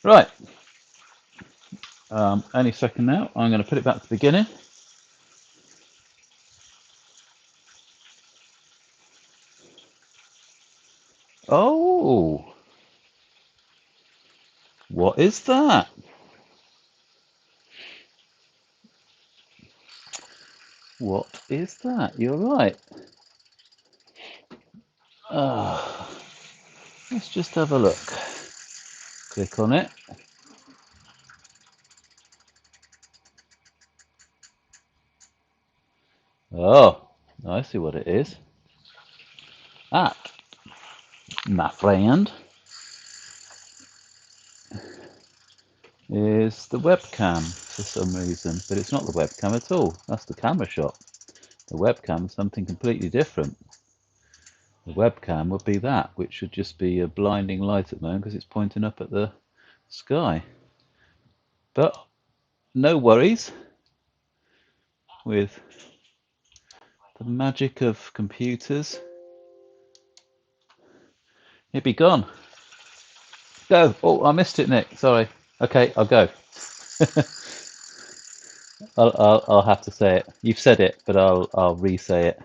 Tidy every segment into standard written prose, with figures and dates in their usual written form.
Right, any second now, I'm going to put it back to the beginning. Oh, what is that? What is that? You're right. Let's just have a look. Click on it. Oh, I see what it is. That, my friend, is the webcam for some reason, but it's not the webcam at all. That's the camera shot. The webcam is something completely different. The webcam would be that, which should just be a blinding light at the moment because it's pointing up at the sky. But no worries with the magic of computers. It'd be gone. Go. Oh, I missed it, Nick. Sorry. Okay, I'll go. I'll have to say it. You've said it, but I'll re-say it.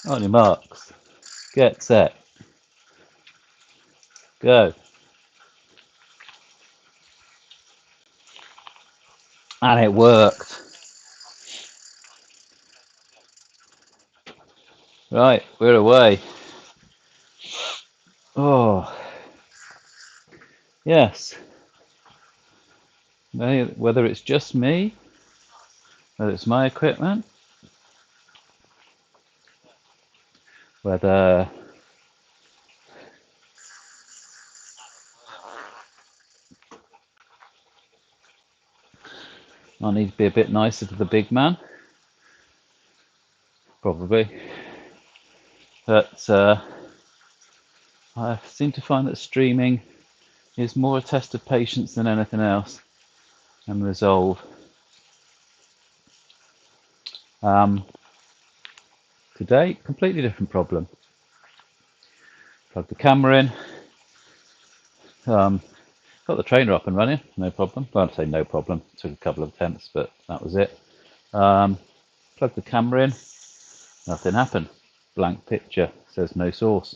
On your marks, get set, go. And it worked. Right, we're away. Oh, yes. Whether it's just me, whether it's my equipment, whether I need to be a bit nicer to the big man, probably. But I seem to find that streaming is more a test of patience than anything else, and resolve. Today, completely different problem. Plug the camera in. Got the trainer up and running, no problem. Well, I'd say no problem. It took a couple of attempts, but that was it. Plug the camera in. Nothing happened. Blank picture. Says no source.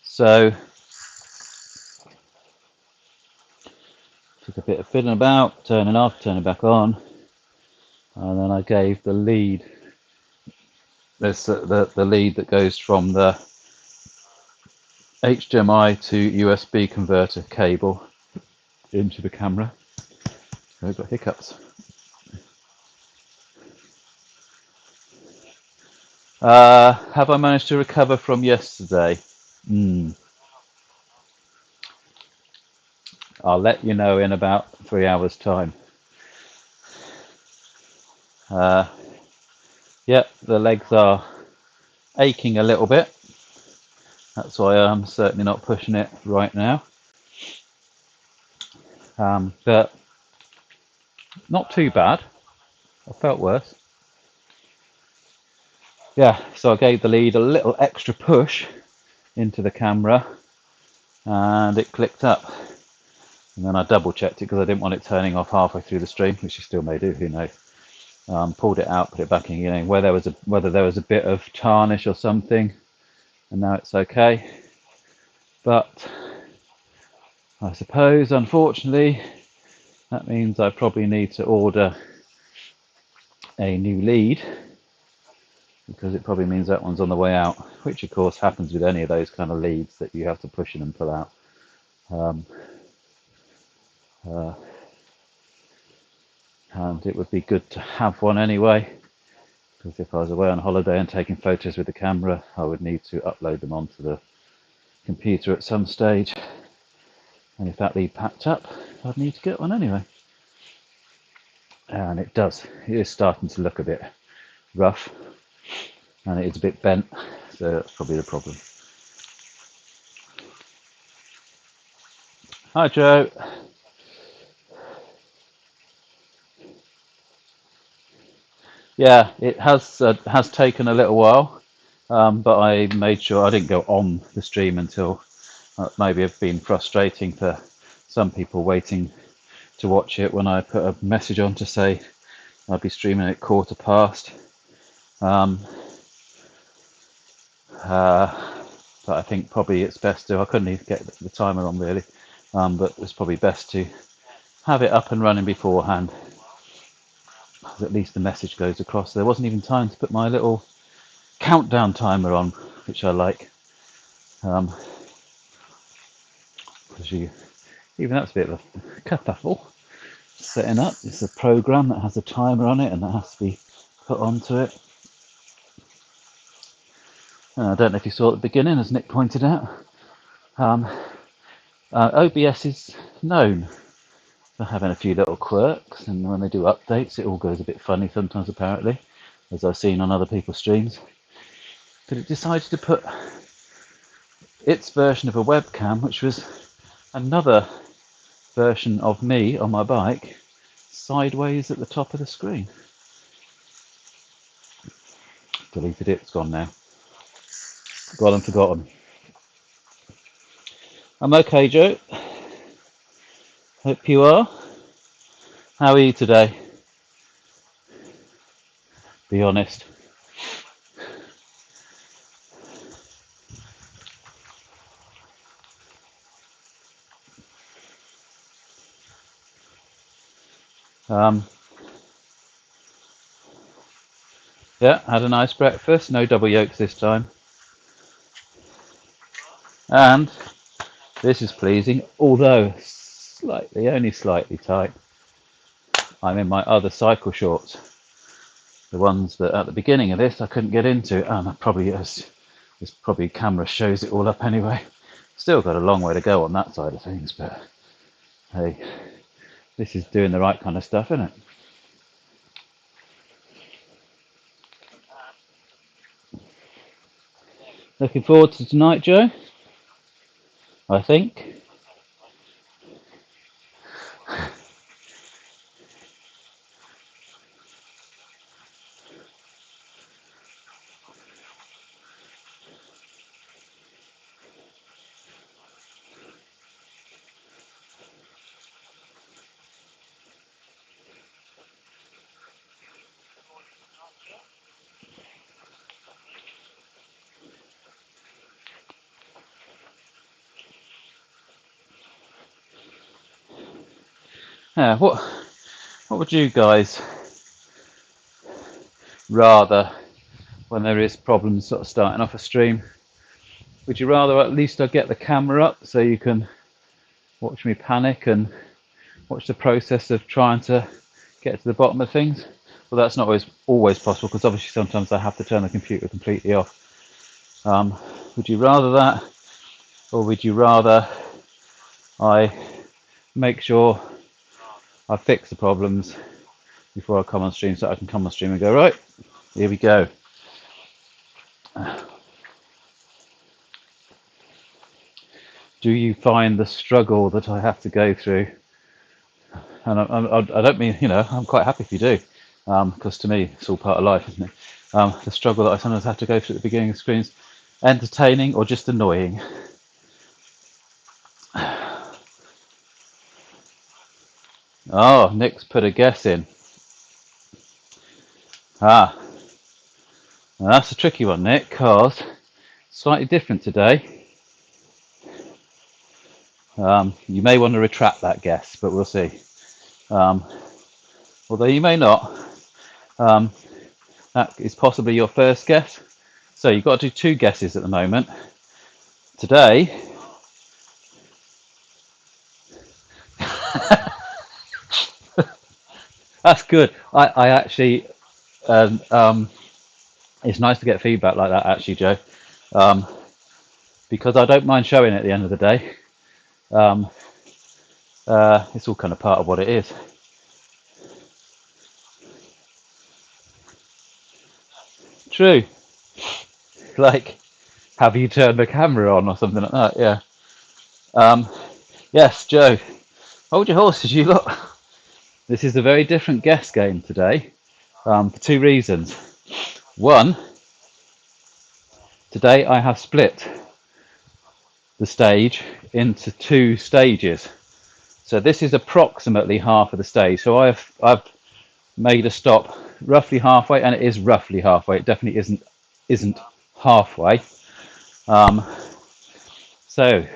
So took a bit of fiddling about, turning off, turning back on, and then I gave the lead. There's the lead that goes from the HDMI to USB converter cable into the camera. I've got hiccups. Have I managed to recover from yesterday? I'll let you know in about 3 hours' time. Yep, the legs are aching a little bit. That's why I'm certainly not pushing it right now. But not too bad. I felt worse. Yeah, so I gave the lead a little extra push into the camera and it clicked up. And then I double checked it because I didn't want it turning off halfway through the stream, which you still may do, who knows. Pulled it out, put it back in again, whether there was a bit of tarnish or something, and now it's okay. But I suppose, unfortunately, that means I probably need to order a new lead, because it probably means that one's on the way out, which of course happens with any of those kind of leads that you have to push in and pull out. And it would be good to have one anyway, because if I was away on holiday and taking photos with the camera, I would need to upload them onto the computer at some stage, and if that lead packed up, I'd need to get one anyway. And it does. It is starting to look a bit rough, and it is a bit bent, so that's probably the problem. Hi, Joe. Yeah, it has taken a little while, but I made sure I didn't go on the stream until maybe have been frustrating for some people waiting to watch it when I put a message on to say I'd be streaming at 1:15. Um, but I think probably it's best to, I couldn't even get the timer on really, but it's probably best to have it up and running beforehand, because at least the message goes across. There wasn't even time to put my little countdown timer on, which I like. Because even that's a bit of a kerfuffle setting up. It's a program that has a timer on it and that has to be put onto it. And I don't know if you saw at the beginning, as Nick pointed out, OBS is known for having a few little quirks, and when they do updates, it all goes a bit funny sometimes, apparently, as I've seen on other people's streams. But it decided to put its version of a webcam, which was another version of me on my bike, sideways at the top of the screen. Deleted it, it's gone now. Gone and forgotten. I'm okay, Joe. Hope you are. How are you today? Be honest. Yeah, had a nice breakfast. No double yolks this time. And this is pleasing, although slightly, only slightly tight. I'm in my other cycle shorts. The ones that at the beginning of this I couldn't get into, and I probably this probably camera shows it all up anyway. Still got a long way to go on that side of things, but hey, this is doing the right kind of stuff, isn't it? Looking forward to tonight, Joe. I think. Yeah, what would you guys rather when there is problems sort of starting off a stream? Would you rather at least I get the camera up so you can watch me panic and watch the process of trying to get to the bottom of things? Well, that's not always possible, because obviously sometimes I have to turn the computer completely off. Would you rather that, or would you rather I make sure I fix the problems before I come on stream, so I can come on stream and go, right, here we go? Do you find the struggle that I have to go through? And I don't mean, I'm quite happy if you do, because to me it's all part of life, isn't it? The struggle that I sometimes have to go through at the beginning of screens, entertaining or just annoying? Oh, Nick's put a guess in. Now that's a tricky one, Nick, because slightly different today. You may want to retract that guess, but we'll see. Although you may not. That is possibly your first guess. So you've got to do two guesses at the moment. Today, that's good. I actually, it's nice to get feedback like that, actually, Joe, because I don't mind showing it at the end of the day. It's all kind of part of what it is. True. Like, have you turned the camera on or something like that? Yeah. Yes, Joe. Hold your horses, you lot. This is a very different guess game today. for two reasons. One, today I have split the stage into two stages. So this is approximately half of the stage. So I've made a stop roughly halfway, and it is roughly halfway. It definitely isn't halfway. So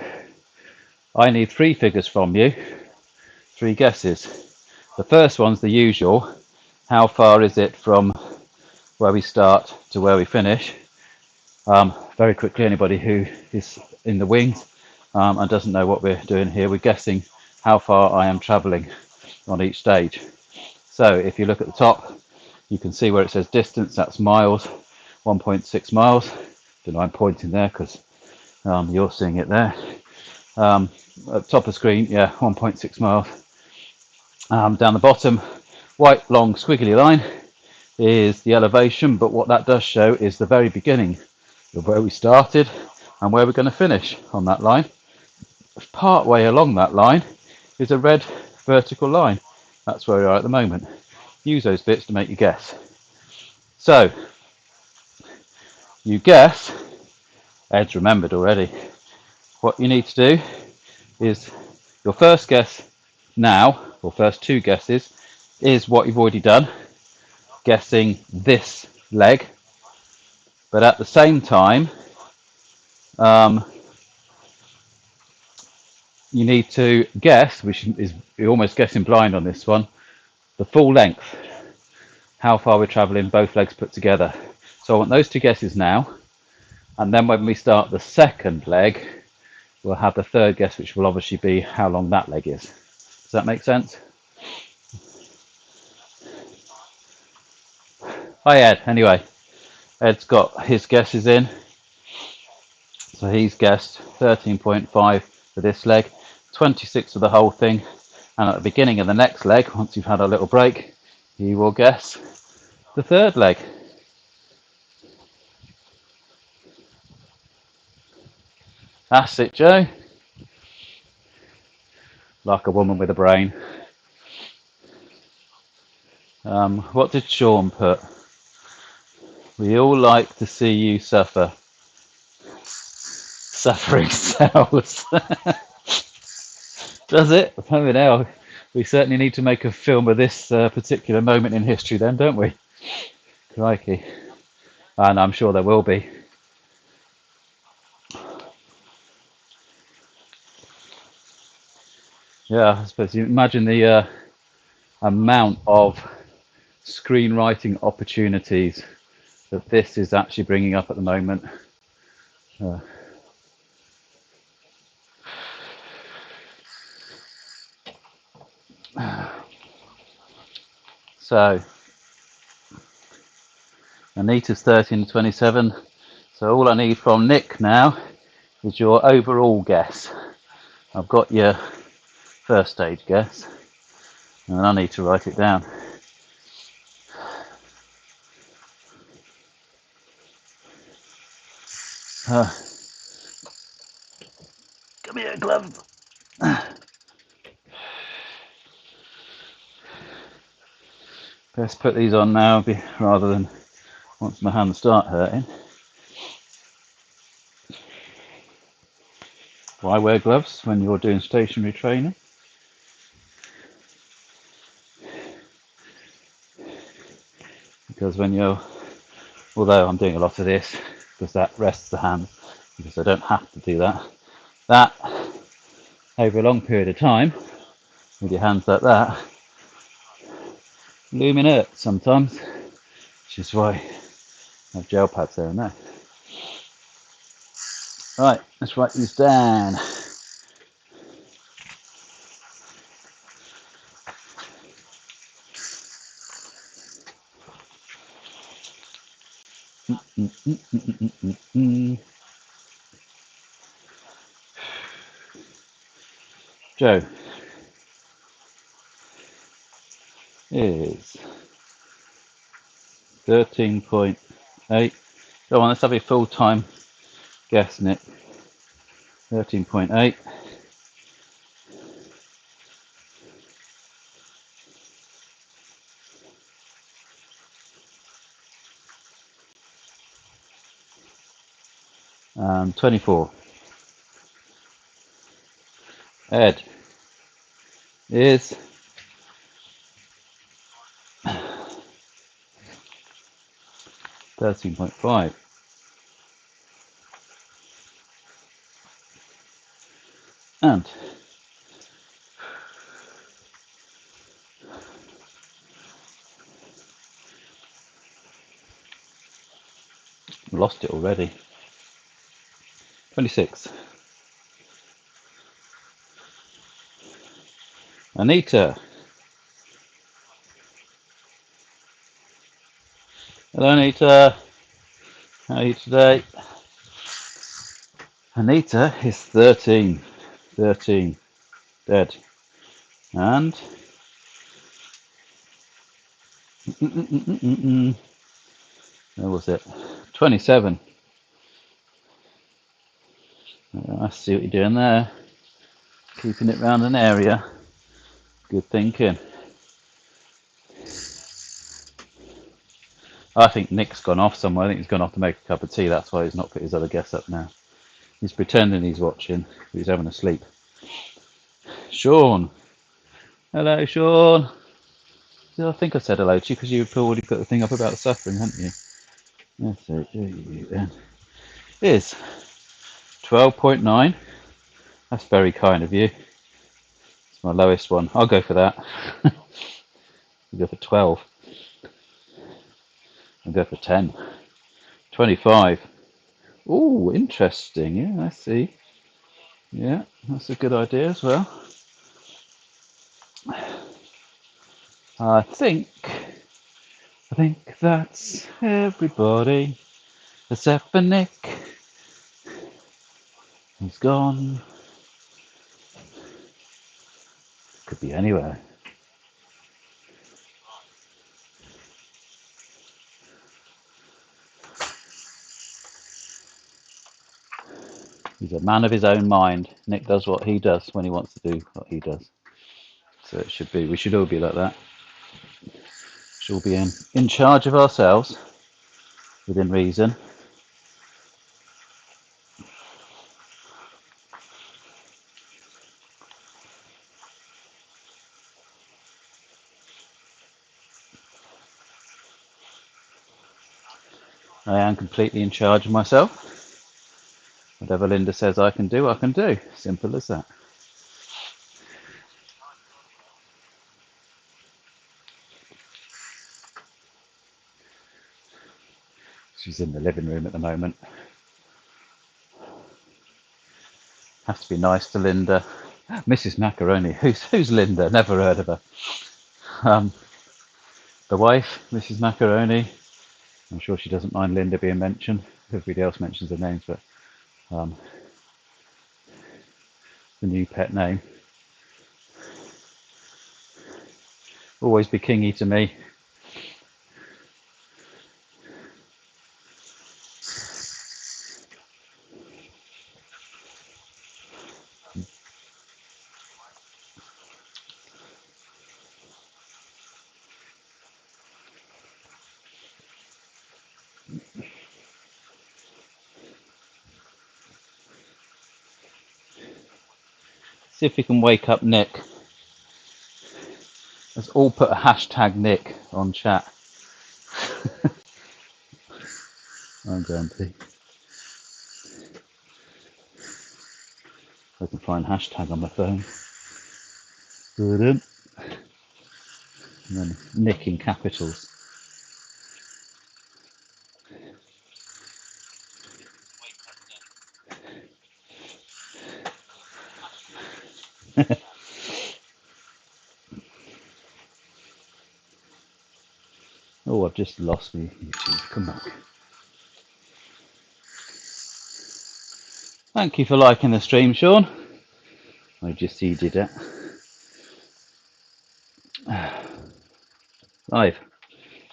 I need three figures from you, three guesses. The first one's the usual. How far is it from where we start to where we finish? Very quickly, anybody who is in the wings and doesn't know what we're doing here, we're guessing how far I am travelling on each stage. So if you look at the top, you can see where it says distance, that's miles, 1.6 miles. Don't know, I'm pointing there because you're seeing it there. At the top of the screen, yeah, 1.6 miles. Down the bottom, white long squiggly line is the elevation, but what that does show is the very beginning of where we started and where we're going to finish on that line. Part way along that line is a red vertical line. That's where we are at the moment. Use those bits to make your guess. So, you guess, Ed's remembered already. What you need to do is your first guess now, or first two guesses, is what you've already done, guessing this leg. But at the same time, you need to guess, which is you're almost guessing blind on this one, the full length, how far we're travelling, both legs put together. So I want those two guesses now, and then when we start the second leg, we'll have the third guess, which will obviously be how long that leg is. Does that make sense? Hi Ed, anyway, Ed's got his guesses in. So he's guessed 13.5 for this leg, 26 for the whole thing, and at the beginning of the next leg, once you've had a little break, he will guess the third leg. That's it, Joe. Like a woman with a brain. What did Sean put? We all like to see you suffer. Suffering sells. Does it? I mean, now we certainly need to make a film of this particular moment in history then, don't we? Crikey. And I'm sure there will be. Yeah, I suppose you imagine the amount of screenwriting opportunities that this is actually bringing up at the moment. So, Anita's 13 to 27. So all I need from Nick now is your overall guess. I've got your first stage guess, and I need to write it down. Give me a glove. Best put these on now rather than once my hands start hurting. Why wear gloves when you're doing stationary training? Because when you're, although I'm doing a lot of this because that rests the hand, because I don't have to do that, that over a long period of time with your hands like that, looming hurt sometimes, which is why I have gel pads there and there. Right, let's write these down. Joe is 13.8. Go on, let's have a full-time guess, Nick. 13.8. 24. Ed is 13.5. And lost it already. 26. Anita. Hello, Anita. How are you today? Anita is 13. 13. Dead. And where was it? 27. I see what you're doing there. Keeping it round an area. Good thinking. I think Nick's gone off somewhere. I think he's gone off to make a cup of tea. That's why he's not put his other guests up now. He's pretending he's watching, but he's having a sleep. Sean. Hello, Sean. I think I said hello to you because you've already put the thing up about suffering, haven't you? Yes, so do you then. Is 12.9. That's very kind of you. It's my lowest one. I'll go for that. I'll go for 12. I'll go for 10. 25. Oh, interesting. Yeah, I see. Yeah, that's a good idea as well. I think that's everybody except for Nick. He's gone. Could be anywhere. He's a man of his own mind. Nick does what he does when he wants to do what he does. So it should be. We should all be like that. We should all be in charge of ourselves, within reason. I am completely in charge of myself. Whatever Linda says I can do, I can do. Simple as that. She's in the living room at the moment. Has to be nice to Linda. Mrs. Macaroni. Who's Linda? Never heard of her. The wife, Mrs. Macaroni. I'm sure she doesn't mind Linda being mentioned. Everybody else mentions her names, but the new pet name. Always be kingy to me. See if we can wake up Nick. Let's all put a hashtag Nick on chat. I'm going to. I can find hashtag on my phone. Brilliant. And then Nick in capitals. Oh, I've just lost me YouTube. Come back. Thank you for liking the stream, Sean. I just see you did it. Live.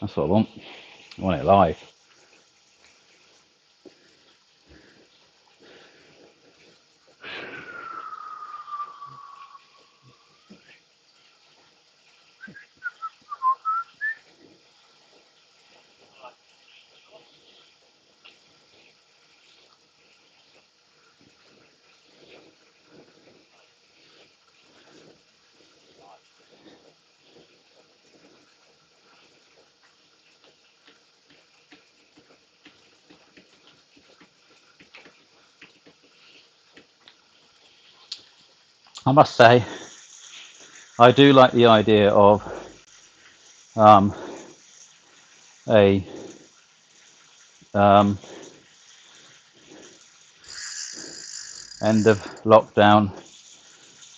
That's what I want. I want it live. I must say, I do like the idea of um, a end of lockdown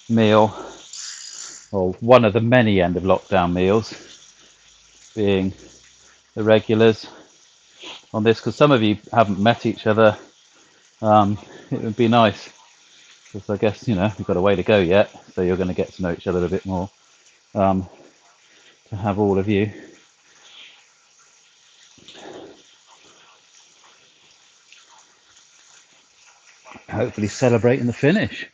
meal, or one of the many end of lockdown meals, being the regulars on this, because some of you haven't met each other. It would be nice, because I guess we've got a way to go yet, so you're going to get to know each other a bit more. To have all of you hopefully celebrating the finish.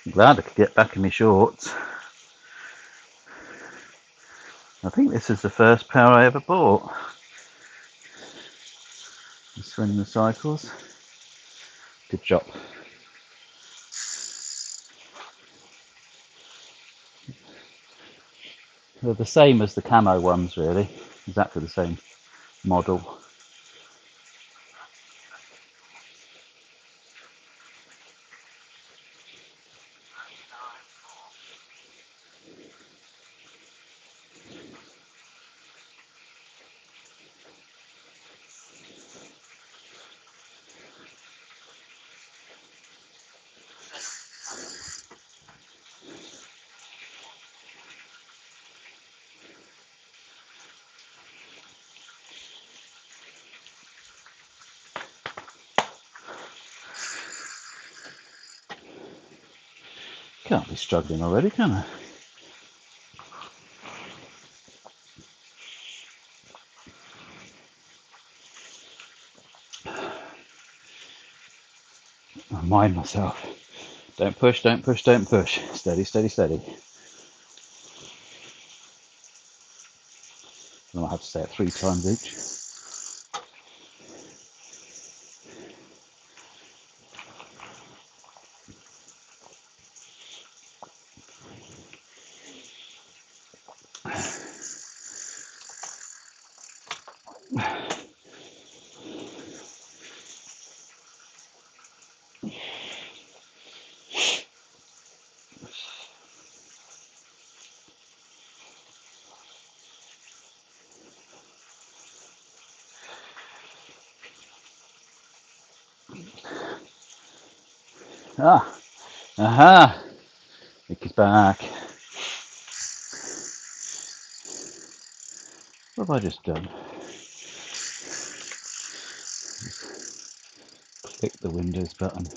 I'm glad I could get back in my shorts. I think this is the first pair I ever bought. Swinging the cycles. Good job. They're the same as the camo ones, really. Exactly the same model. Can't be struggling already, can I? I mind myself. Don't push, don't push, don't push. Steady, steady, steady. I might have to say it 3 times each. Ah, aha! Mickey's back. What have I just done? Click the Windows button.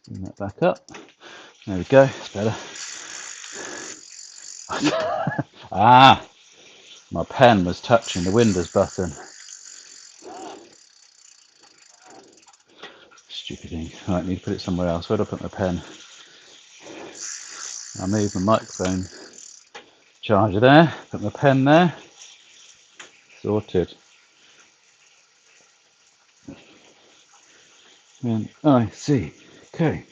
Bring that back up. There we go. It's better. Ah! My pen was touching the Windows button. Stupid thing. Right, need to put it somewhere else. Where do I put my pen? I move the microphone charger there. Put my pen there. Sorted. And I see. Okay.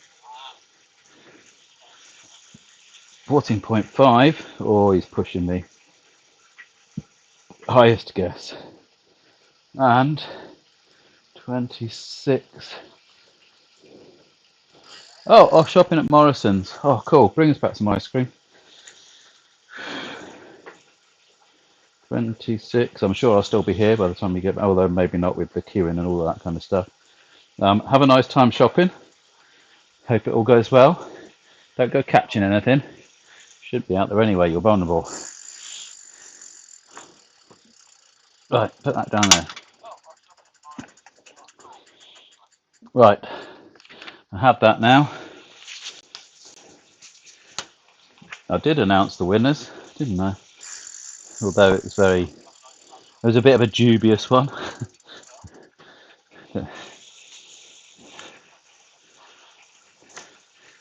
14.5. Oh, he's pushing me. Highest guess. And 26. Oh, off shopping at Morrison's. Oh, cool. Bring us back some ice cream. 26. I'm sure I'll still be here by the time we get back, although maybe not with the queuing and all of that kind of stuff. Have a nice time shopping. Hope it all goes well. Don't go catching anything. Should be out there anyway. You're vulnerable. Right, put that down there. Right, I have that now. I did announce the winners, didn't I? Although it was a bit of a dubious one. There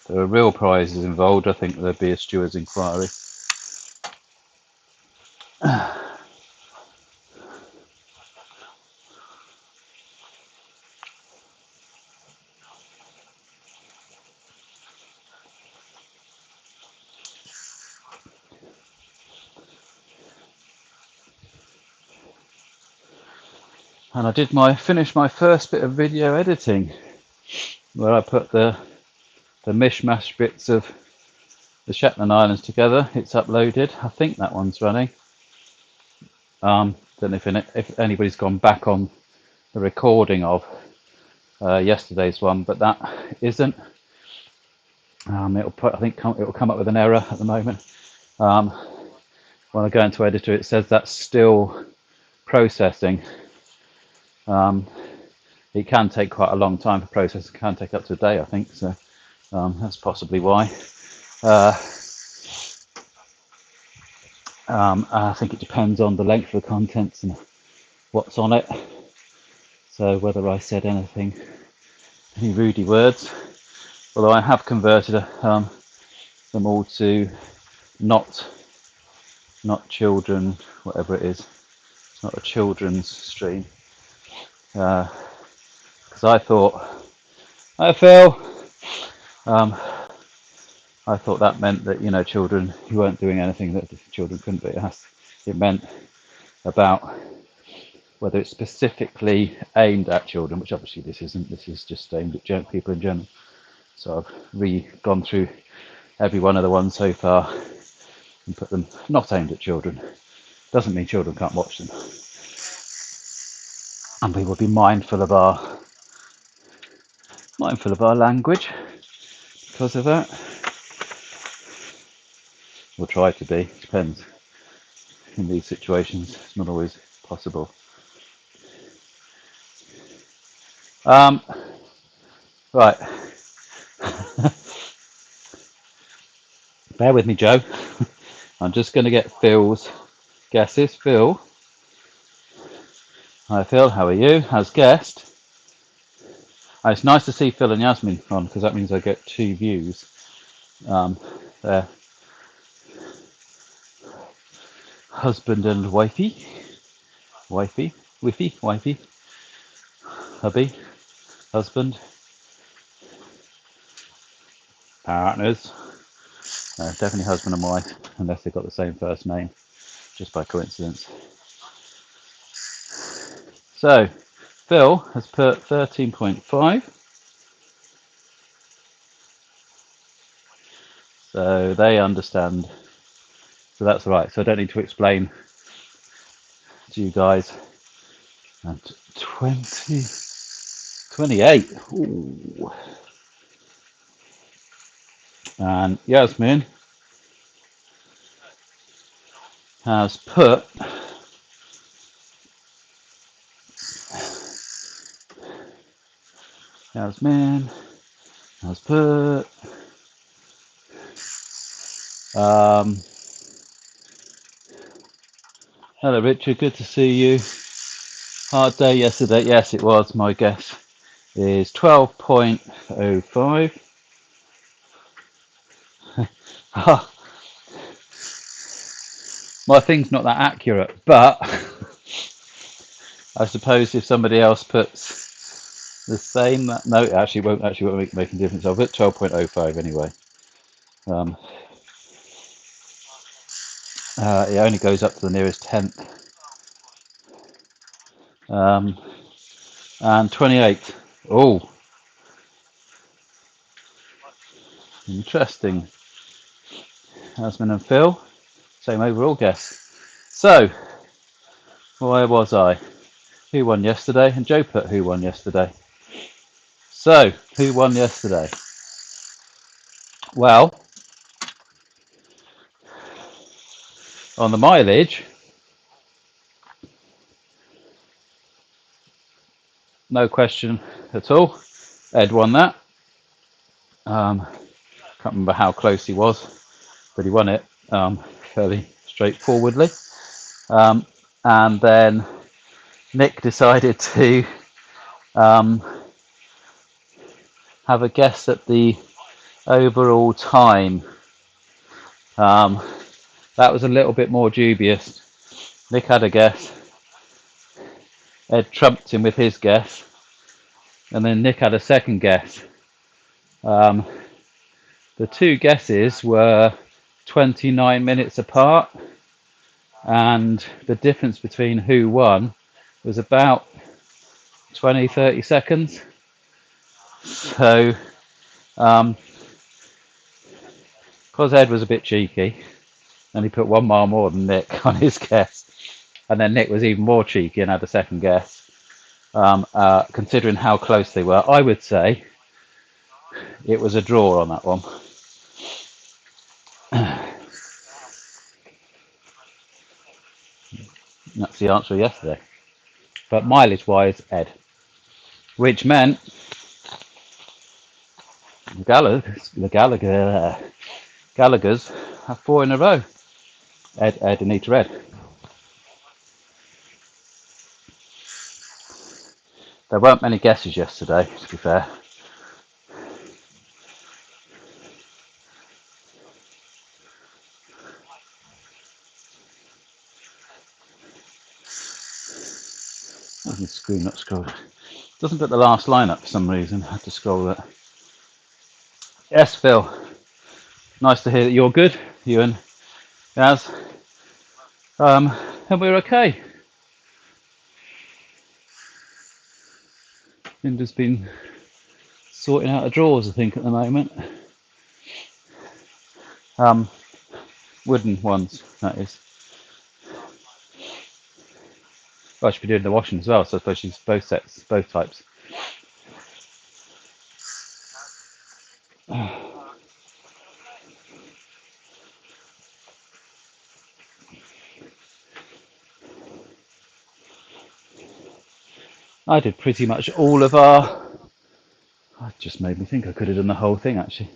were real prizes involved. I think there'd be a steward's inquiry. And I finished my first bit of video editing, where I put the mishmash bits of the Shetland Islands together. It's uploaded. I think that one's running. Don't know if anybody's gone back on the recording of yesterday's one, but that isn't. I think it'll come up with an error at the moment. When I go into editor, it says that's still processing. It can take quite a long time for processing. It can take up to a day, I think. So that's possibly why. I think it depends on the length of the contents and what's on it. So whether I said any rudy words, although I have converted them all to not children, whatever it is. It's not a children's stream. Because I thought, hi Phil, I thought that meant that, you know, children, you weren't doing anything that children couldn't do. It meant about whether it's specifically aimed at children, which obviously this isn't. This is just aimed at people in general. So I've gone through every one of the ones so far and put them not aimed at children. Doesn't mean children can't watch them. And we will be mindful of our language because of that. We'll try to be. Depends. In these situations, it's not always possible. Right. Bear with me, Joe. I'm just going to get Phil's guesses. Phil. Hi, Phil. How are you? As guest. It's nice to see Phil and Yasmin on because that means I get 2 views. Their husband and wifey, hubby, husband, partners. Definitely husband and wife, unless they've got the same first name, just by coincidence. So, Phil has put 13.5. So they understand. So that's right. So I don't need to explain to you guys. And 28. Ooh. And Yasmin has put hello Richard, good to see you. Hard day yesterday. Yes, it was. My guess is 12.05. My thing's not that accurate, but I suppose if somebody else puts the same, no, it actually won't make a difference. I'll put 12.05 anyway. It only goes up to the nearest tenth. And 28. Oh, interesting. Asman and Phil, same overall guess. So, where was I? Who won yesterday? And Joe put who won yesterday. So, who won yesterday? Well, on the mileage, no question at all. Ed won that. Can't remember how close he was, but he won it fairly straightforwardly. And then Nick decided to have a guess at the overall time. That was a little bit more dubious. Nick had a guess. Ed trumped him with his guess. And then Nick had a second guess. The 2 guesses were 29 minutes apart. And the difference between who won was about 20-30 seconds. So because Ed was a bit cheeky and he put 1 mile more than Nick on his guess, and then Nick was even more cheeky and had a second guess, considering how close they were, I would say it was a draw on that one. That's the answer yesterday. But mileage wise, Ed. Which meant Gallagher's have 4 in a row. Ed, Anita, Ed. There weren't many guesses yesterday, to be fair. Screen not scroll. Doesn't put the last line up for some reason. I have to scroll that. Yes, Phil. Nice to hear that you're good. You and Yaz. And we're okay. Linda's been sorting out the drawers, I think, at the moment. Wooden ones, that is. Well, I should be doing the washing as well, so I suppose she's both sets, both types. I did pretty much all of our... That just made me think I could have done the whole thing, actually.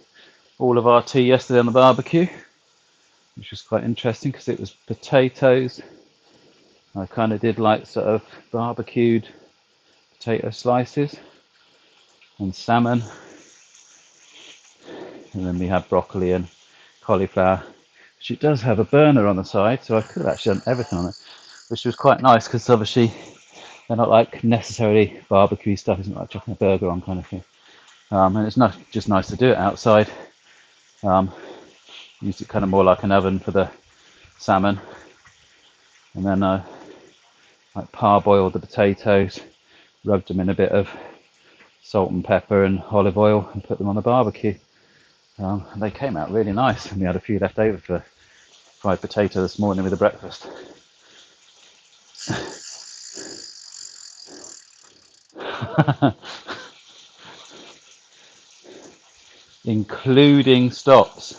All of our tea yesterday on the barbecue, which was quite interesting because it was potatoes. I kind of did like sort of barbecued potato slices and salmon. And then we had broccoli and cauliflower. She does have a burner on the side, so I could have actually done everything on it, which was quite nice because obviously they're not like necessarily barbecue stuff. It's not like chucking a burger on kind of thing. And it's not just nice to do it outside. Used it kind of more like an oven for the salmon, and then like parboiled the potatoes, rubbed them in a bit of salt and pepper and olive oil, and put them on the barbecue. And they came out really nice, and we had a few left over for fried potato this morning with the breakfast. Including stops.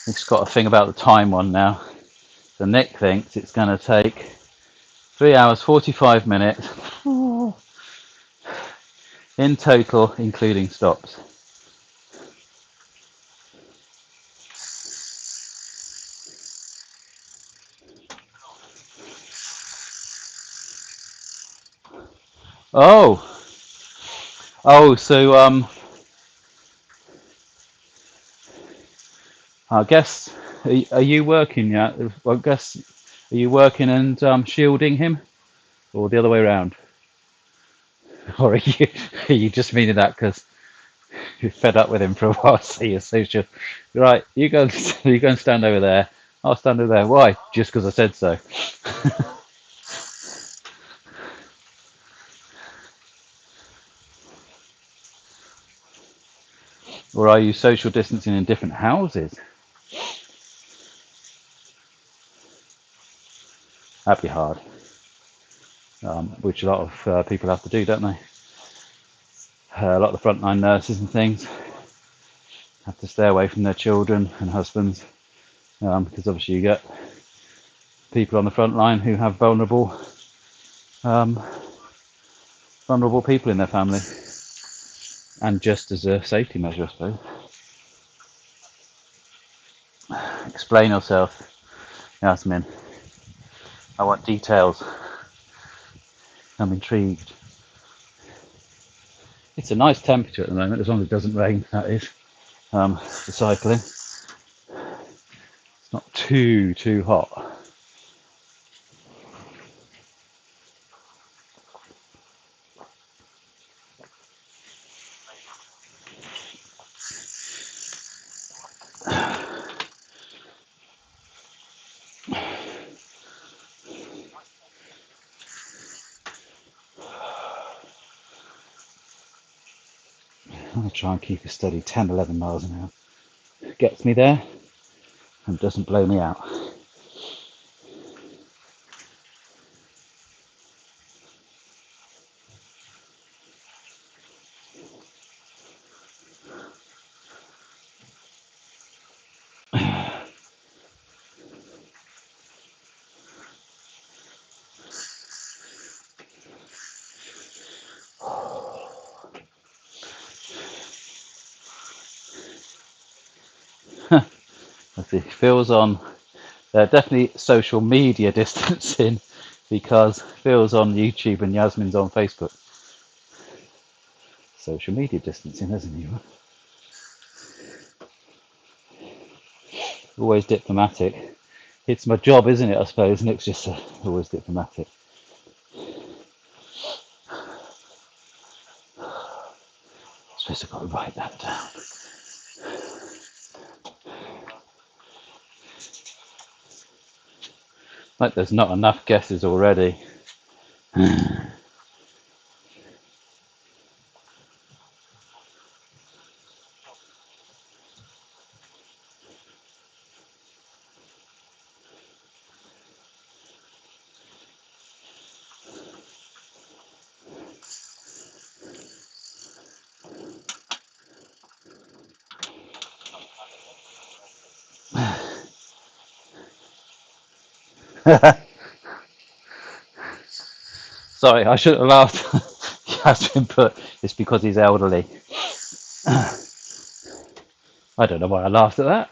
Nick's got a thing about the time one now. So Nick thinks it's going to take 3 hours 45 minutes in total, including stops. So I guess, are you working yet? I guess, are you working and shielding him, or the other way around? Or are you just meaning that because you're fed up with him for a while, so you're social? Right, you go and stand over there. I'll stand over there. Why? Just because I said so. Or are you social distancing in different houses? That'd be hard. Which a lot of people have to do, don't they? A lot of the frontline nurses and things have to stay away from their children and husbands, because obviously you get people on the front line who have vulnerable people in their family, and just as a safety measure, I suppose. Explain yourself, Yasmin. I want details. I'm intrigued. It's a nice temperature at the moment, as long as it doesn't rain, that is, for cycling. It's not too hot. I try and keep a steady 10, 11 miles an hour. Gets me there and doesn't blow me out. Let's see, Phil's on. Definitely social media distancing because Phil's on YouTube and Yasmin's on Facebook. Social media distancing, isn't he? Always diplomatic. It's my job, isn't it? I suppose Nick's just always diplomatic. I suppose I've got to write that down. Like there's not enough guesses already. Sorry, I shouldn't have laughed. Yasmin put it's because he's elderly. I don't know why I laughed at that.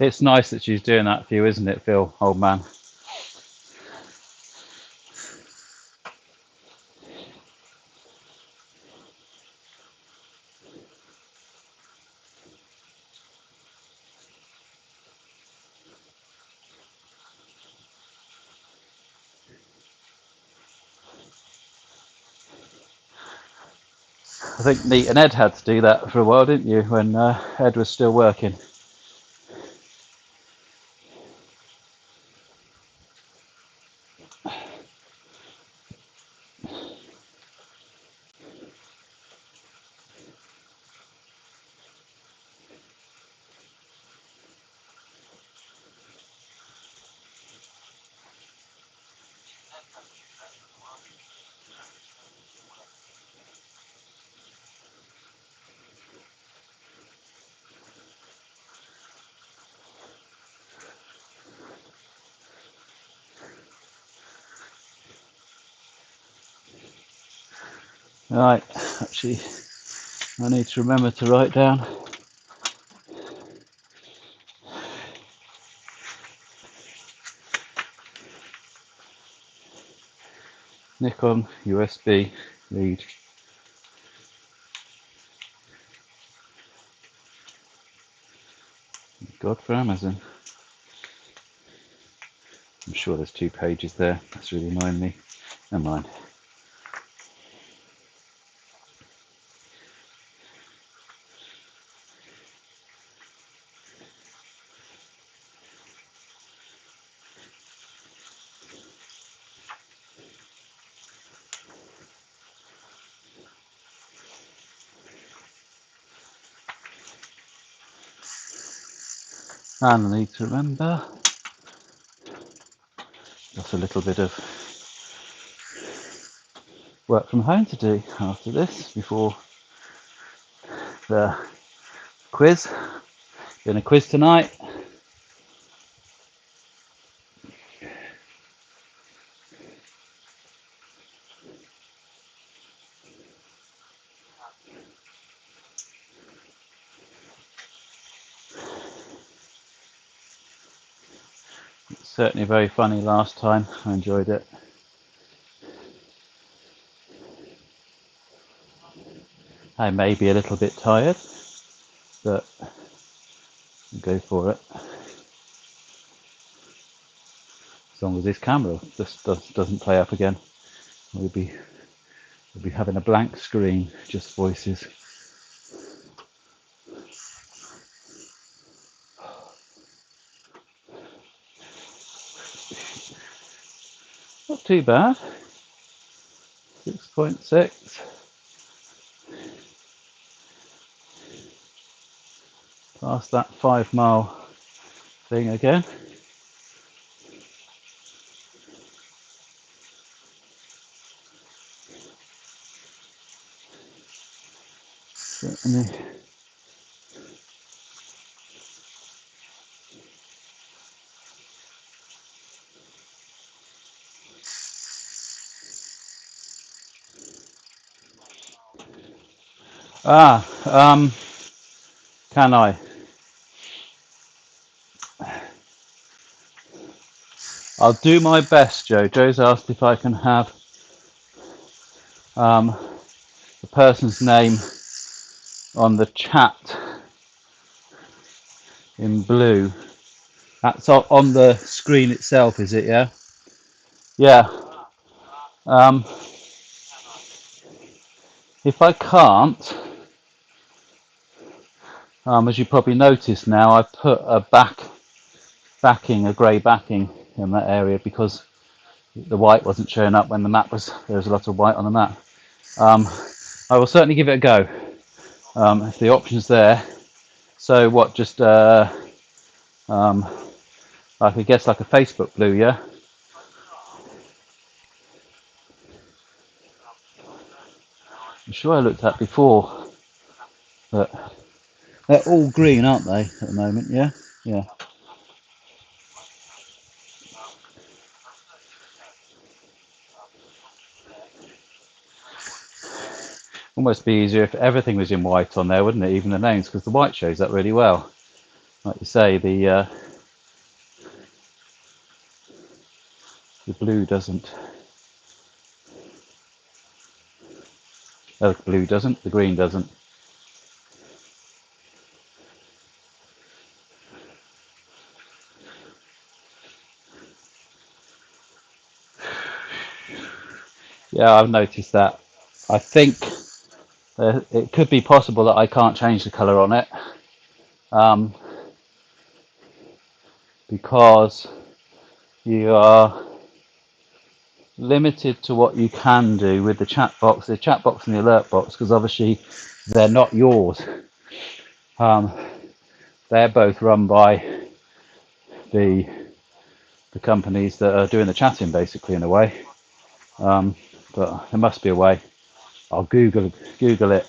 It's nice that she's doing that for you, isn't it, Phil, old man? I think Neat and Ed had to do that for a while, didn't you, when Ed was still working? Right, actually, I need to remember to write down. Nikon USB lead. God for Amazon. I'm sure there's 2 pages there. That's really annoying me. Never mind. And I need to remember. Got a little bit of work from home to do after this before the quiz. Doing a quiz tonight. It's certainly very funny last time. I enjoyed it. I may be a little bit tired, but I'll go for it. As long as this camera just doesn't play up again. We'll be having a blank screen, just voices. Not too bad. 6.6. Past that 5 mile thing again. Certainly. Can I? I'll do my best, Joe. Joe's asked if I can have the person's name on the chat in blue. That's on the screen itself, is it? Yeah. Yeah. If I can't, as you probably noticed now, I put a a grey backing in that area because the white wasn't showing up when the map was. There was a lot of white on the map. I will certainly give it a go if the option's there. So what? Just like I guess like a Facebook blue, yeah. I'm sure I looked at before, but they're all green, aren't they, at the moment? Yeah, yeah. Almost be easier if everything was in white on there, wouldn't it? Even the names, because the white shows up really well. Like you say, the blue doesn't. Oh, the blue doesn't. The green doesn't. Yeah, I've noticed that. I think it could be possible that I can't change the colour on it because you are limited to what you can do with the chat box and the alert box, because obviously they're not yours. They're both run by the companies that are doing the chatting, basically, in a way. But there must be a way. I'll Google it.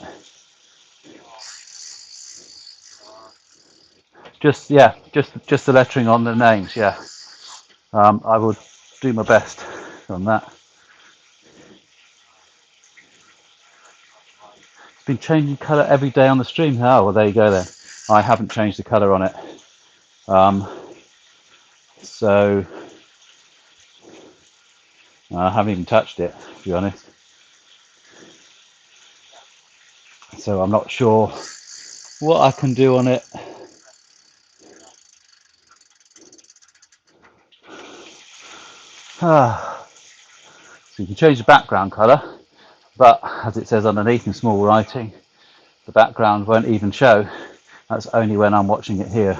Just the lettering on the names. Yeah. I will do my best on that. It's been changing colour every day on the stream. Oh, well, there you go then. I haven't changed the colour on it. So I haven't even touched it, to be honest. So I'm not sure what I can do on it. So you can change the background colour, but as it says underneath in small writing, the background won't even show. That's only when I'm watching it here.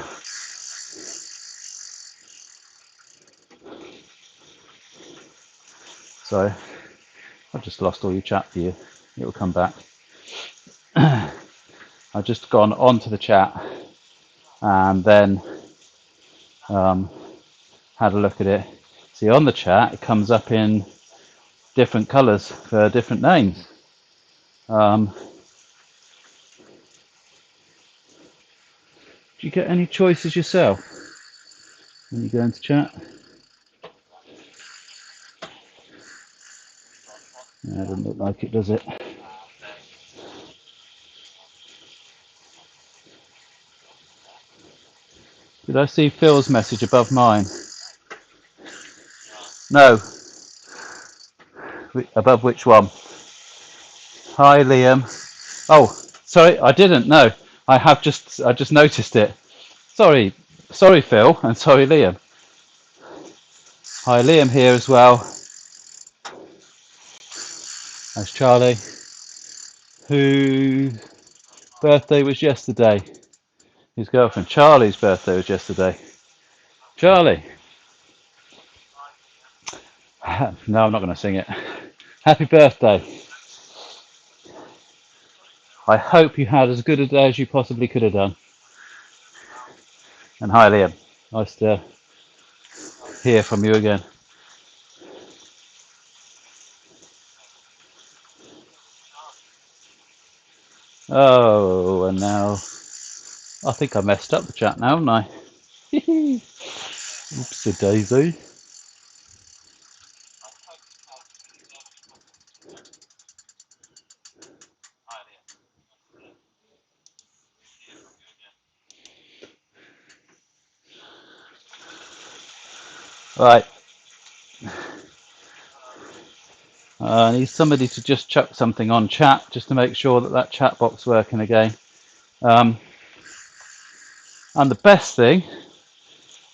So I've just lost all your chat for you. It will come back. I've just gone onto the chat and then had a look at it. See, on the chat it comes up in different colours for different names. Do you get any choices yourself when you go into chat? No, it doesn't look like it, does it? Did I see Phil's message above mine? No. Above which one? Hi, Liam. Oh, sorry, I didn't. No, I just noticed it. Sorry, Phil, and sorry, Liam. Hi, Liam here as well. That's Charlie, whose birthday was yesterday. His girlfriend. Charlie's birthday was yesterday. Charlie. No, I'm not going to sing it. Happy birthday. I hope you had as good a day as you possibly could have done. And hi, Liam. Nice to hear from you again. Oh, and now I think I messed up the chat now, haven't I? Oopsie daisy. Right. I need somebody to just chuck something on chat just to make sure that that chat box working again. And the best thing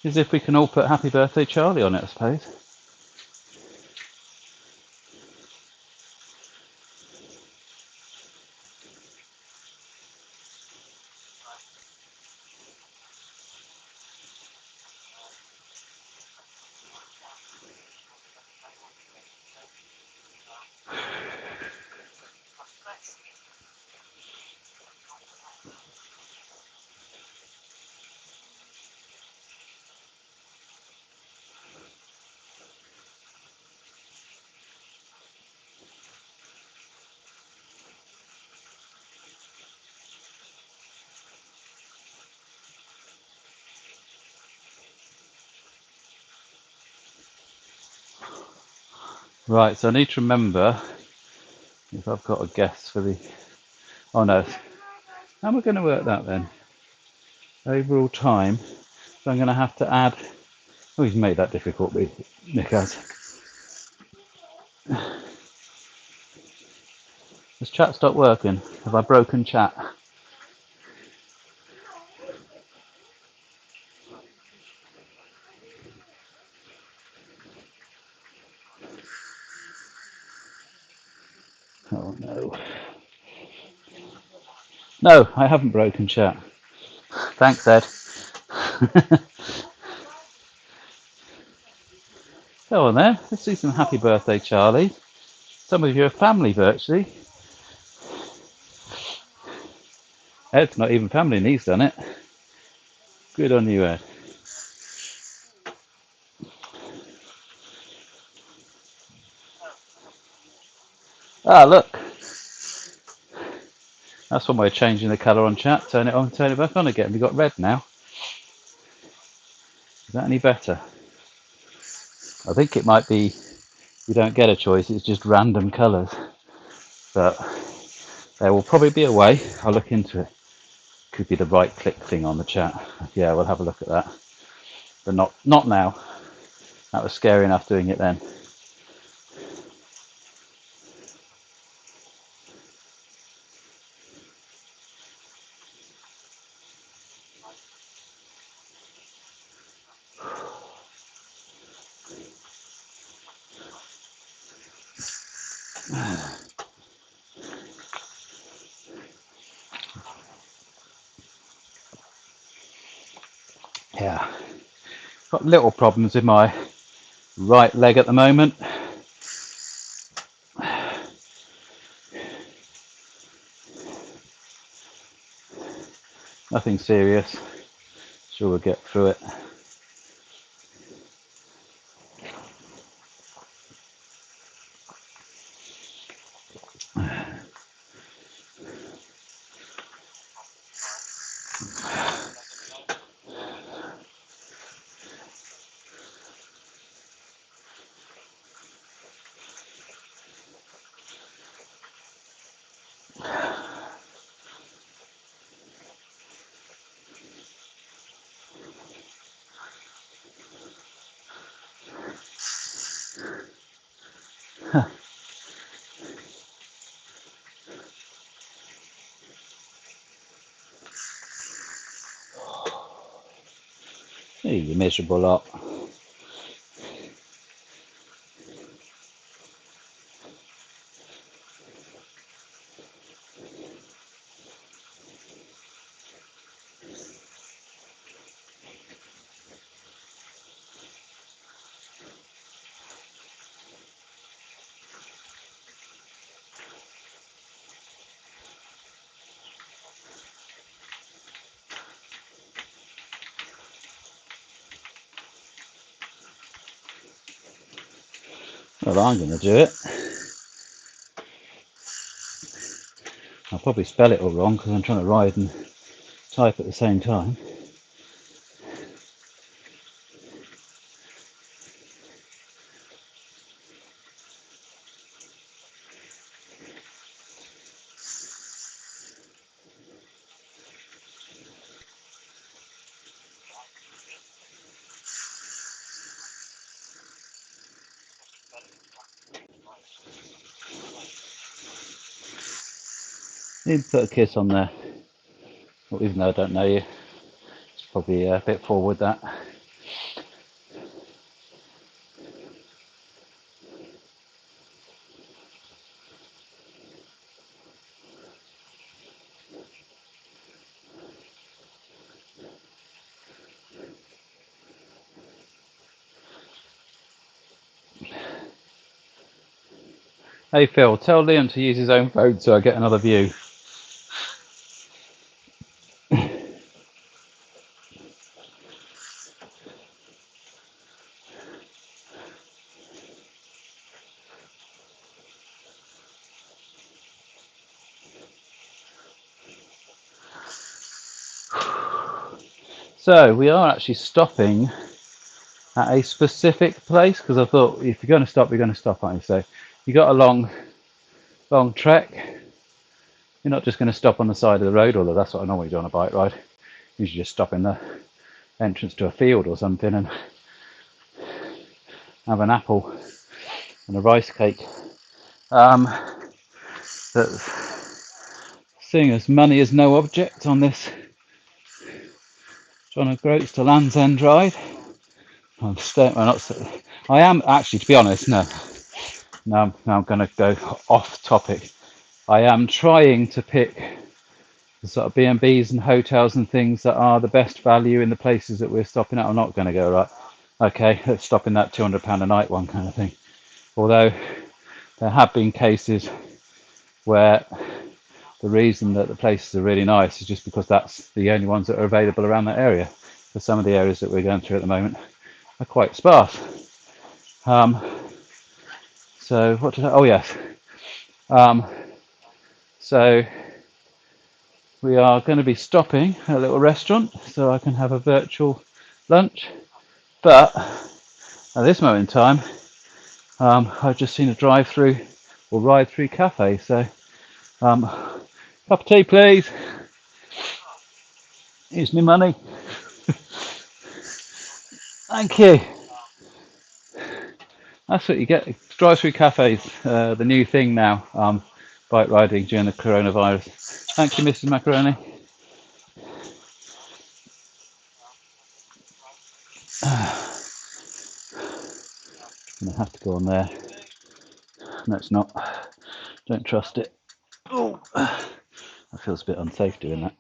is if we can all put Happy Birthday Charlie on it, I suppose. Right, so I need to remember if I've got a guess for the... Oh no. How am I going to work that then? Overall time. So I'm going to have to add... Oh, he's made that difficult, Nick has. Has chat stopped working? Have I broken chat? Oh no. No, I haven't broken chat. Thanks, Ed. Go on there. Let's do some Happy Birthday, Charlie. Some of you are family virtually. Ed's not even family and he's done it. Good on you, Ed. Ah, look. That's one way of changing the colour on chat. Turn it on, turn it back on again. We've got red now. Is that any better? I think it might be you don't get a choice, it's just random colours. But there will probably be a way. I'll look into it. Could be the right click thing on the chat. Yeah, we'll have a look at that. But not now. That was scary enough doing it then. Yeah. Got little problems with my right leg at the moment. Nothing serious. Sure we'll get through it. Hey, you miserable lot. Well, I'm going to do it. I'll probably spell it all wrong because I'm trying to ride and type at the same time. You can put a kiss on there. Well, even though I don't know you, it's probably a bit forward that. Hey Phil, tell Liam to use his own phone so I get another view. So we are actually stopping at a specific place because I thought if you're going to stop, you're going to stop, aren't you? So you got a long trek. You're not just going to stop on the side of the road, although that's what I normally do on a bike ride. Usually just stop in the entrance to a field or something and have an apple and a rice cake. But seeing as money is no object on this John O'Groats to Land's End ride, I am actually, to be honest, now I'm going to go off topic. I am trying to pick the sort of B&Bs and hotels and things that are the best value in the places that we're stopping at. I'm not going to go, right, okay, let's stop in that £200 a night one kind of thing. Although there have been cases where the reason that the places are really nice is just because that's the only ones that are available around that area. For some of the areas that we're going through at the moment are quite sparse. So what did I, oh yes. So we are going to be stopping at a little restaurant so I can have a virtual lunch. But at this moment in time, I've just seen a drive-through or ride-through cafe. So cup of tea, please. Here's me money. Thank you. That's what you get. Drive-through cafes, the new thing now. Bike riding during the coronavirus. Thank you, Mrs. Macaroni. I'm gonna have to go on there. No, it's not. Don't trust it. Oh, that feels a bit unsafe doing that.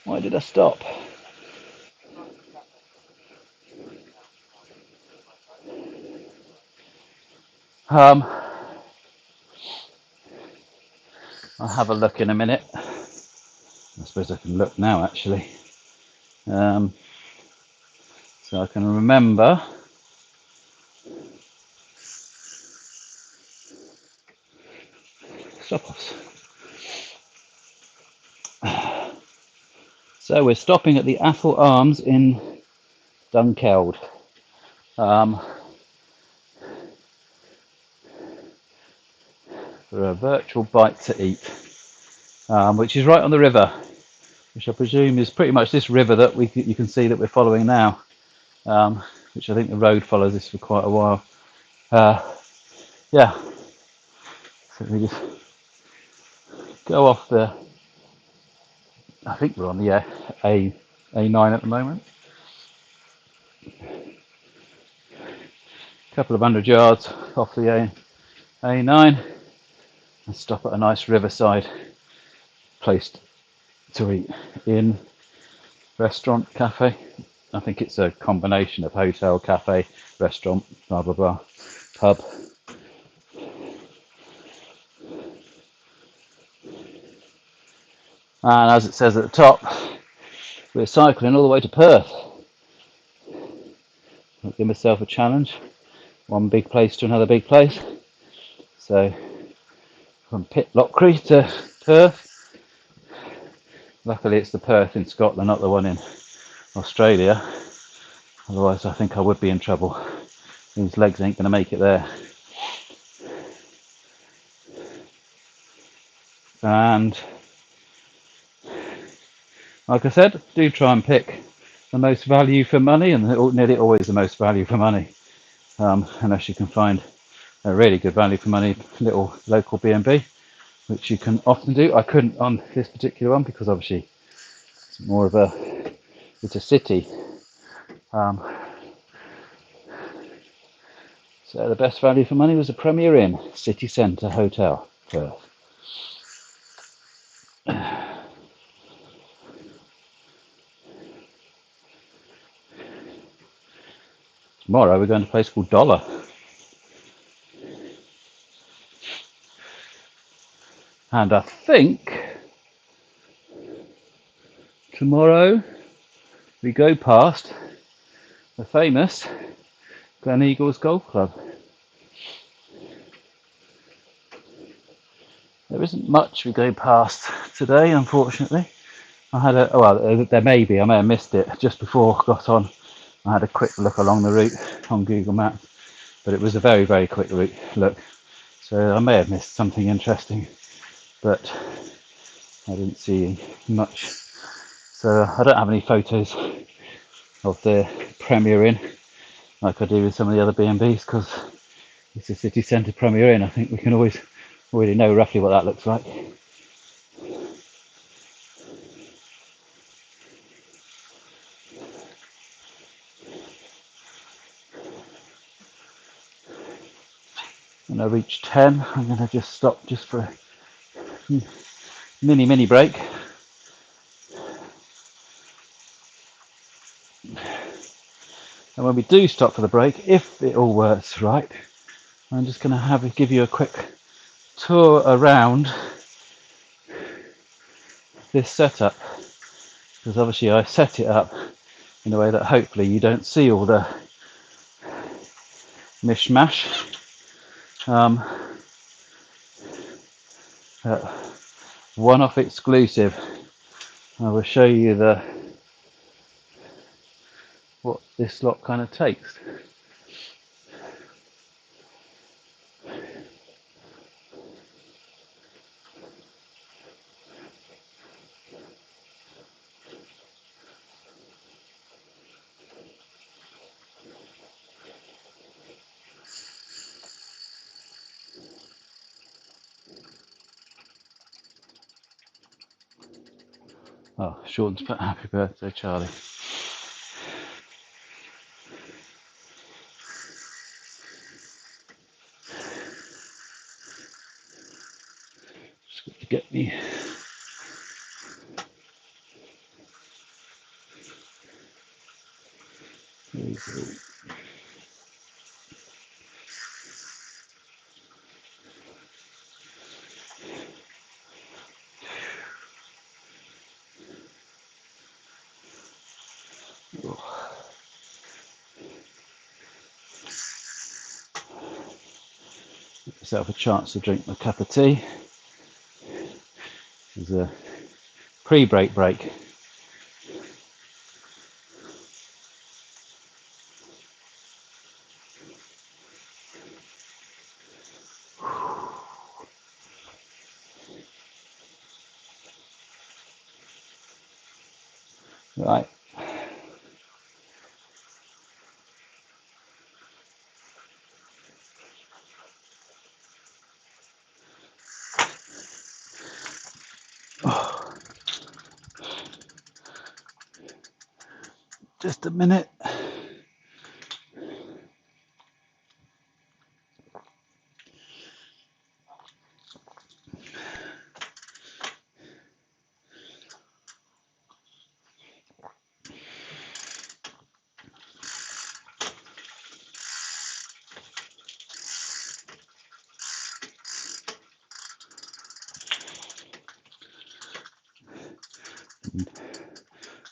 Why did I stop? I'll have a look in a minute. I suppose I can look now actually. So I can remember. Stop-offs. So we're stopping at the Athol Arms in Dunkeld. For a virtual bite to eat, which is right on the river, which I presume is pretty much this river that you can see that we're following now, which I think the road follows this for quite a while. Yeah, so we just go off the, I think we're on the A9 at the moment. A couple of 100 yards off the A9 and stop at a nice riverside place to eat in, restaurant, cafe. I think it's a combination of hotel, cafe, restaurant, blah blah blah, pub. And as it says at the top, we're cycling all the way to Perth. I'll give myself a challenge. one big place to another big place. So from Pitlochry to Perth. Luckily it's the Perth in Scotland, not the one in Australia. Otherwise I think I would be in trouble. These legs ain't going to make it there. And like I said, do try and pick the most value for money, and nearly always the most value for money, unless you can find a really good value for money little local B&B, which you can often do. I couldn't on this particular one because obviously it's more of it's a city. So the best value for money was the Premier Inn City Centre Hotel, Perth. Tomorrow we're going to a place called Dollar. And I think tomorrow we go past the famous Glen Eagles Golf Club. There isn't much we go past today, unfortunately. There may be, I may have missed it just before I got on. I had a quick look along the route on Google Maps, but it was a very, very quick look. So I may have missed something interesting, but I didn't see much. So I don't have any photos of the Premier Inn like I do with some of the other B&Bs because it's a city centre Premier Inn. I think we can already know roughly what that looks like. When I reach 10, I'm going to just stop just for a mini break. And when we do stop for the break, if it all works right, I'm just going to give you a quick tour around this setup, because obviously I set it up in a way that hopefully you don't see all the mishmash. One-off exclusive. I will show you what this lot kind of takes. Oh, Sean's put happy birthday, Charlie. Just got to get me. There we go. Give myself a chance to drink my cup of tea. This is a pre-break. Right. Just a minute.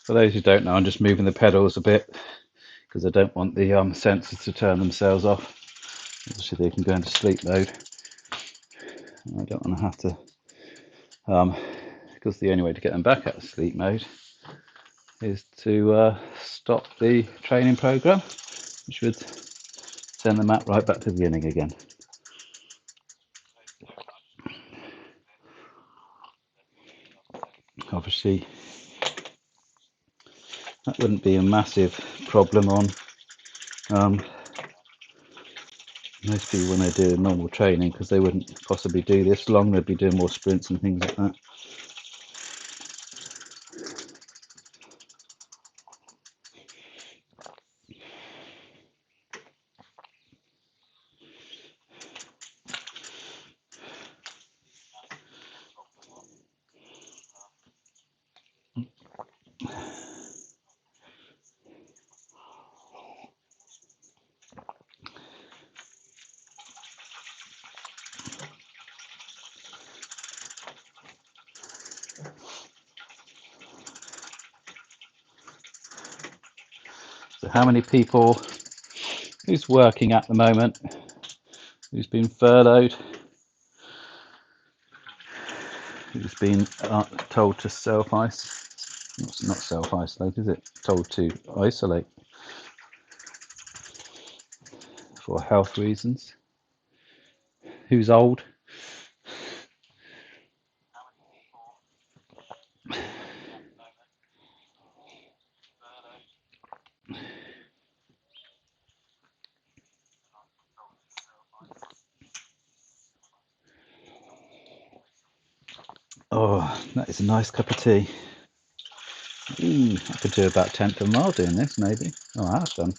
For those who don't know, I'm just moving the pedals a bit because I don't want the sensors to turn themselves off. so they can go into sleep mode. I don't want to have to, because the only way to get them back out of sleep mode is to stop the training program, which would send the map right back to the beginning again. Obviously, that wouldn't be a massive problem on most people when they're doing normal training, because they wouldn't possibly do this long. They'd be doing more sprints and things like that. So how many people, who's working at the moment, who's been furloughed, who's been told to it's not self-isolate, is it? Told to isolate for health reasons. Who's old? Oh, that is a nice cup of tea. I could do about 10th of a mile doing this, maybe. Oh, I have done.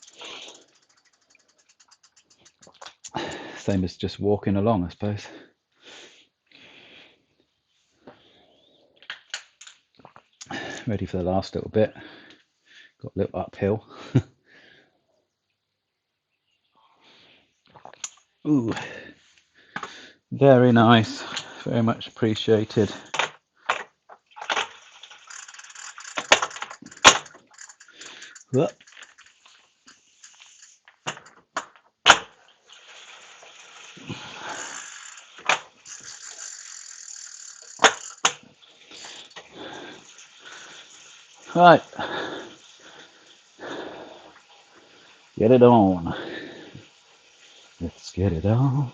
Same as just walking along, I suppose. Ready for the last little bit. Got a little uphill. Ooh, very nice. Very much appreciated. Whoop. Right, get it on. Let's get it on.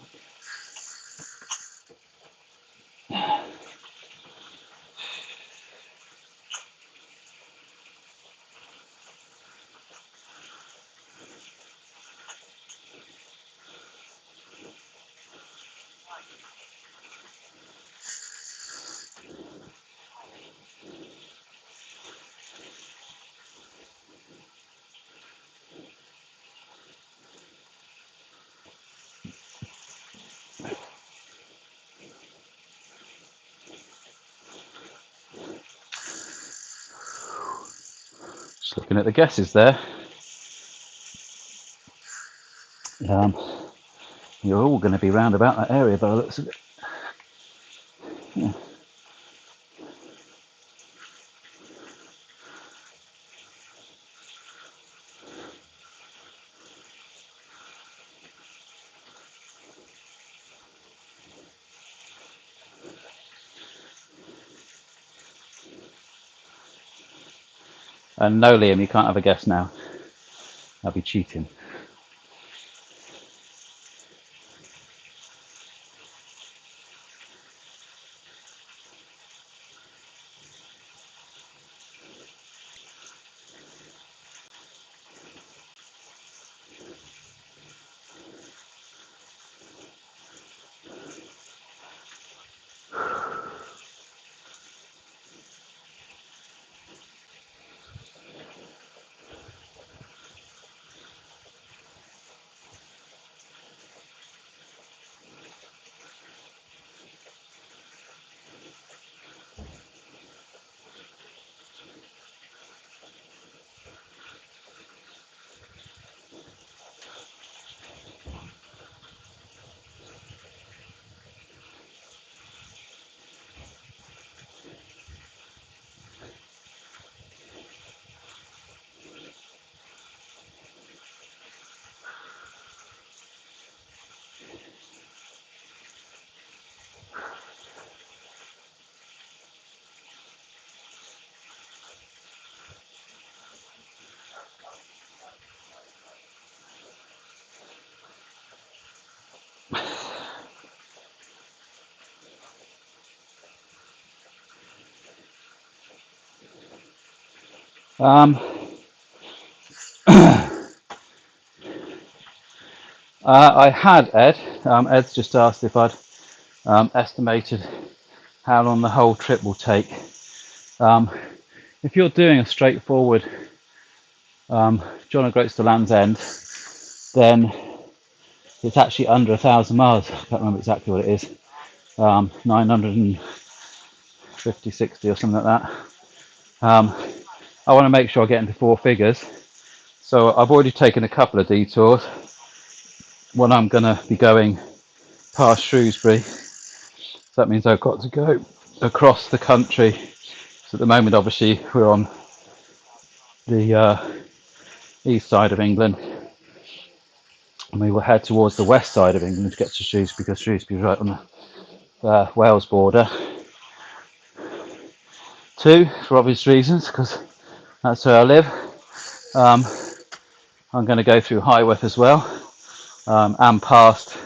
Just looking at the guesses there. You're all going to be round about that area by the looks of it. Yeah. And no, Liam, you can't have a guess now. I'll be cheating. Um, I had Ed. Ed's just asked if I'd estimated how long the whole trip will take. If you're doing a straightforward John O'Groats to Land's End, then it's actually under 1,000 miles. I can't remember exactly what it is. 950, 60 or something like that. I want to make sure I get into four figures. So I've already taken a couple of detours. One I'm going to be going past Shrewsbury. So that means I've got to go across the country. So at the moment, obviously, we're on the east side of England. And we will head towards the west side of England to get to Shrewsbury, because Shrewsbury is right on the Wales border. Two, for obvious reasons, because that's where I live. I'm going to go through Highworth as well, and past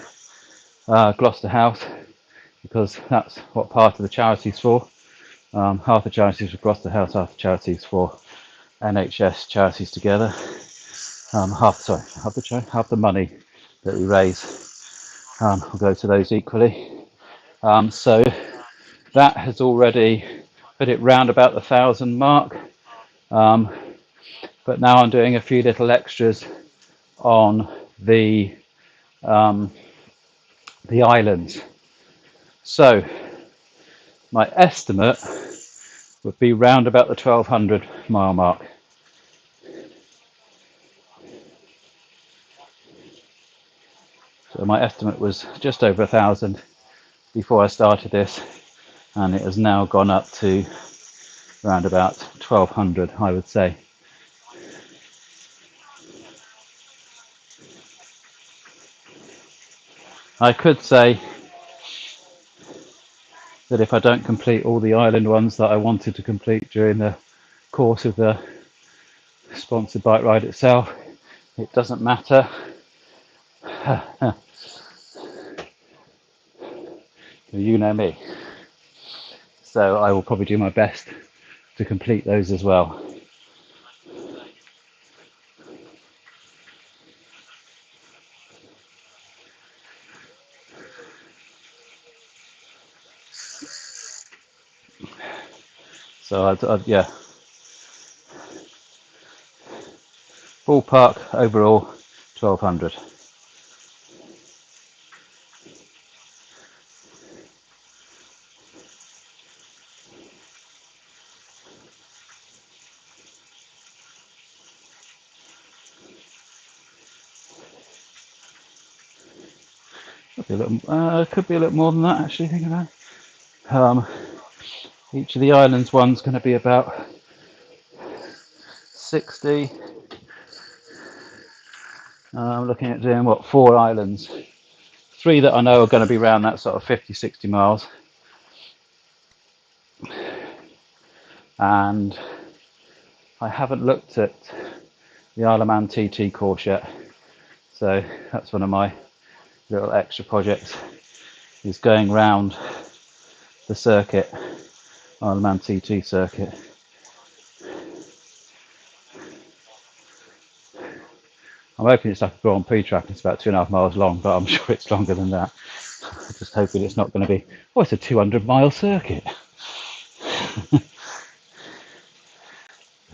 Gloucester House, because that's what part of the charity's for. Half the charities for Gloucester House, half the charities for NHS charities together. Half the money that we raise will go to those equally. So that has already put it round about the 1,000 mark. But now I'm doing a few little extras on the islands. So my estimate would be round about the 1,200 mile mark. So my estimate was just over 1,000 before I started this, and it has now gone up to around about 1,200, I would say. I could say that if I don't complete all the island ones that I wanted to complete during the course of the sponsored bike ride itself, it doesn't matter. You know me. So I will probably do my best to complete those as well. So yeah, ballpark overall 1,200. Could be a little more than that, actually, thinking about it. Each of the islands one's going to be about 60. I'm looking at doing, 4 islands. 3 that I know are going to be around that sort of 50, 60 miles. And I haven't looked at the Isle of Man TT course yet. So that's one of my little extra projects, is going round the circuit, Isle of Man TT circuit. I'm hoping it's like a Grand Prix track. It's about 2.5 miles long, but I'm sure it's longer than that. I'm just hoping it's not going to be, it's a 200-mile circuit.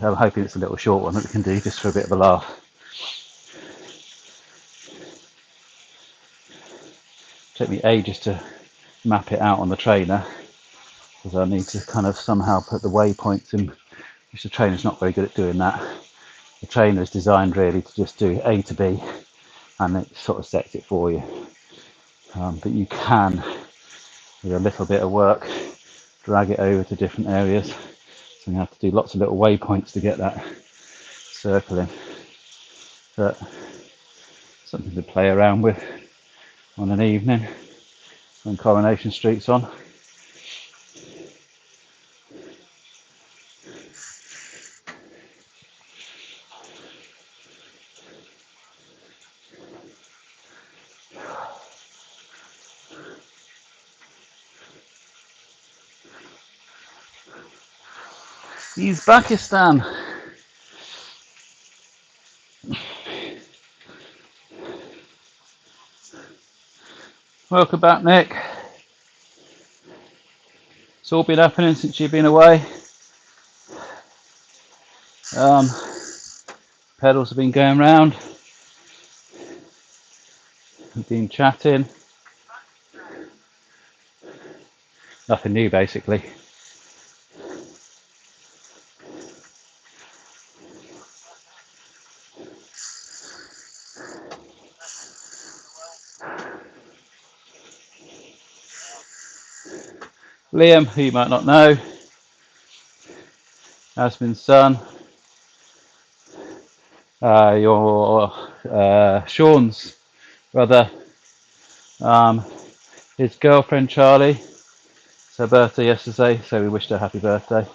I'm hoping it's a little short one that we can do just for a bit of a laugh. It took me ages to map it out on the trainer, because I need to kind of somehow put the waypoints in, which the trainer's not very good at doing that. The trainer is designed really to just do A to B, and it sort of sets it for you. But you can, with a little bit of work, drag it over to different areas. So you have to do lots of little waypoints to get that circling. But something to play around with on an evening when Coronation Street's on. Uzbekistan. Welcome back, Nick. It's all been happening since you've been away. Pedals have been going round. We've been chatting. Nothing new, basically. Liam, who you might not know, Asmin's son, your Sean's brother, his girlfriend Charlie. It's her birthday yesterday, so we wished her happy birthday.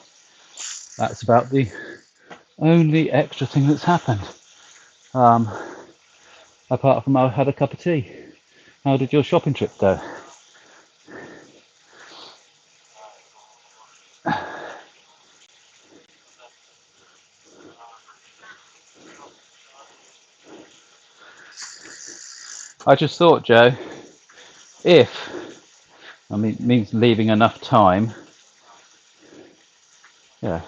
That's about the only extra thing that's happened. Apart from I had a cup of tea. How did your shopping trip go? I just thought, Joe, it means leaving enough time. Yeah.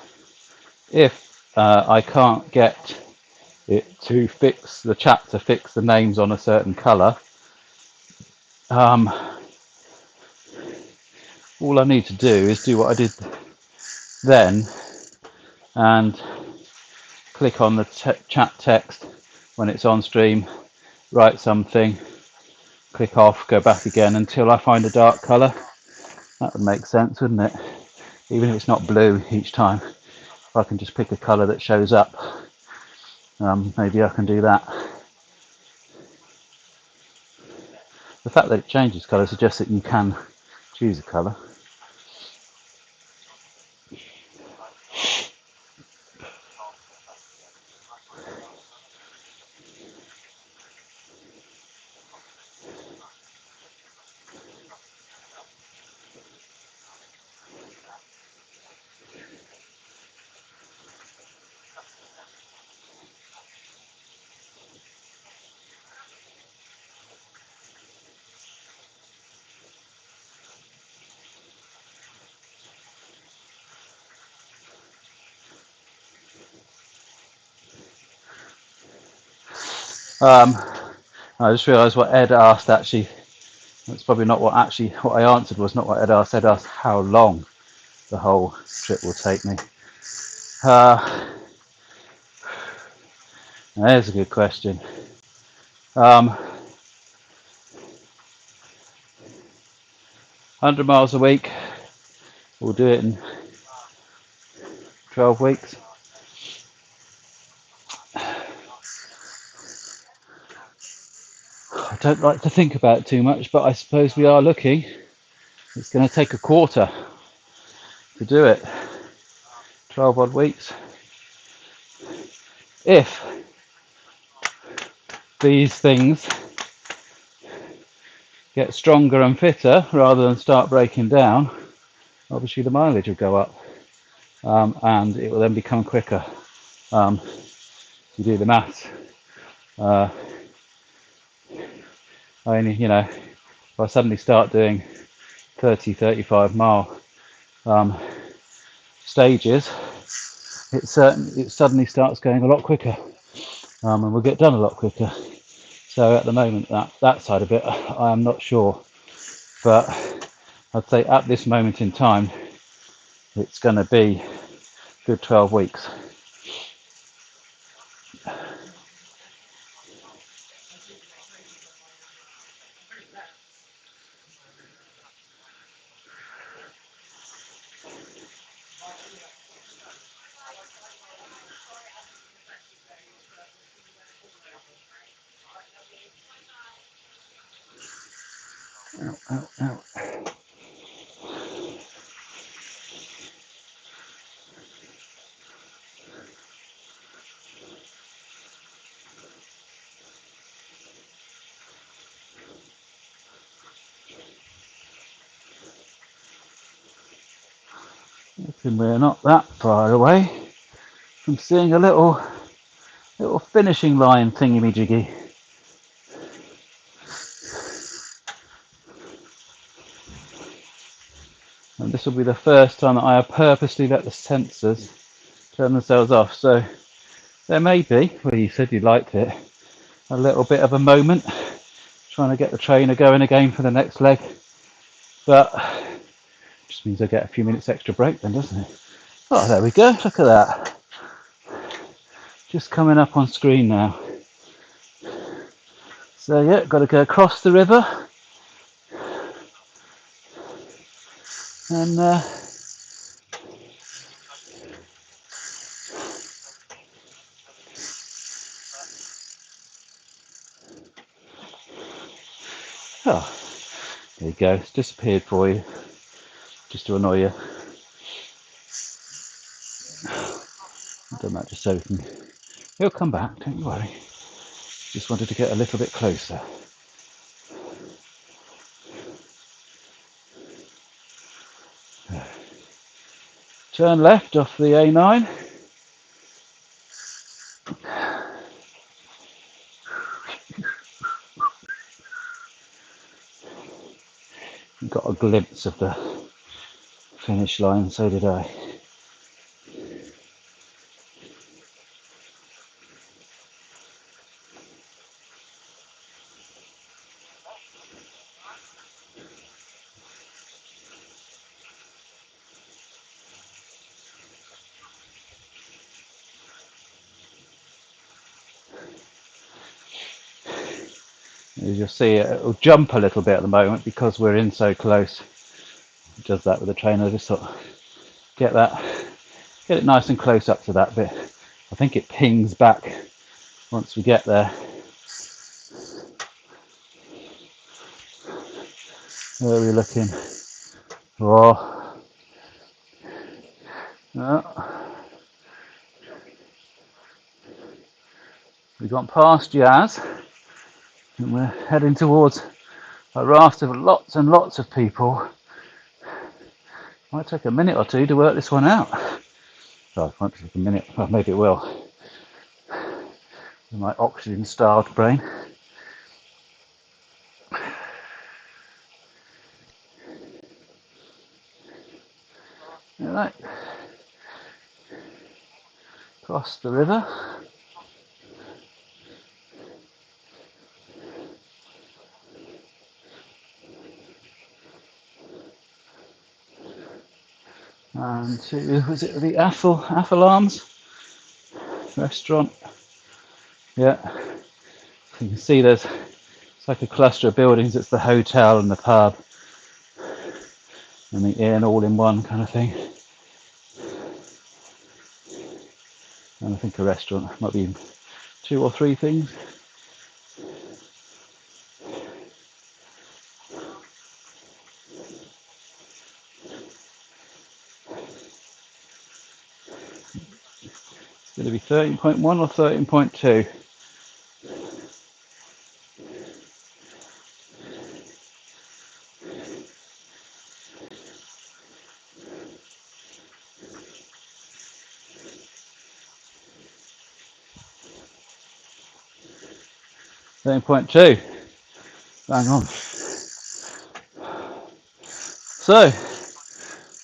If I can't get it to fix the chat to fix the names on a certain colour, all I need to do is do what I did then and click on the chat text when it's on stream, write something, click off, go back again until I find a dark colour. That would make sense, wouldn't it? Even if it's not blue each time, if I can just pick a colour that shows up, maybe I can do that. The fact that it changes colour suggests that you can choose a colour. I just realised what Ed asked actually. That's probably not what I answered was not what Ed asked. Ed asked how long the whole trip will take me. There's a good question. 100 miles a week. We'll do it in 12 weeks. I don't like to think about it too much, but I suppose we are looking. It's going to take a quarter to do it. 12 odd weeks. If these things get stronger and fitter rather than start breaking down, obviously the mileage will go up, and it will then become quicker. You do the maths. If I suddenly start doing 30-35 mile stages, it suddenly starts going a lot quicker, and we'll get done a lot quicker. So at the moment, that side of it, I am not sure, but I'd say at this moment in time, it's going to be a good 12 weeks. Ow. We're not that far away from seeing a little finishing line thingy-majiggy. And this will be the first time that I have purposely let the sensors turn themselves off. So there may be, well, you said you liked it, a little bit of a moment trying to get the trainer going again for the next leg. But it just means I get a few minutes extra break then, doesn't it? Oh, there we go. Look at that. Just coming up on screen now. So yeah, got to go across the river. And oh, there you go. It's disappeared for you, just to annoy you. I've done that just so we can... He'll come back, don't you worry. Just wanted to get a little bit closer. Turn left off the A9. Got a glimpse of the finish line, so did I. As you'll see, it'll jump a little bit at the moment because we're in so close. It does that with the trainer, just sort of get it nice and close up to that bit. I think it pings back once we get there. Where are we looking? Oh. Oh. We've gone past Jazz and we're heading towards a raft of lots and lots of people. Might take a minute or two to work this one out. Oh, it won't take a minute, well, maybe it will. My oxygen starved brain. Alright, cross the river. And to, was it the Apple Arms restaurant? Yeah, you can see it's like a cluster of buildings. It's the hotel and the pub and the inn all in one kind of thing. And I think a restaurant might be 2 or 3 things. It's going to be 13.1 or 13.2. Bang on. So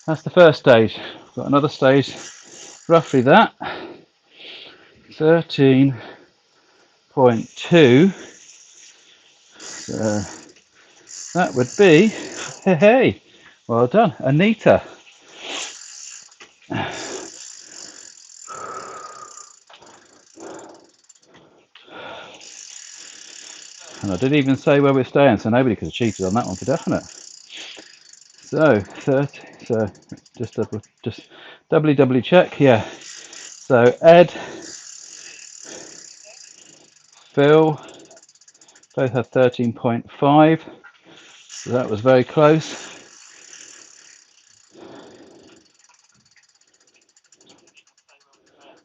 that's the first stage. We've got another stage, roughly that, 13.2. So that would be, hey, well done, Anita. And I didn't even say where we're staying, so nobody could have cheated on that one for definite. So 30. So just doubly check. Yeah. So Ed, Phil, both had 13.5. So that was very close.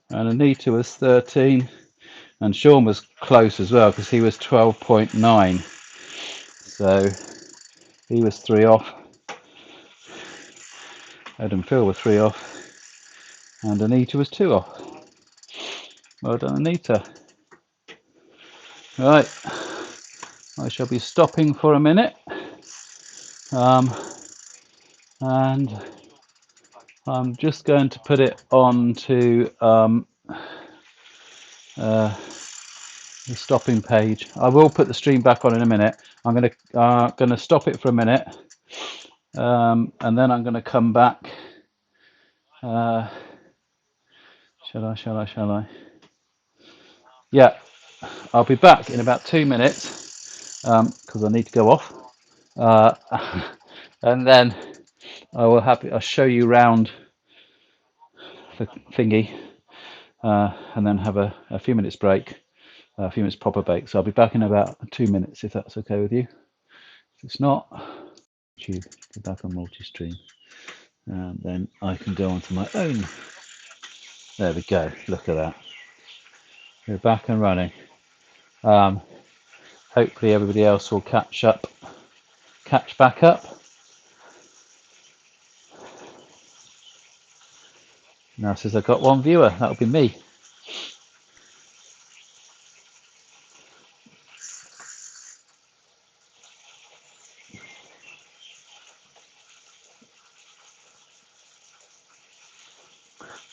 And Anita was 13. And Sean was close as well because he was 12.9. So he was 3 off. Ed and Phil were 3 off. And Anita was 2 off. Well done, Anita. Right. I shall be stopping for a minute. and I'm just going to put it on to the stopping page. I will put the stream back on in a minute. I'm going to stop it for a minute, and then I'm going to come back. Shall I? Yeah, I'll be back in about 2 minutes because I need to go off, and then I'll show you round the thingy, and then have a few minutes break, a few minutes proper break. So I'll be back in about 2 minutes if that's okay with you. If it's not, go back on multi-stream, and then I can go onto my own. There we go. Look at that. We're back and running. Hopefully everybody else will catch back up. Now it says I've got one viewer. That'll be me.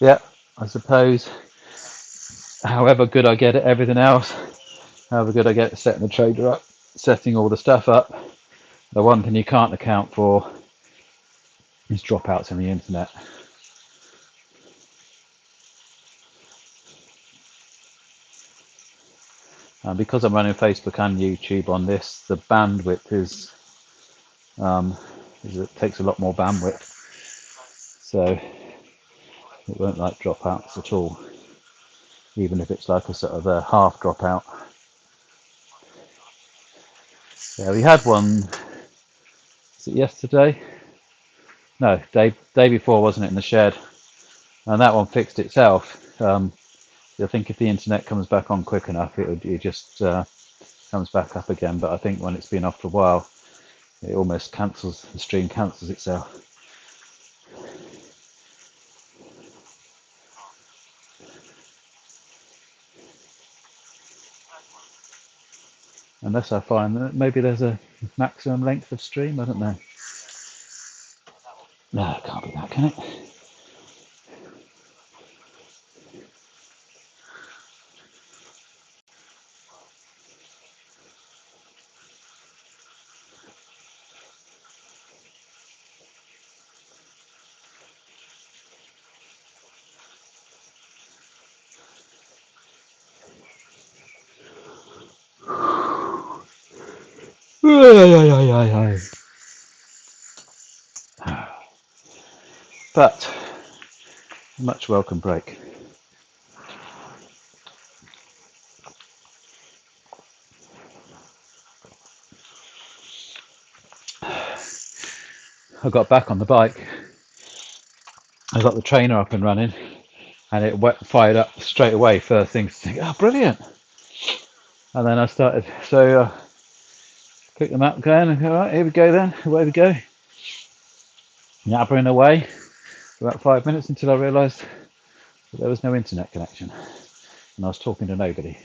Yeah, I suppose. However good I get at everything else, however good I get at setting the trader up, setting all the stuff up, the one thing you can't account for is dropouts on the internet. And because I'm running Facebook and YouTube on this, the bandwidth it takes a lot more bandwidth, so it won't like dropouts at all, even if it's like a sort of a half dropout. Yeah, we had one. Was it yesterday? No, day before, wasn't it, in the shed? And that one fixed itself. I think if the internet comes back on quick enough, it just comes back up again. But I think when it's been off for a while, it almost the stream cancels itself. Unless I find that maybe there's a maximum length of stream, I don't know. No, it can't be that, can it? But much welcome break. I got back on the bike. I got the trainer up and running, and it fired up straight away. First thing to think, oh, brilliant! And then I started. So click the map going. All right, here we go then. Away we go. Yabbering away for about 5 minutes until I realised that there was no internet connection, and I was talking to nobody.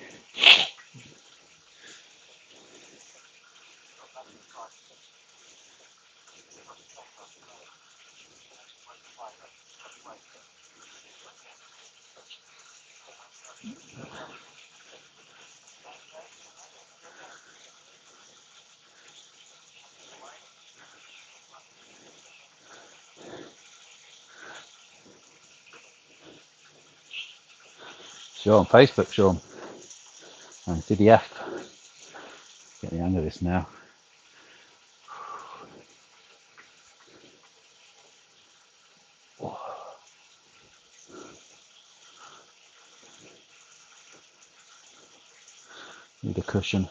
Sure, on Facebook, Sean. And CDF. Get the hang of this now. Need a cushion.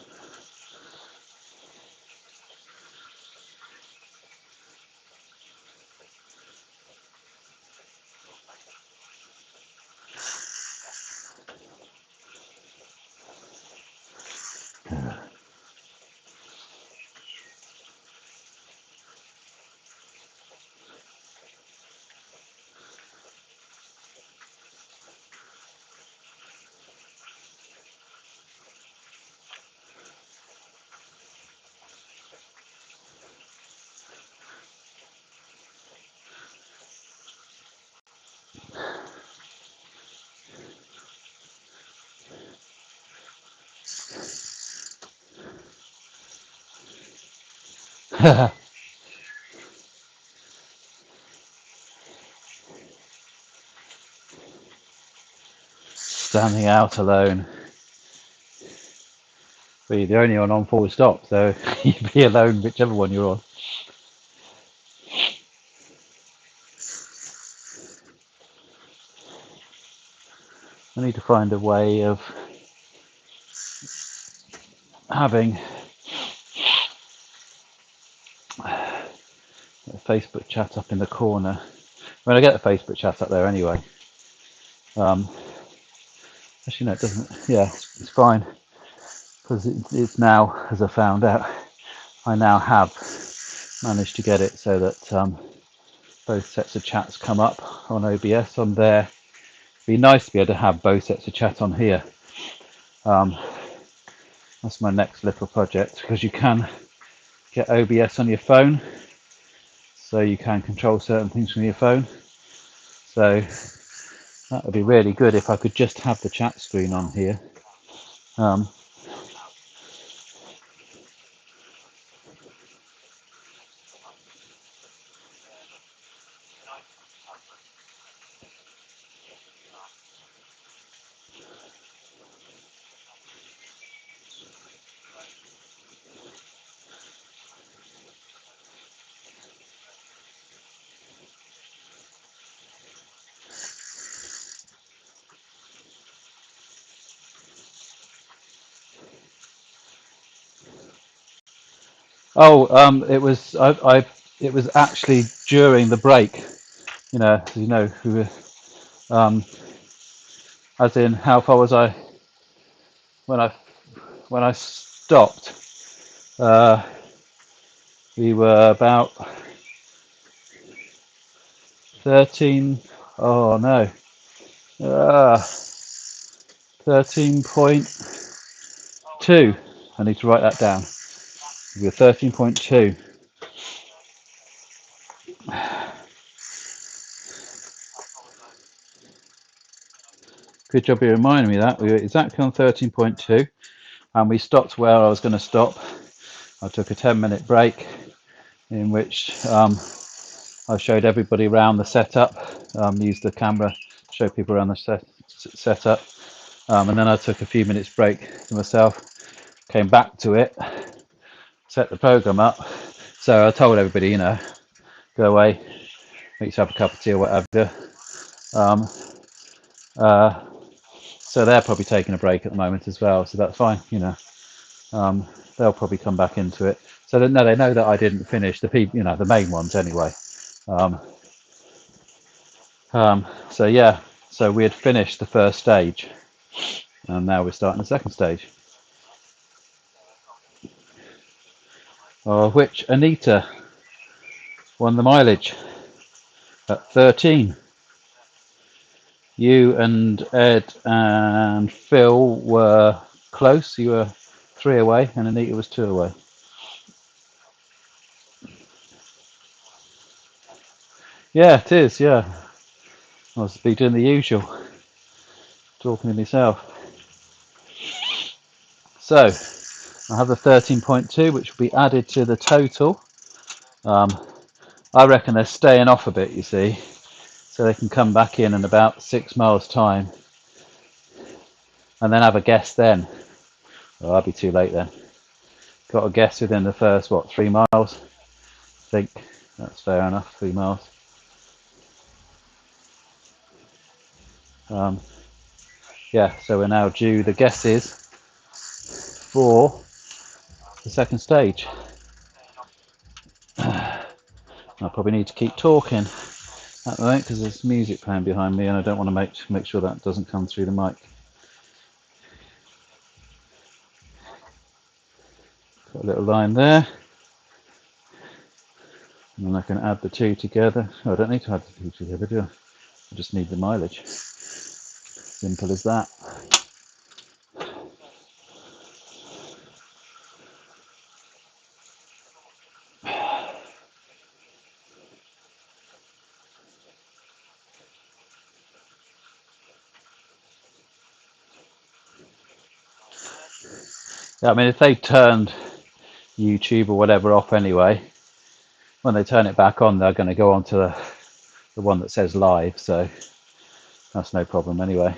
Standing out alone. But you're the only one on full stop, so you'd be alone whichever one you're on. I need to find a way of having a Facebook chat up in the corner. I mean, I get the Facebook chat up there anyway. Actually, no, it doesn't. Yeah, it's fine because it's now, as I found out, I now have managed to get it so that both sets of chats come up on OBS on there. It'd be nice to be able to have both sets of chat on here. That's my next little project, because you can get OBS on your phone, so you can control certain things from your phone. So that would be really good if I could just have the chat screen on here. It was it was actually during the break. Who as in how far was I when I stopped? We were about 13. Oh no, 13.2. I need to write that down. We were 13.2. Good job you reminded me of that. We were exactly on 13.2, and we stopped where I was going to stop. I took a 10-minute break in which I showed everybody around the setup, used the camera to show people around the setup, and then I took a few minutes break to myself, came back to it, set the program up. So I told everybody, go away, make yourself a cup of tea or whatever. So they're probably taking a break at the moment as well, so that's fine. They'll probably come back into it. So they know that I didn't finish the the main ones anyway. So yeah, so we had finished the first stage, and now we're starting the second stage, of which Anita won the mileage at 13. You and Ed and Phil were close. You were 3 away, and Anita was 2 away. Yeah, it is. Yeah, I was be doing the usual, talking to myself. So I have the 13.2, which will be added to the total. I reckon they're staying off a bit, you see, so they can come back in about 6 miles time, and then have a guess then. Oh, I'll be too late then. Got a guess within the first 3 miles. I think that's fair enough. 3 miles. Yeah, so we're now due the guesses for the second stage. I probably need to keep talking at the moment because there's music playing behind me, and I don't want to make sure that doesn't come through the mic. Got a little line there, and then I can add the two together. Oh, I don't need to add the two together, do I? I just need the mileage. Simple as that. Yeah, I mean, if they turned YouTube or whatever off anyway, when they turn it back on, they're going to go on to the one that says live, so that's no problem anyway.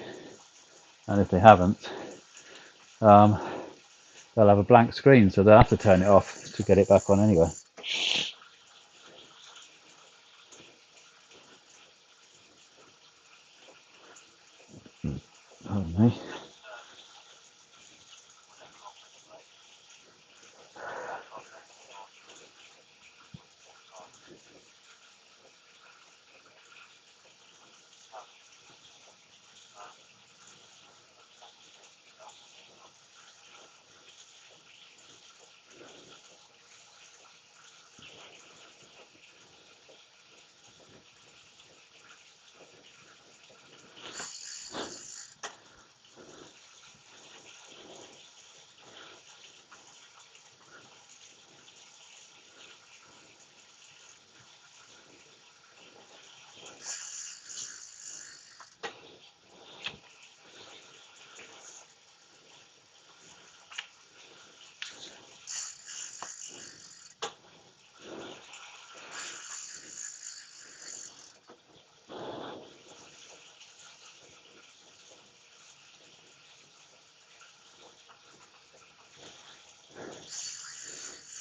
And if they haven't, they'll have a blank screen, so they'll have to turn it off to get it back on anyway. Pardon me.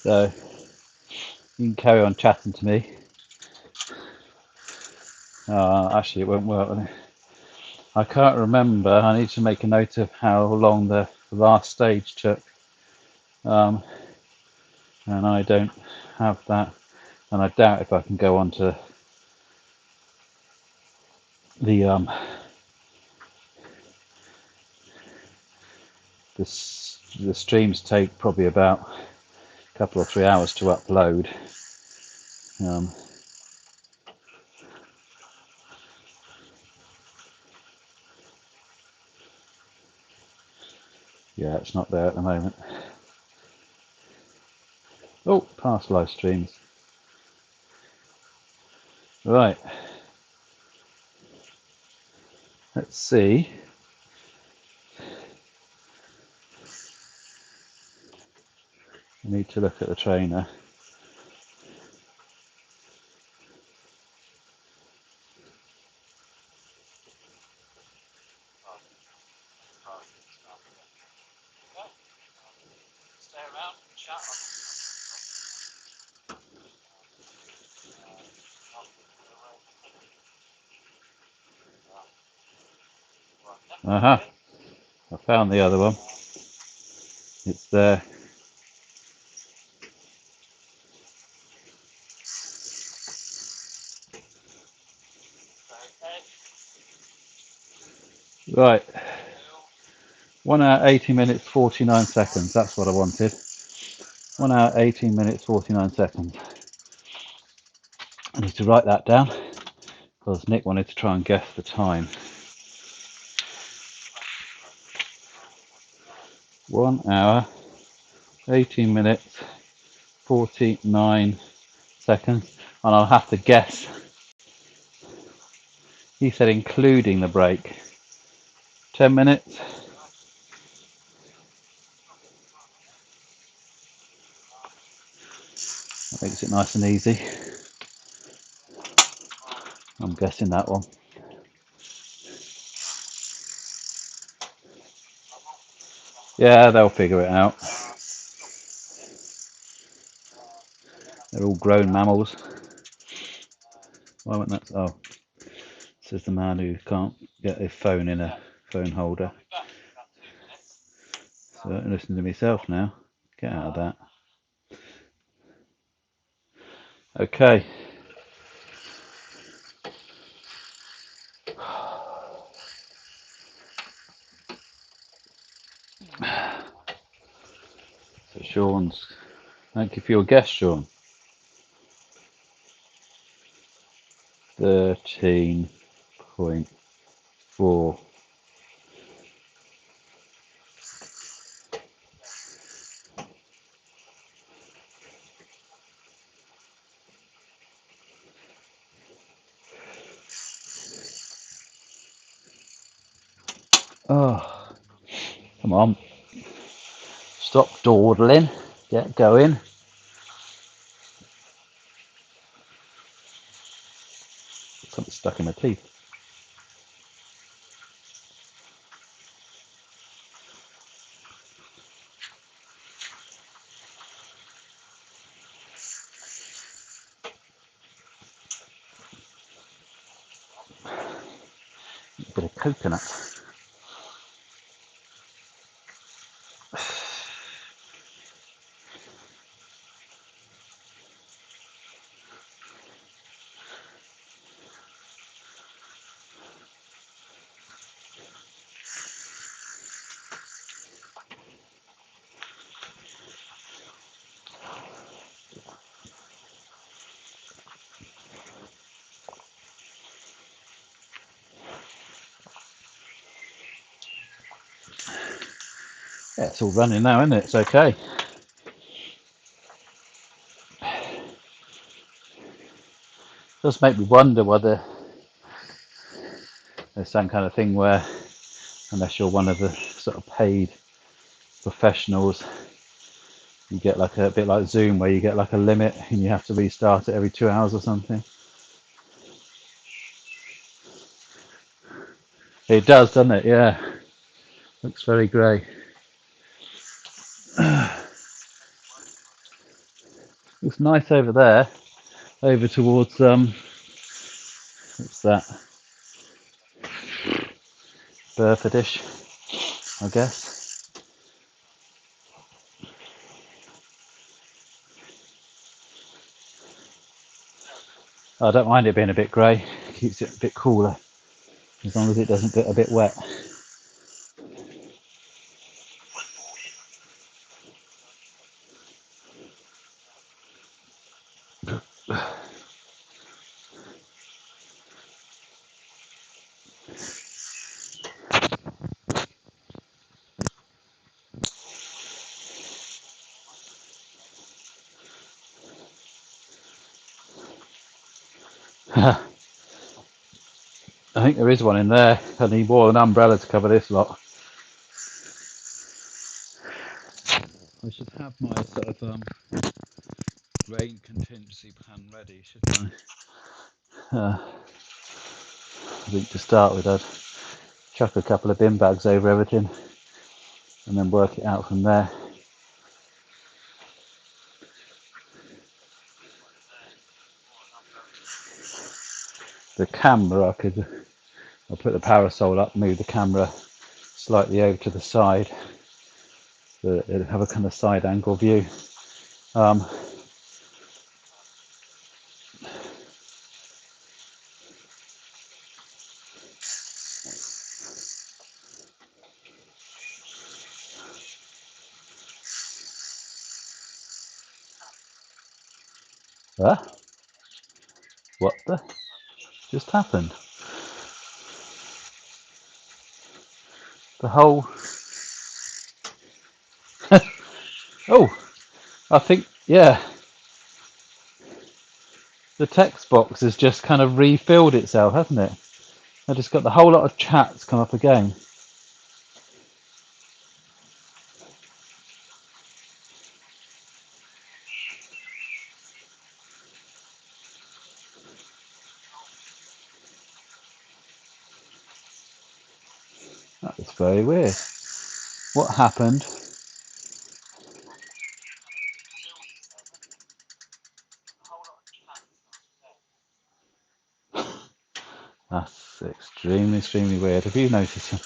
So you can carry on chatting to me. Actually, it won't work. I can't remember. I need to make a note of how long the last stage took, and I don't have that. And I doubt if I can go on to the the streams take probably about a couple or 3 hours to upload. Yeah, it's not there at the moment. Oh, past live streams. Right. Let's see. I need to look at the trainer. Aha, I found the other one. It's there. Right. 1 hour 18 minutes 49 seconds. That's what I wanted. 1 hour 18 minutes 49 seconds. I need to write that down because Nick wanted to try and guess the time. 1 hour 18 minutes 49 seconds, and I'll have to guess. He said including the break. 10 minutes. That makes it nice and easy. I'm guessing that one. Yeah, they'll figure it out. They're all grown mammals. Why won't that? Oh, says the man who can't get his phone in a phone holder. So I'm listening to myself now. Get out of that. Okay. So Sean's. Thank you for your guess, Sean. 13.4. Oh, come on. Stop dawdling. Get going. Something stuck in my teeth. A bit of coconut. Yeah, it's all running now, isn't it? It's okay. It does make me wonder whether there's some kind of thing where, unless you're one of the sort of paid professionals, you get like a bit like Zoom where you get like a limit and you have to restart it every 2 hours or something. It does, doesn't it? Yeah. Looks very grey. Looks nice over there. Over towards what's that? Burfordish, I guess. I don't mind it being a bit grey. Keeps it a bit cooler, as long as it doesn't get a bit wet. I think there is one in there, and he wore an umbrella to cover this lot. I should have my sort of rain contingency plan ready, shouldn't I? I think to start with, I'd chuck a couple of bin bags over everything, and then work it out from there. The camera, I'll put the parasol up, move the camera slightly over to the side, so that it'll have a kind of side angle view. What the just happened? The whole... Oh, I think, yeah, the text box has just kind of refilled itself, hasn't it? I just got the whole lot of chats come up again. That was very weird. What happened? That's extremely weird. Have you noticed it?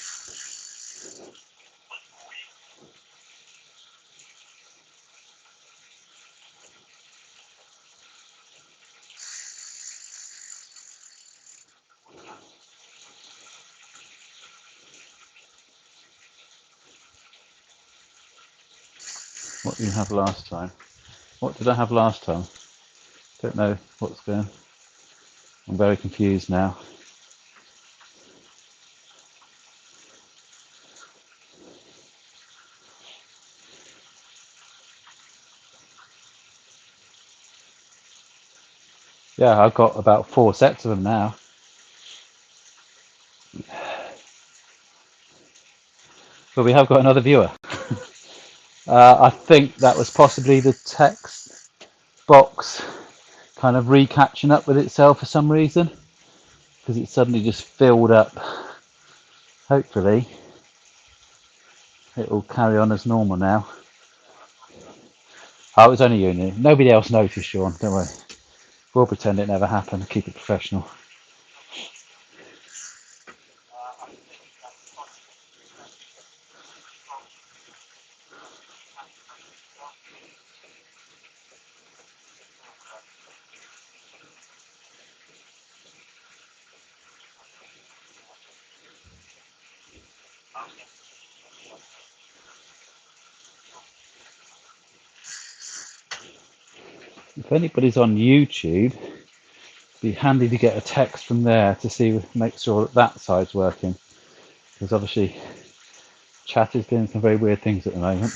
What did you have last time? What did I have last time? Don't know what's going. I'm very confused now. Yeah, I've got about 4 sets of them now. But we have got another viewer. I think that was possibly the text box kind of re-catching up with itself for some reason. because it suddenly just filled up. Hopefully it will carry on as normal now. Oh, it was only you. Nobody else noticed, Sean. Don't worry. We'll pretend it never happened. Keep it professional. If anybody's on YouTube, it'd be handy to get a text from there to see, make sure that that side's working. Because obviously, chat is doing some very weird things at the moment.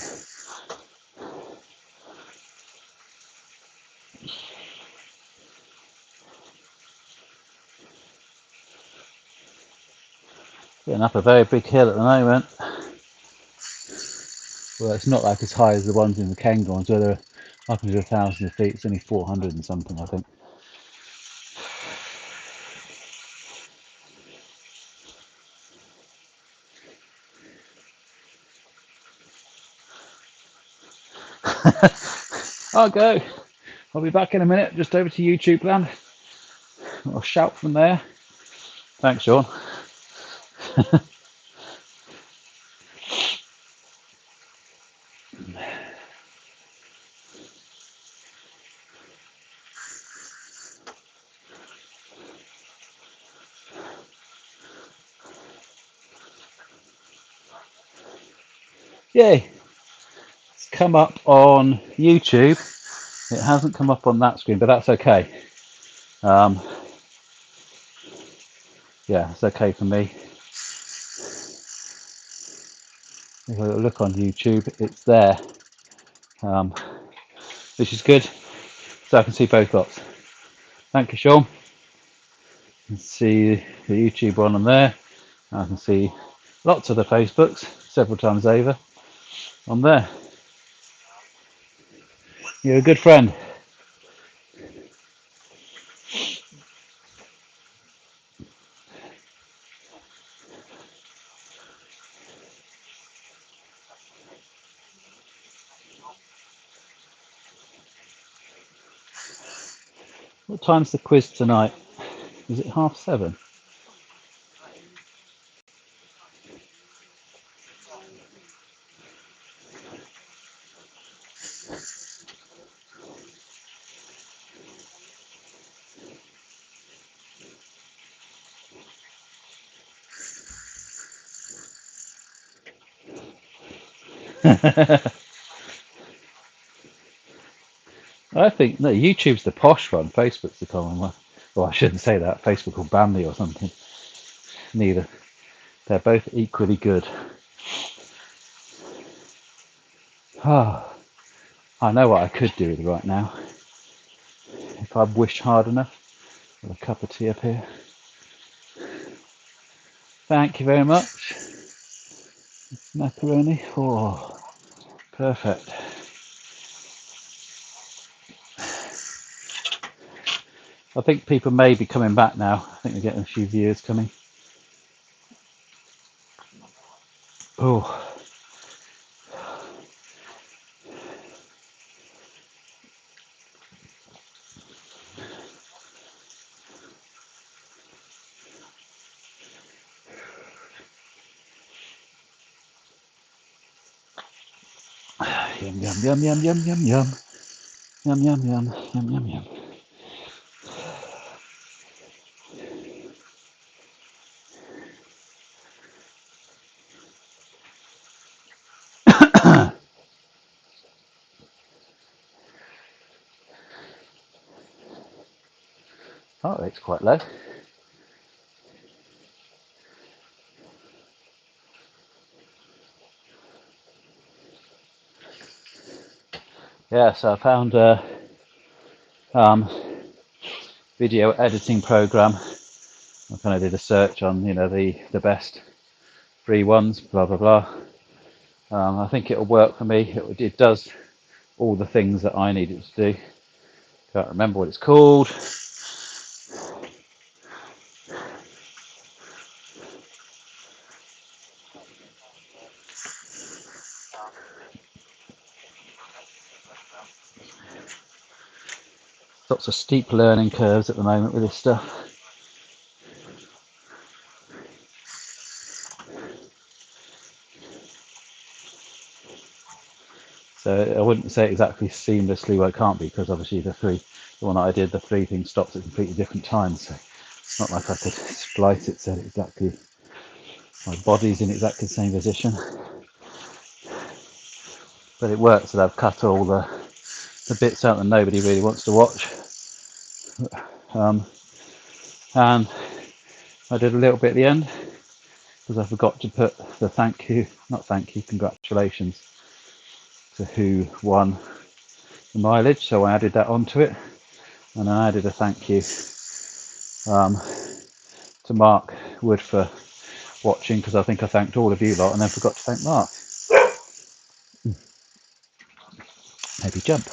Getting up a very big hill at the moment. Well, it's not like as high as the ones in the Cairngorms where they're up into 1,000 feet. It's only 400 and something, I think. I'll go. I'll be back in a minute. Just over to YouTube land. I'll shout from there. Thanks, Sean. Yay! It's come up on YouTube. It hasn't come up on that screen, but that's okay. Yeah, it's okay for me. If I look on YouTube, it's there, which is good. So I can see both lots. Thank you, Sean. You can see the YouTube one on there. I can see lots of the Facebooks several times over on there. You're a good friend. What time's the quiz tonight? Is it 7:30? I think no, YouTube's the posh one, Facebook's the common one. Well, I shouldn't say that. Facebook will ban me or something. Neither. They're both equally good. Oh, I know what I could do with right now. If I wished hard enough. With a cup of tea up here. Thank you very much. Macaroni. Oh, perfect. I think people may be coming back now. I think we're getting a few viewers coming. Oh. Yum, yum, yum, yum, yum, yum, yum. Yum, yum, yum, yum, yum, yum. Heart rate's quite low. Yeah, so I found a video editing program. I kind of did a search on, the best free ones, blah blah blah. I think it'll work for me. It does all the things that I need it to do. Can't remember what it's called. lots of steep learning curves at the moment with this stuff. So I wouldn't say exactly seamlessly, well it can't be, because obviously the one that I did, the three things stopped at completely different times, so it's not like I could splice it so that exactly my body's in exactly the same position. But it works that I've cut all the bits out that nobody really wants to watch. And I did a little bit at the end because I forgot to put the congratulations to who won the mileage, so I added that onto it, and I added a thank you to Mark Wood for watching, because I think I thanked all of you lot and then forgot to thank Mark. Maybe jump.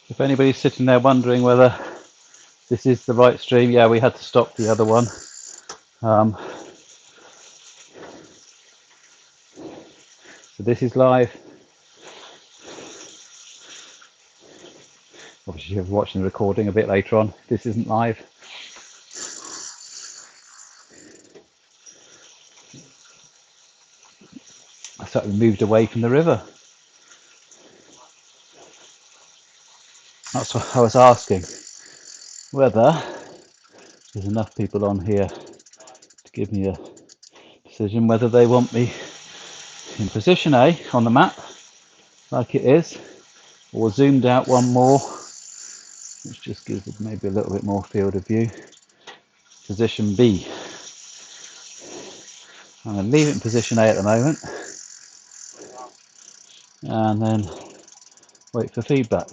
If anybody's sitting there wondering whether this is the right stream, yeah, we had to stop the other one. So this is live. Obviously, you're watching the recording a bit later on. This isn't live. I slightly moved away from the river. That's what I was asking, whether there's enough people on here to give me a decision whether they want me in position A on the map, like it is, or zoomed out one more, which just gives it maybe a little bit more field of view. Position B. I'm going to leave it in position A at the moment, and then wait for feedback.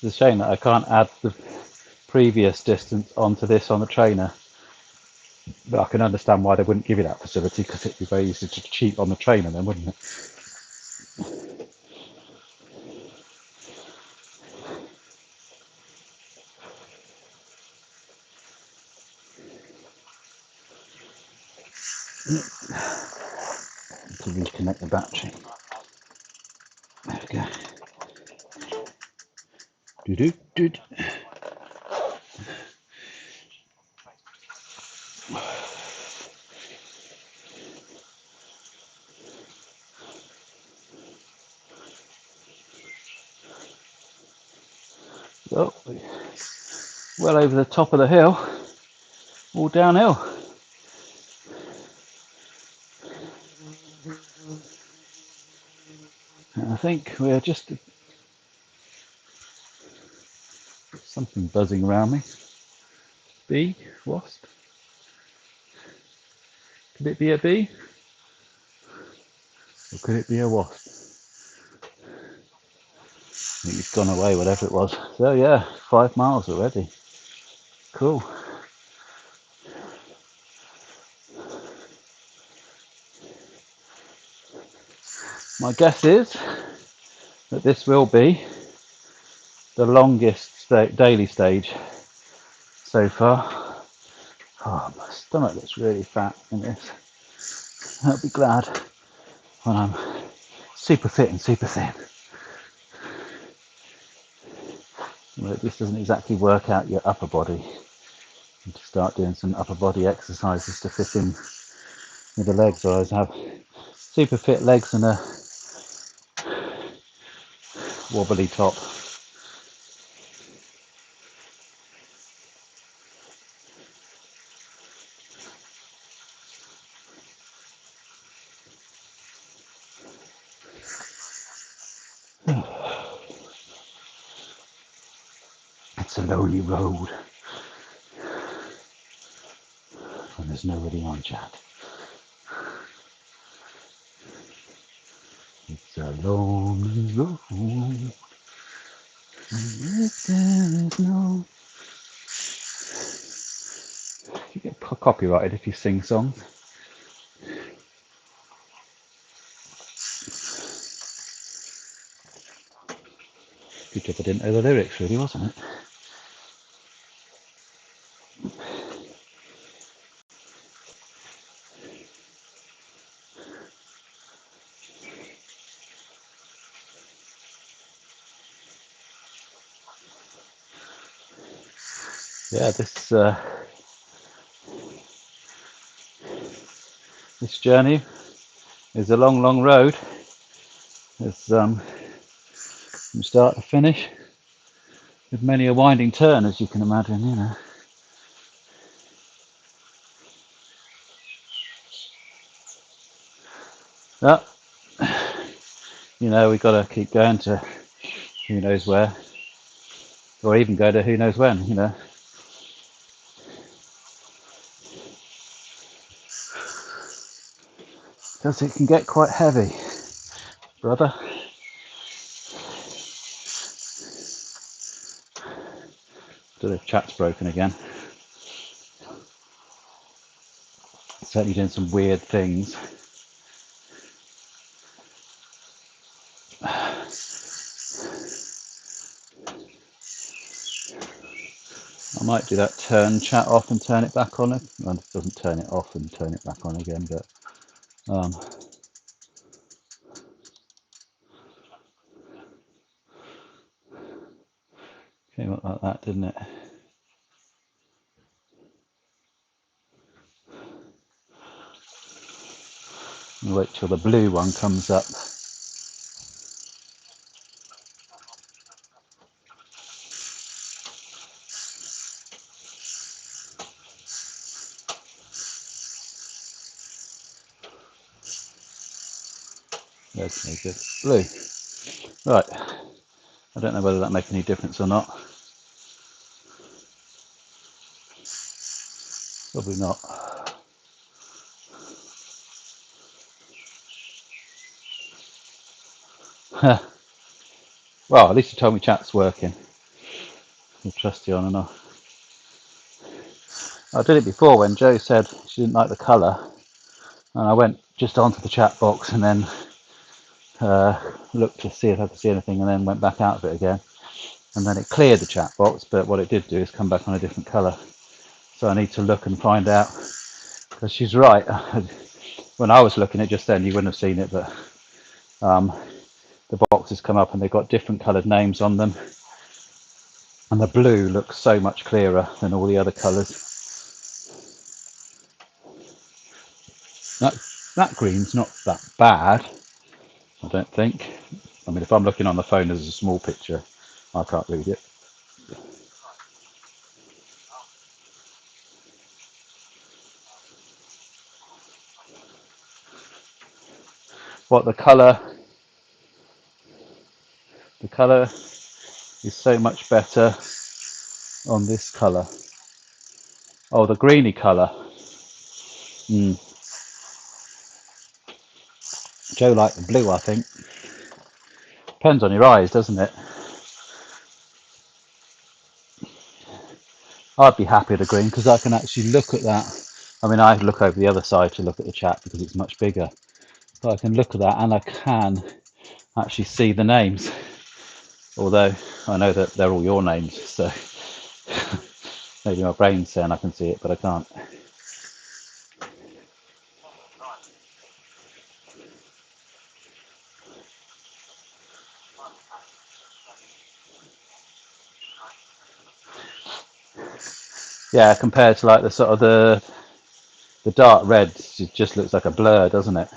It's a shame that I can't add the previous distance onto this on the trainer, but I can understand why they wouldn't give you that facility, because it'd be very easy to cheat on the trainer then, wouldn't it? to reconnect the battery. There we go. Do. Oh, well over the top of the hill, all downhill. And I think we're just something buzzing around me. Bee? Wasp? Could it be a bee? Or could it be a wasp? I think it's gone away, whatever it was. So yeah, 5 miles already. Cool. My guess is that this will be the longest daily stage so far. Oh, my stomach looks really fat in this. I'll be glad when I'm super fit and super thin. Well, this doesn't exactly work out your upper body. You need to start doing some upper body exercises to fit in with the legs, or I have super fit legs and a wobbly top. It's a lonely road when there's nobody on chat. It's a lonely road. There's no... You get copyrighted if you sing songs. Good job I didn't know the lyrics, really, wasn't it? Yeah, this journey is a long, long road. It's from start to finish, with many a winding turn, as you can imagine, you know. But, you know, we've got to keep going to who knows where, or even go to who knows when, you know. Because it can get quite heavy, brother. Don't know if chat's broken again. Certainly doing some weird things. I might do that turn chat off and turn it back on. It doesn't turn it off and turn it back on again, but came up like that, didn't it? I'll wait till the blue one comes up. There's no good. Blue. Right. I don't know whether that makes any difference or not. Probably not. Well, at least you told me chat's working. I'll trust you on and off. I did it before when Jo said she didn't like the colour, and I went just onto the chat box and then looked to see if I could see anything, and then went back out of it again, and then it cleared the chat box, but what it did do is come back on a different colour. So I need to look and find out, because she's right. I when I was looking at just then, you wouldn't have seen it, but the boxes come up and they've got different coloured names on them, and the blue looks so much clearer than all the other colours. That green's not that bad, I don't think. I mean, if I'm looking on the phone as a small picture, I can't read it. What the colour is so much better on this colour. Oh, the greeny colour. Joe liked the blue, I think. Depends on your eyes, doesn't it? I'd be happy with the green because I can actually look at that. I mean, I look over the other side to look at the chat because it's much bigger. But I can look at that and I can actually see the names. Although I know that they're all your names, so maybe my brain's saying I can see it, but I can't. Yeah, compared to like the sort of the dark red, it just looks like a blur, doesn't it?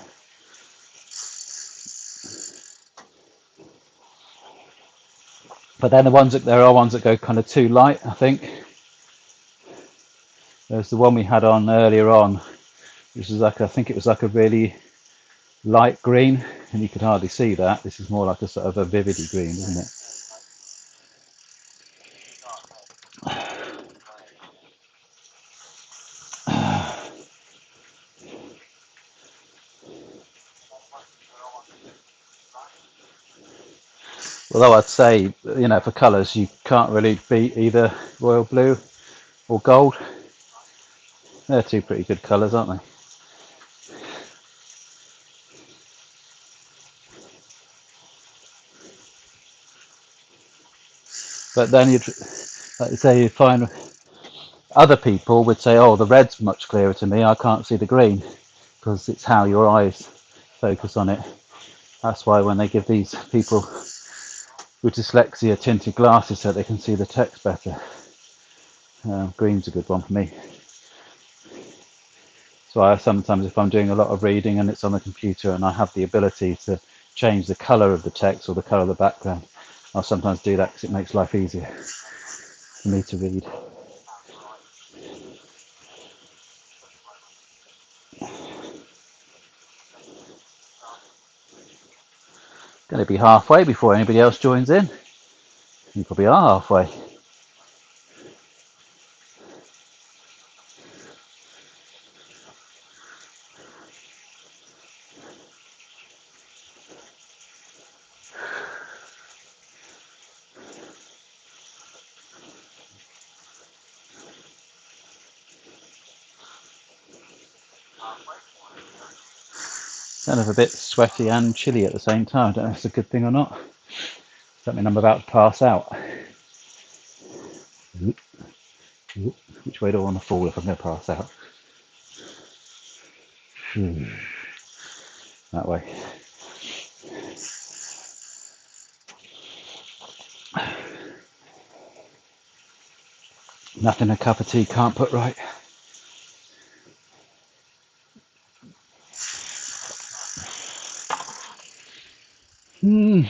But then there are ones that go kind of too light, I think. There's the one we had on earlier on, which is like, I think it was like a really light green, and you could hardly see that. This is more like a sort of a vividy green, isn't it? Although I'd say, you know, for colours, you can't really beat either royal blue or gold. They're two pretty good colours, aren't they? But then you'd, like you say, you find other people would say, oh, the red's much clearer to me, I can't see the green, because it's how your eyes focus on it. That's why when they give these people with dyslexia tinted glasses so they can see the text better, green's a good one for me. So I sometimes, if I'm doing a lot of reading and it's on the computer and I have the ability to change the colour of the text or the colour of the background, I'll sometimes do that because it makes life easier for me to read. Going to be halfway before anybody else joins in. You probably are halfway. Kind of a bit sweaty and chilly at the same time. I don't know if it's a good thing or not. Does that mean I'm about to pass out? Which way do I want to fall if I'm going to pass out? That way. Nothing a cup of tea can't put right. A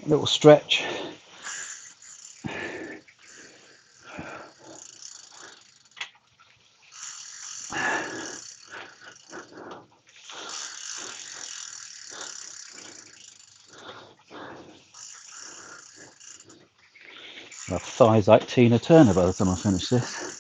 little stretch. My thighs like Tina Turner by the time I finish this.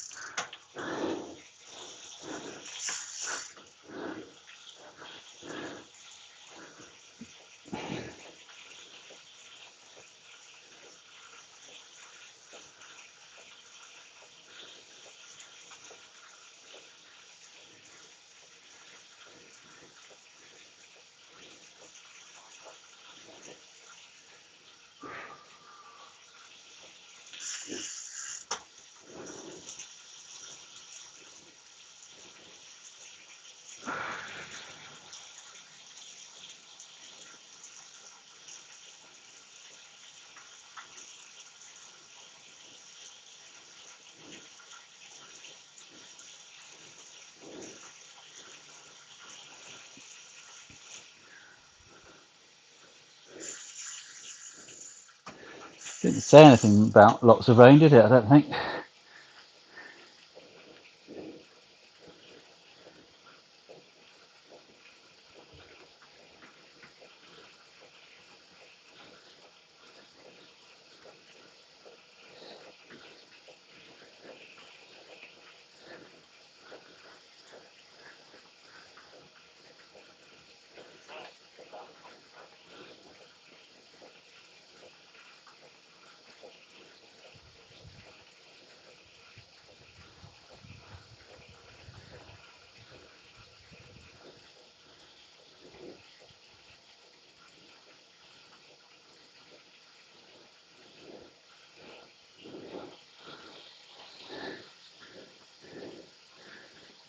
Didn't say anything about lots of rain, did it? I don't think.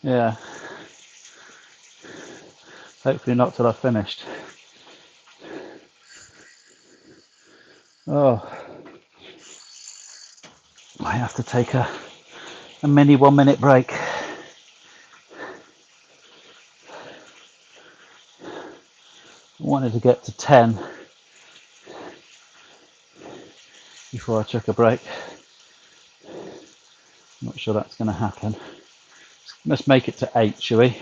Yeah. Hopefully not till I've finished. Oh, I have to take a mini 1 minute break. I wanted to get to 10 before I took a break. Not sure that's going to happen. Let's make it to 8, shall we?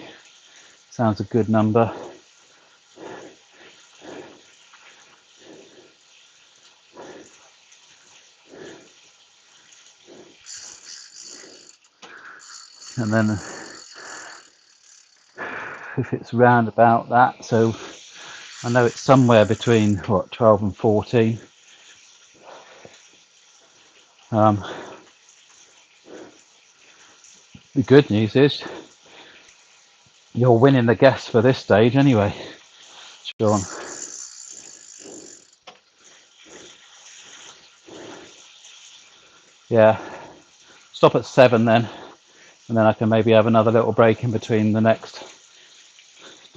Sounds a good number. And then if it's round about that, so I know it's somewhere between 12 and 14. The good news is you're winning the guess for this stage anyway, Sean. Yeah, stop at 7 then, and then I can maybe have another little break in between the next,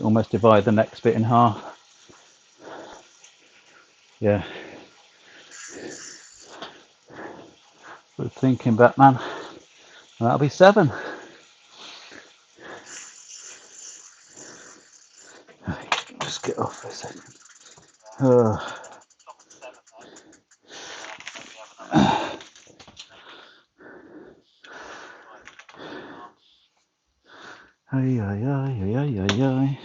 almost divide the next bit in half. Yeah. Good thinking, Batman. That'll be 7. Just get off for a second. Ay, ay, ay, ay, ay, ay.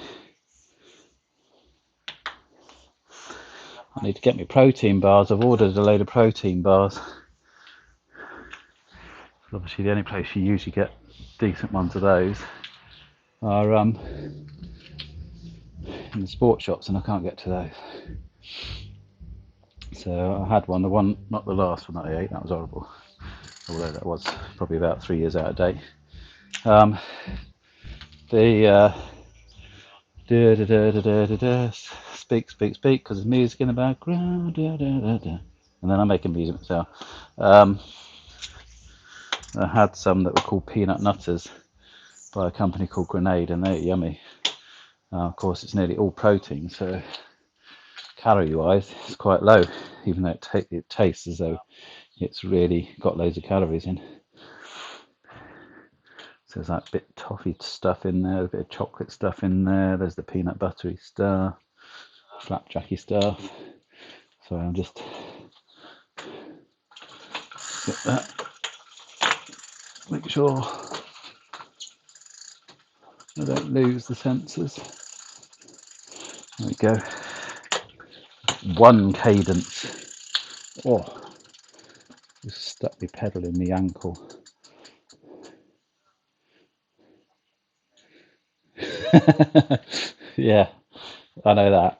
I need to get me protein bars. I've ordered a load of protein bars. Obviously, the only place you usually get decent ones of those are in the sports shops, and I can't get to those. So I had one, not the last one that I ate, that was horrible. Although that was probably about 3 years out of date. Speak, because there's music in the background. And then I'm making music myself. I had some that were called peanut nutters by a company called Grenade, and they're yummy. Of course, it's nearly all protein, so calorie-wise, it's quite low, even though it tastes as though it's really got loads of calories in. So there's that bit toffee stuff in there, a bit of chocolate stuff in there. There's the peanut buttery stuff, flapjacky stuff. So I'm just get that. Make sure I don't lose the sensors. There we go. 1 cadence. Oh, just stuck my pedal in my ankle. Yeah, I know that.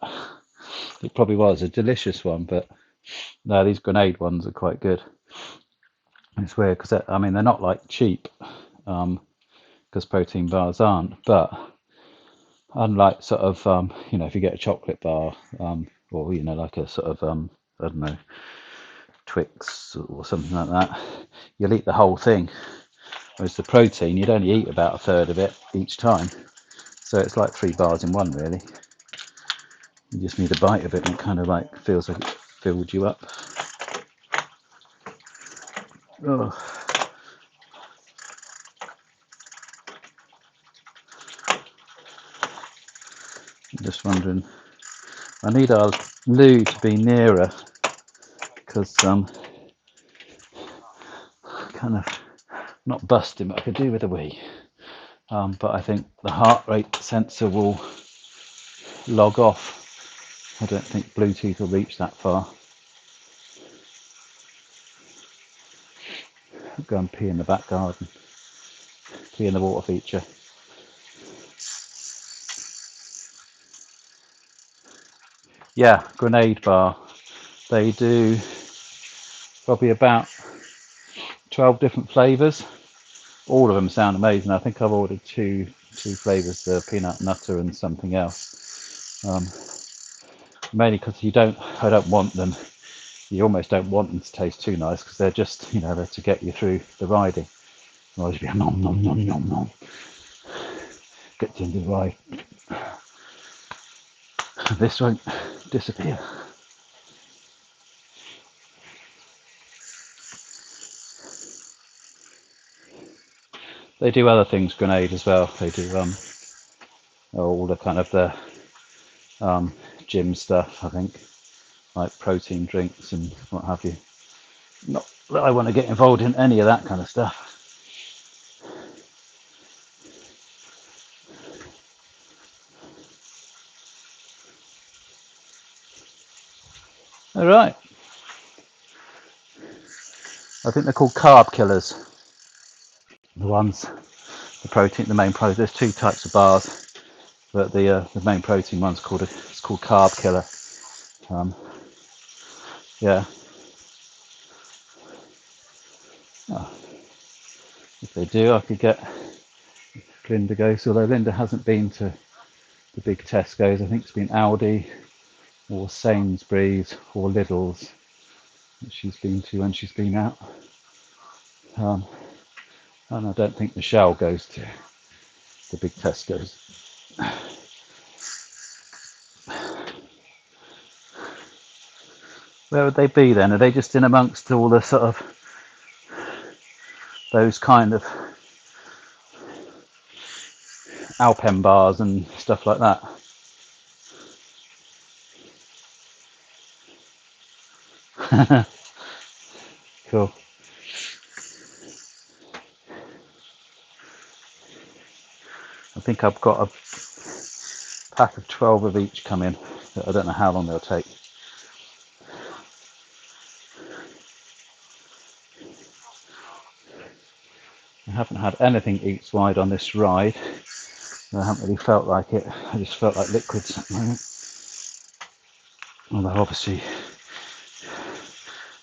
It probably was a delicious one, but no, these Grenade ones are quite good. It's weird because I mean they're not like cheap, because protein bars aren't. But unlike sort of if you get a chocolate bar, or like a sort of I don't know, Twix or something like that, you'll eat the whole thing. Whereas the protein, you'd only eat about a third of it each time. So it's like 3 bars in one, really. You just need a bite of it, and it kind of like feels like it filled you up. Oh. I'm just wondering. I need our loo to be nearer because kind of not busting, but I could do with a wee. But I think the heart rate sensor will log off. I don't think Bluetooth will reach that far. I'll go and pee in the back garden, pee in the water feature. Yeah, Grenade Bar. They do probably about 12 different flavours. All of them sound amazing. I think I've ordered two flavours, the peanut nutter and something else. Mainly because I don't want them. You almost don't want them to taste too nice because they're just, they're to get you through the riding. Otherwise you'd be nom nom nom nom nom. Get you into the ride. This won't disappear. They do other things, Grenade as well. They do all the kind of the gym stuff, I think, like protein drinks and what have you. Not that I want to get involved in any of that kind of stuff. All right. I think they're called carb killers. The protein, the main protein. There's two types of bars, but the main protein one's called carb killer. Yeah. Oh, if they do, I could get Linda goes. Although Linda hasn't been to the big Tesco's, I think it's been Aldi or Sainsbury's or Lidl's that she's been to when she's been out. And I don't think Michelle goes to the big Tesco's. Where would they be then? Are they just in amongst all the sort of those kind of Alpen bars and stuff like that? Cool. I think I've got a pack of 12 of each coming. I don't know how long they'll take. I haven't had anything eats wide on this ride. I haven't really felt like it. I just felt like liquids at the moment. Although obviously a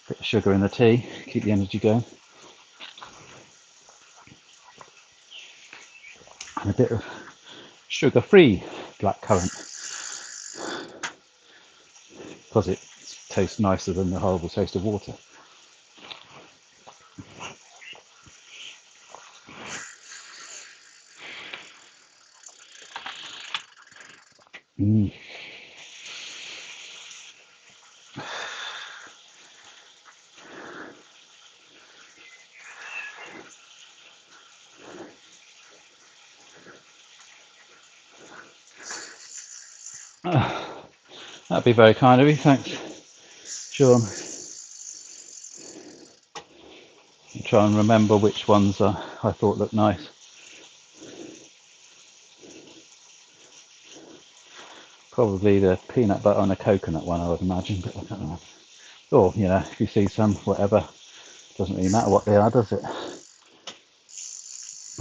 bit of sugar in the tea, keep the energy going. And a bit of sugar-free blackcurrant. Because it tastes nicer than the horrible taste of water. That'd be very kind of you, thanks, Sean. I'll try and remember which ones I thought looked nice. Probably the peanut butter and a coconut one, I would imagine, but I don't know. Or, if you see some, whatever, doesn't really matter what they are, does it?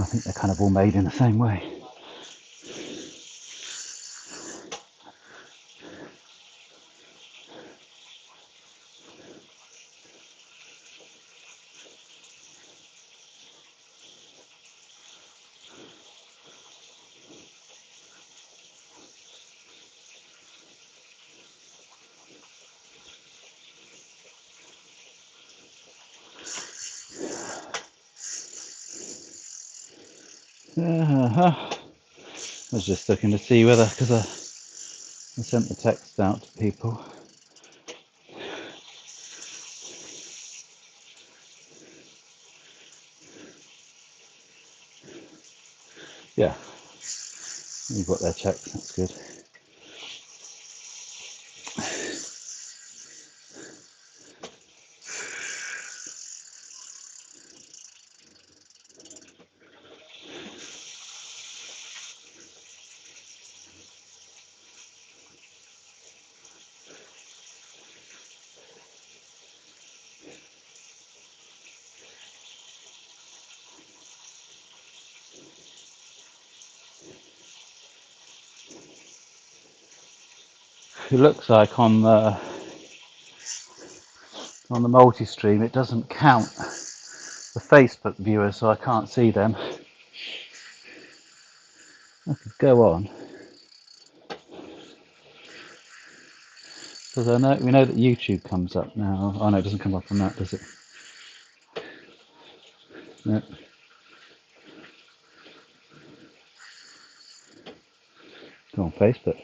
I think they're kind of all made in the same way. I was just looking to see whether, because I sent the text out to people. Yeah, you've got their checks, that's good. it looks like on the multi-stream it doesn't count the Facebook viewers, so I can't see them. I could go on because we know that YouTube comes up now. Oh no, it doesn't come up on that, does it? No. Go on Facebook.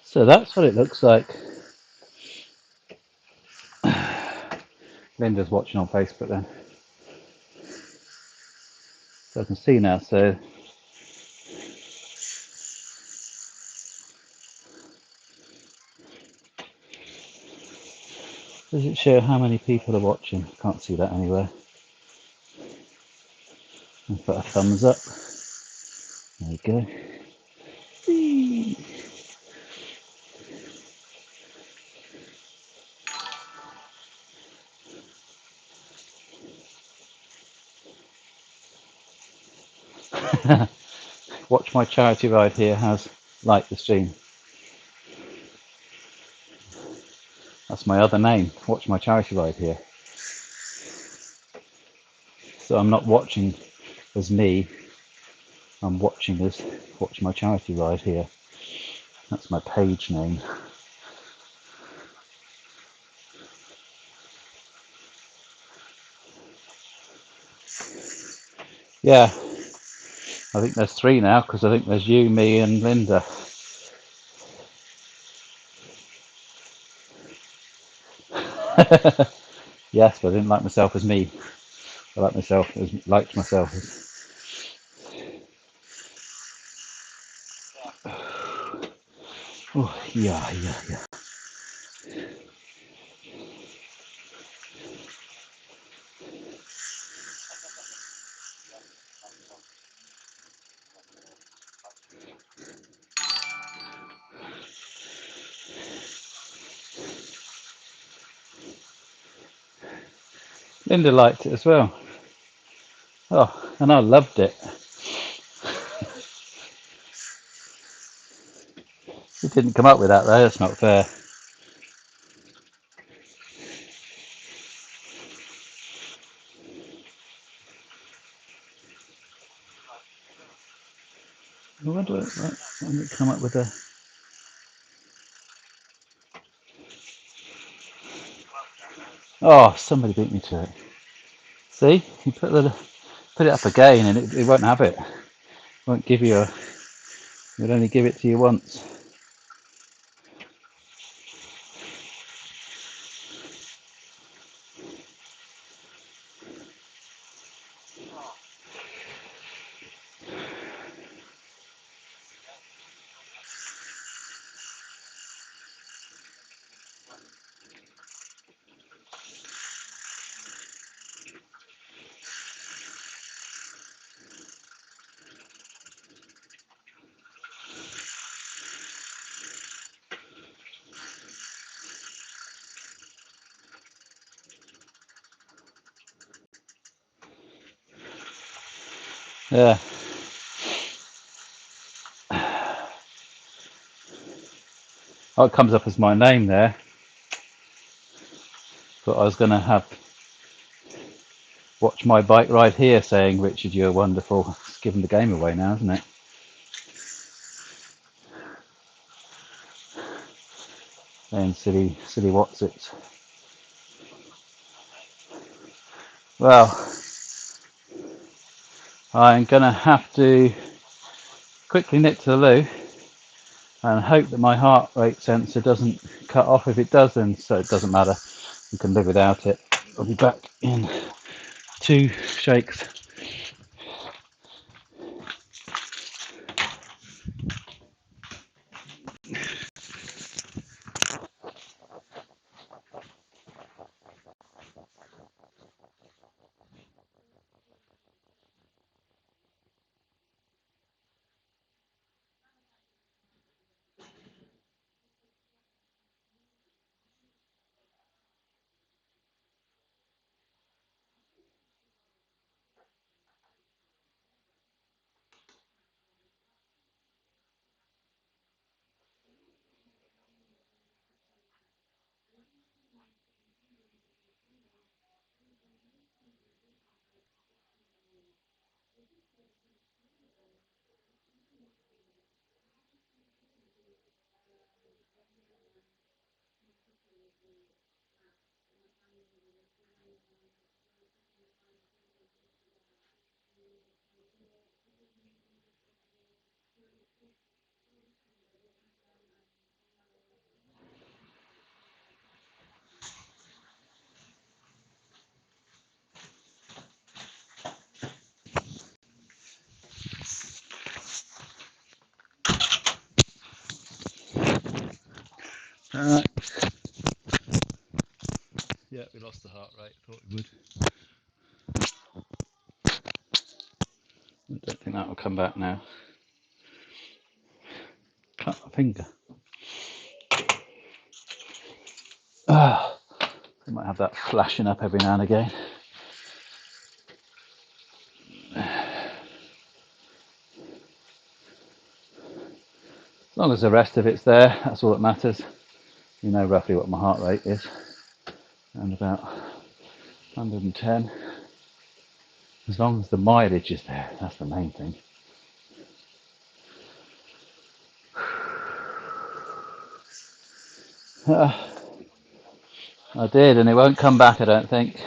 So that's what it looks like. Linda's watching on Facebook then. So I can see now, so does it show how many people are watching? Can't see that anywhere. I'll put a thumbs up. There we go. Watch My Charity Ride Here has liked the stream. That's my other name, Watch My Charity Ride Here. So I'm not watching as me, I'm watching as Watch My Charity Ride Here. That's my page name. Yeah, I think there's 3 now, because I think there's you, me and Linda. Yes, but I didn't like myself as me. I liked myself as oh, yeah. Linda liked it as well. Oh, and I loved it. You didn't come up with that though, that's not fair. When did it come up with a... Oh, somebody beat me to it. See, you put it up again and it won't have it. It won't give you a... It would only give it to you once. Yeah. Oh, it comes up as my name there. But I was going to have Watch My Bike Ride Here saying, Richard, you're wonderful. It's giving the game away now, isn't it? Saying silly whatsits. Well, I'm going to have to quickly nip to the loo and hope that my heart rate sensor doesn't cut off. If it does, then so it doesn't matter. You can live without it. I'll be back in 2 shakes. Yeah, we lost the heart rate. Thought we would. I don't think that will come back now. Cut my finger. I might have that flashing up every now and again. As long as the rest of it's there, that's all that matters. You know roughly what my heart rate is, and about 110. As long as the mileage is there, that's the main thing. I did, and it won't come back, I don't think.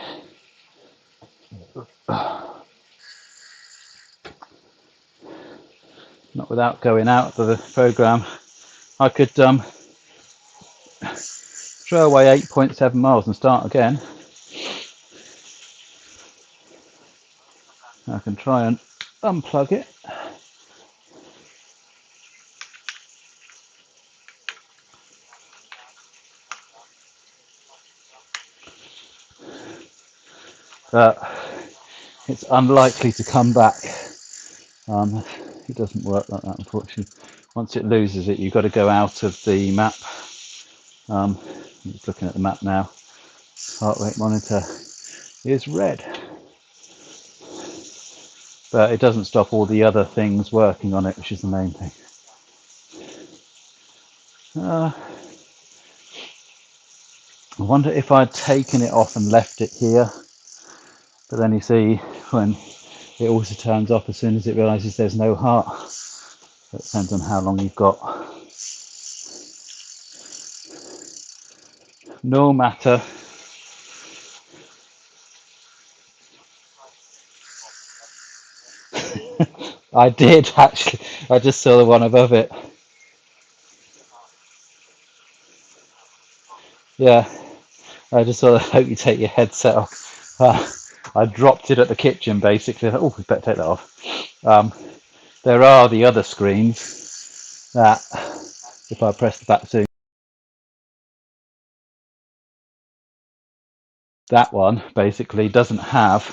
Not without going out of the programme. I could throw away 8.7 miles and start again. I can try and unplug it. But it's unlikely to come back. It doesn't work like that, unfortunately. Once it loses it, you've got to go out of the map. I'm just looking at the map now. Heart rate monitor is red. But it doesn't stop all the other things working on it, which is the main thing. I wonder if I'd taken it off and left it here. But then you see when it also turns off as soon as it realises there's no heart. So it depends on how long you've got. No matter. I did actually. I just saw the one above it. Yeah, I just saw. I hope you take your headset off. I dropped it at the kitchen basically. I thought, oh, we better take that off. There are the other screens that, if I press the back zoom, that one basically doesn't have.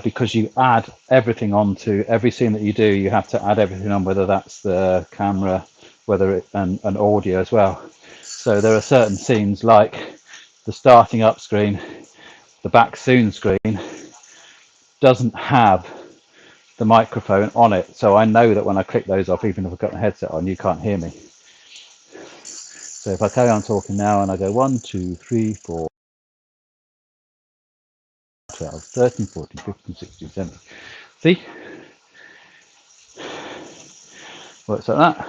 Because you add everything onto every scene that you do, you have to add everything on, whether that's the camera, whether it and audio as well. So there are certain scenes like the starting up screen, the back soon screen doesn't have the microphone on it. So I know that when I click those off, even if I've got the headset on, you can't hear me. So if I carry on talking now and I go 1, 2, 3, 4, 12, 13, 14, 15, 16, 17. See? Works like that.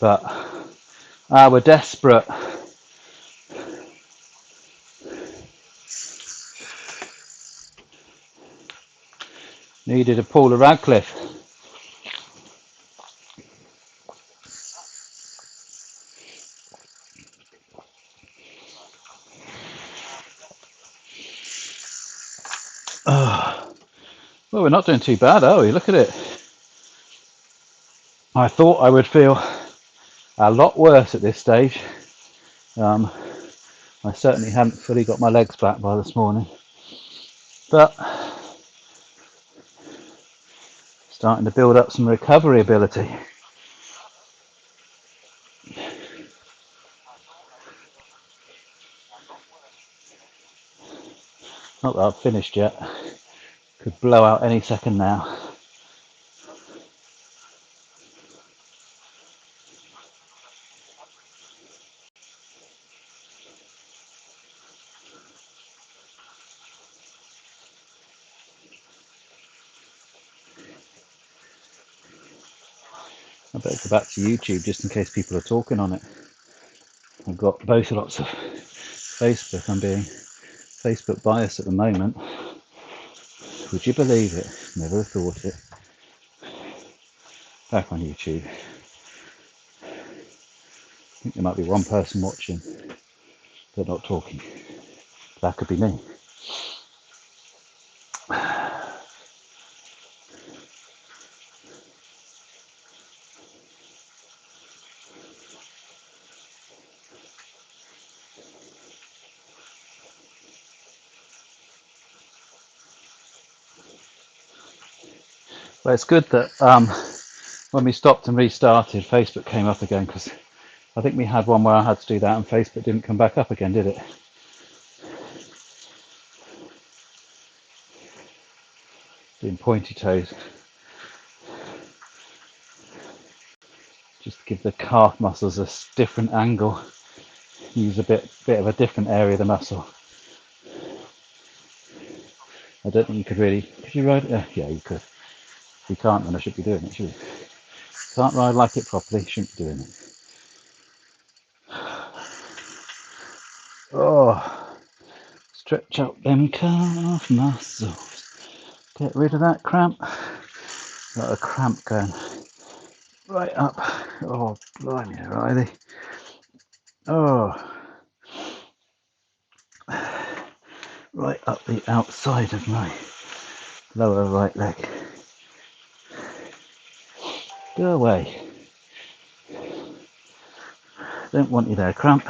But we're desperate. Needed a Paula Radcliffe. Well, we're not doing too bad, are we? Look at it. I thought I would feel a lot worse at this stage. I certainly hadn't fully got my legs back by this morning. But starting to build up some recovery ability. Not that I've finished yet. Could blow out any second now. I better go back to YouTube just in case people are talking on it. I've got both lots of Facebook. I'm being Facebook biased at the moment. Would you believe it? Never thought it. Back on YouTube. I think there might be one person watching, but not talking. That could be me. But it's good that when we stopped and restarted, Facebook came up again, because I think we had one where I had to do that and Facebook didn't come back up again, did it? Doing pointy toes. Just to give the calf muscles a different angle. Use a bit of a different area of the muscle. I don't think you could really. Could you ride it? Yeah, you could. If you can't, then I should be doing it, should you? Can't ride like it properly, shouldn't be doing it. Oh, stretch out them calf muscles. Get rid of that cramp. Got a cramp going right up. Oh, blimey, Riley. Oh, right up the outside of my lower right leg. Go away. Don't want you there, cramp.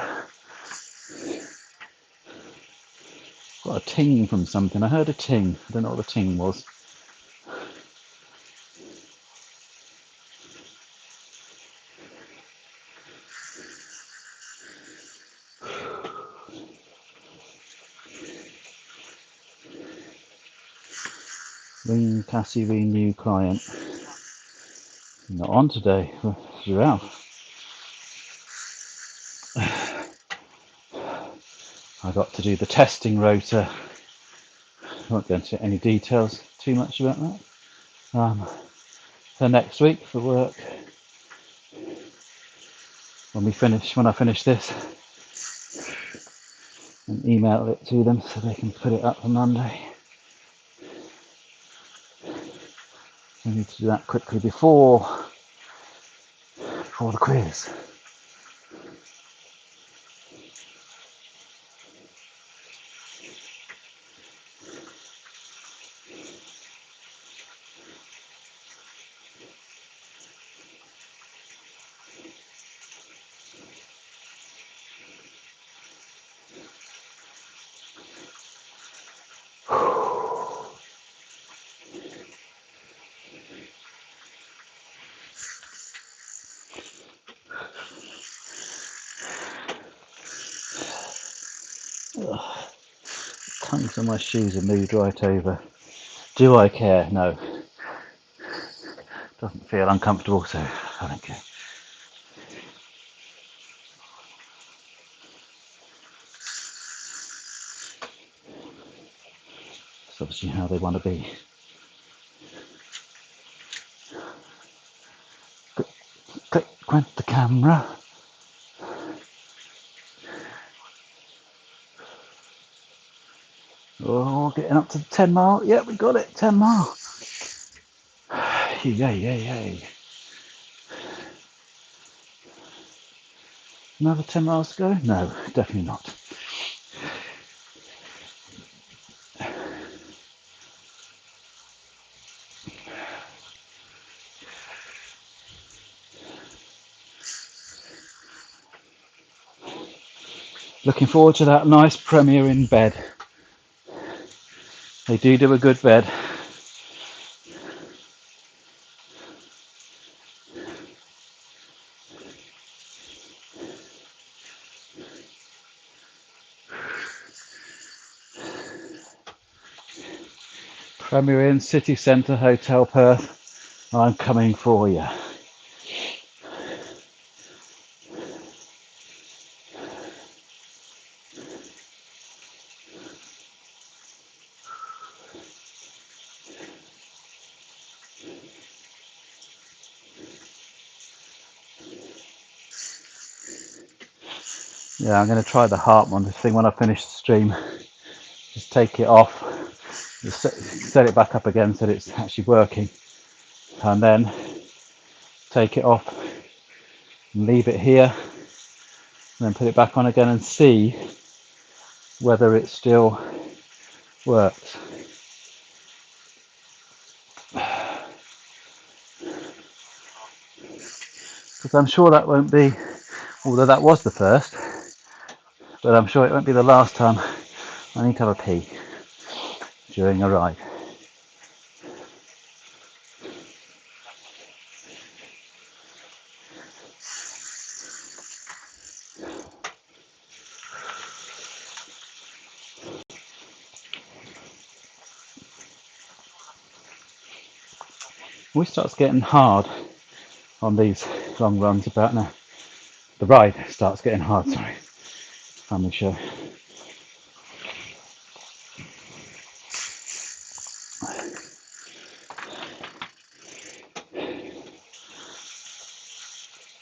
Got a ting from something. I heard a ting. I don't know what the ting was. Ring Cassie, ring new client. Not on today. You're out. I got to do the testing rotor. I won't go into any details too much about that. For next week for work. When I finish this, and email it to them so they can put it up for Monday. I need to do that quickly before the quiz. Ugh. Tongues on my shoes have moved right over. Do I care? No. Doesn't feel uncomfortable, so I don't care. It's obviously how they want to be. Click, went the camera. Oh, getting up to the 10 mile. Yeah, we got it, 10 mile. Yay. Another 10 miles to go? No, definitely not. Looking forward to that nice Premier Inn bed. They do a good bed. Premier Inn City Centre Hotel Perth. I'm coming for you. Yeah, I'm going to try the heart monitor thing when I finish the stream. Just take it off, just set it back up again so that it's actually working, and then take it off and leave it here, and then put it back on again and see whether it still works. Because I'm sure that won't be, although that was the first, but I'm sure it won't be the last time I need to have a pee during a ride. always starts getting hard on these long runs about now. The ride starts getting hard, sorry. Family show.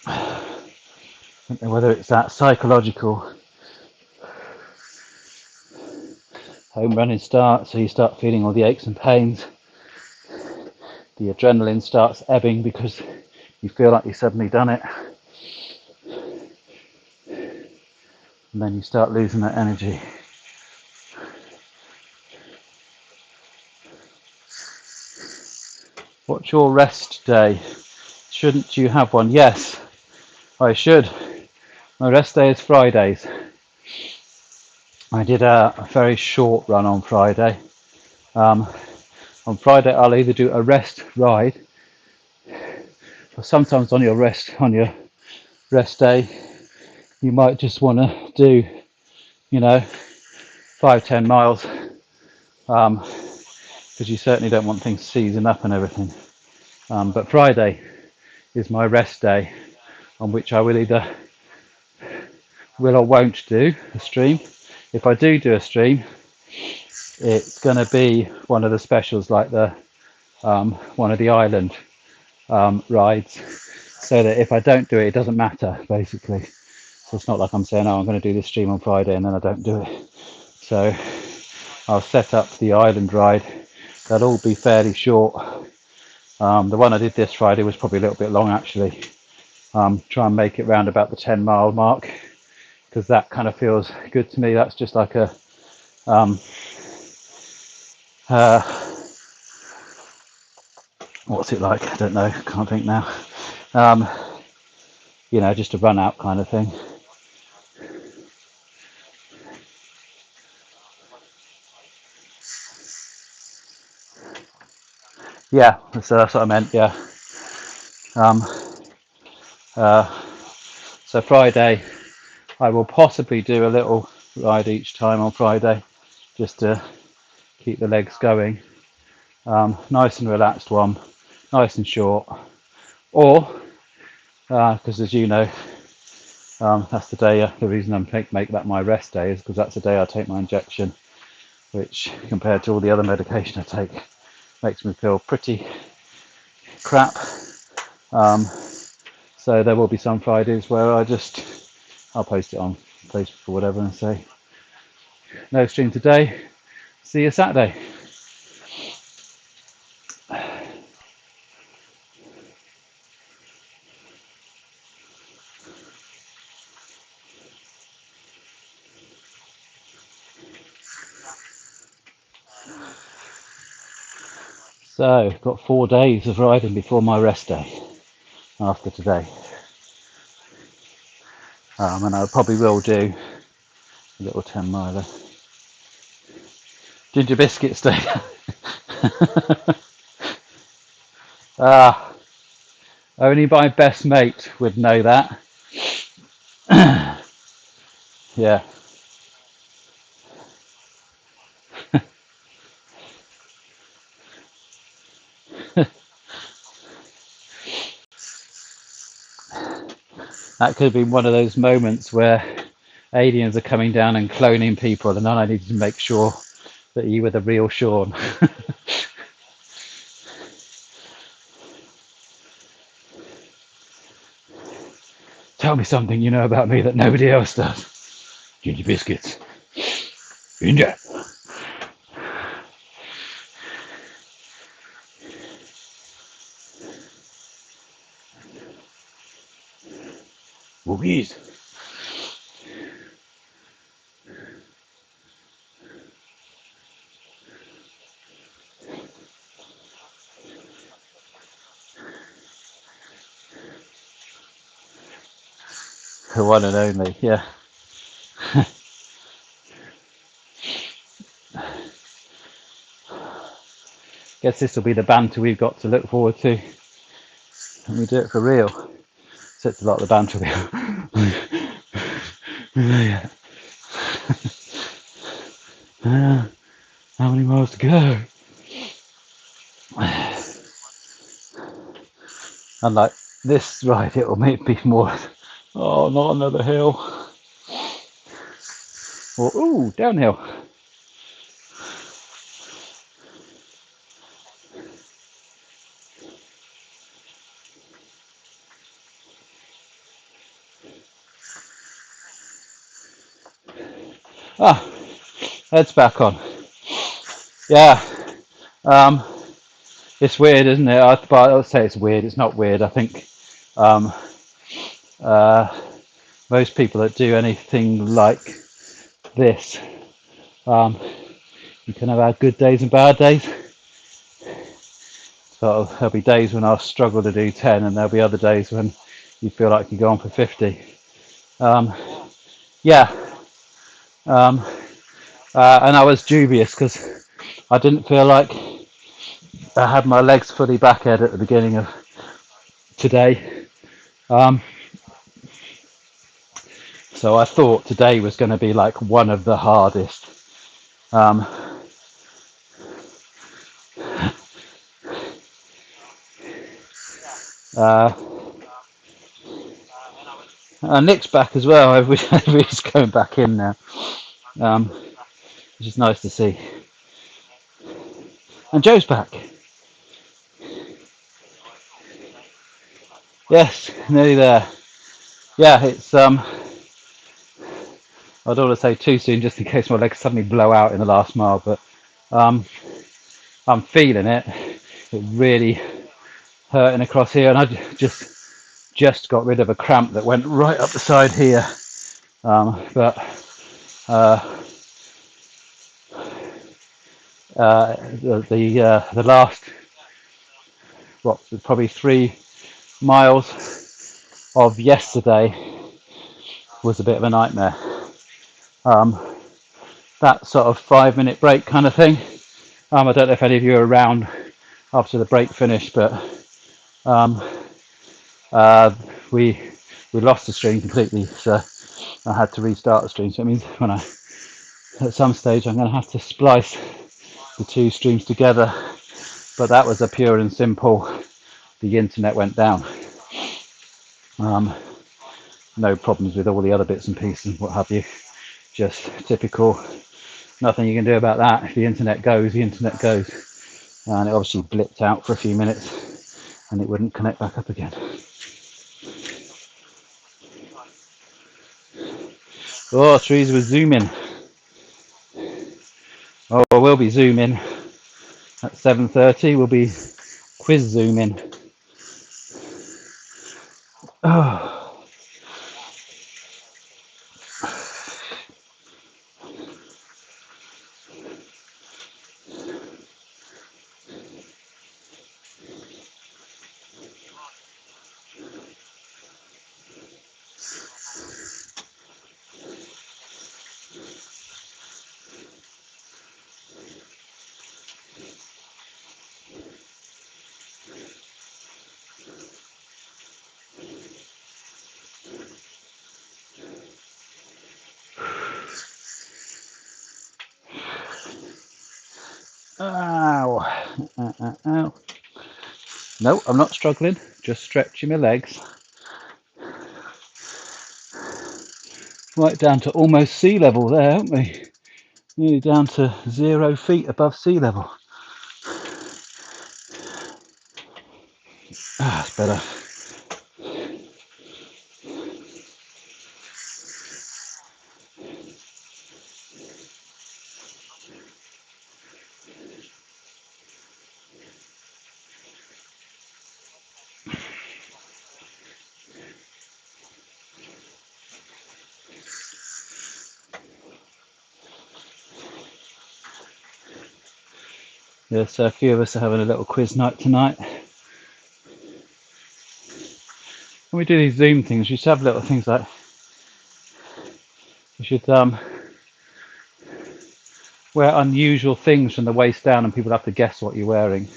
I don't know whether it's that psychological home running start, so you start feeling all the aches and pains. The adrenaline starts ebbing because you feel like you've suddenly done it. And then you start losing that energy. What's your rest day? Shouldn't you have one? Yes, I should. My rest day is Fridays. I did a very short run on Friday. On Friday, I'll either do a rest ride, or sometimes on your rest day, you might just want to do, 5-10 miles, because you certainly don't want things seizing up and everything. But Friday is my rest day, on which I will either will or won't do a stream. If I do a stream, it's going to be one of the specials, like the one of the island rides, so that if I don't do it, it doesn't matter, basically. So it's not like I'm saying, oh, I'm going to do this stream on Friday and then I don't do it. So I'll set up the island ride. They'll all be fairly short. The one I did this Friday was probably a little bit long, actually. Try and make it round about the 10-mile mark, because that kind of feels good to me. That's just like a what's it like? I don't know, can't think now. Just a run out kind of thing. Yeah, so that's what I meant, yeah. So Friday, I will possibly do a little ride each time on Friday, just to keep the legs going. Nice and relaxed one, nice and short. Or, because as you know, that's the day, the reason I'm make that my rest day is because that's the day I take my injection, which compared to all the other medication I take, makes me feel pretty crap. So there will be some Fridays where I'll post it on Facebook or whatever and say, no stream today, see you Saturday. So, got 4 days of riding before my rest day after today. And I probably will do a little 10 miler. Ginger biscuits day. Only my best mate would know that. Yeah. That could have been one of those moments where aliens are coming down and cloning people, and then I needed to make sure that you were the real Sean. Tell me something you know about me that nobody else does. Ginger biscuits. Ginger. Boogies. The one and only, yeah. Guess this will be the banter we've got to look forward to. And we do it for real. So it's a lot of the banter. How many miles to go? And like this ride, it will be more, oh, not another hill, or ooh, downhill. Ah, heads back on. Yeah, um, it's weird, isn't it? But I would say it's weird. It's not weird. I think um, most people that do anything like this, um, you can have good days and bad days. So there'll be days when I'll struggle to do 10, and there'll be other days when you feel like you go on for 50. Um, yeah, um, and I was dubious because I didn't feel like I had my legs fully back at the beginning of today. Um, so I thought today was going to be like one of the hardest. Um, uh, and Nick's back as well. Everybody's going back in now, which is nice to see. And Joe's back. Yes, nearly there. Yeah, it's I don't want to say too soon, just in case my legs suddenly blow out in the last mile. But um, I'm feeling it. It really hurting across here, and I just got rid of a cramp that went right up the side here. But the last probably 3 miles of yesterday was a bit of a nightmare. That sort of 5 minute break kind of thing. I don't know if any of you are around after the break finished, but um, we lost the stream completely, so I had to restart the stream. So it means at some stage I'm going to have to splice the two streams together. But that was a pure and simple, the internet went down. No problems with all the other bits and pieces and what have you. Just typical. Nothing you can do about that. If the internet goes, the internet goes. And it obviously blipped out for a few minutes and it wouldn't connect back up again. Oh, trees was zooming. Oh, we'll be zooming at 7:30. We'll be quiz zooming. Oh. Ow. Ow. No, I'm not struggling. Just stretching my legs. Right down to almost sea level there, aren't we? Nearly down to 0 feet above sea level. That's better. Yeah, so a few of us are having a little quiz night tonight. When we do these Zoom things, we should have little things like we should wear unusual things from the waist down, and people have to guess what you're wearing.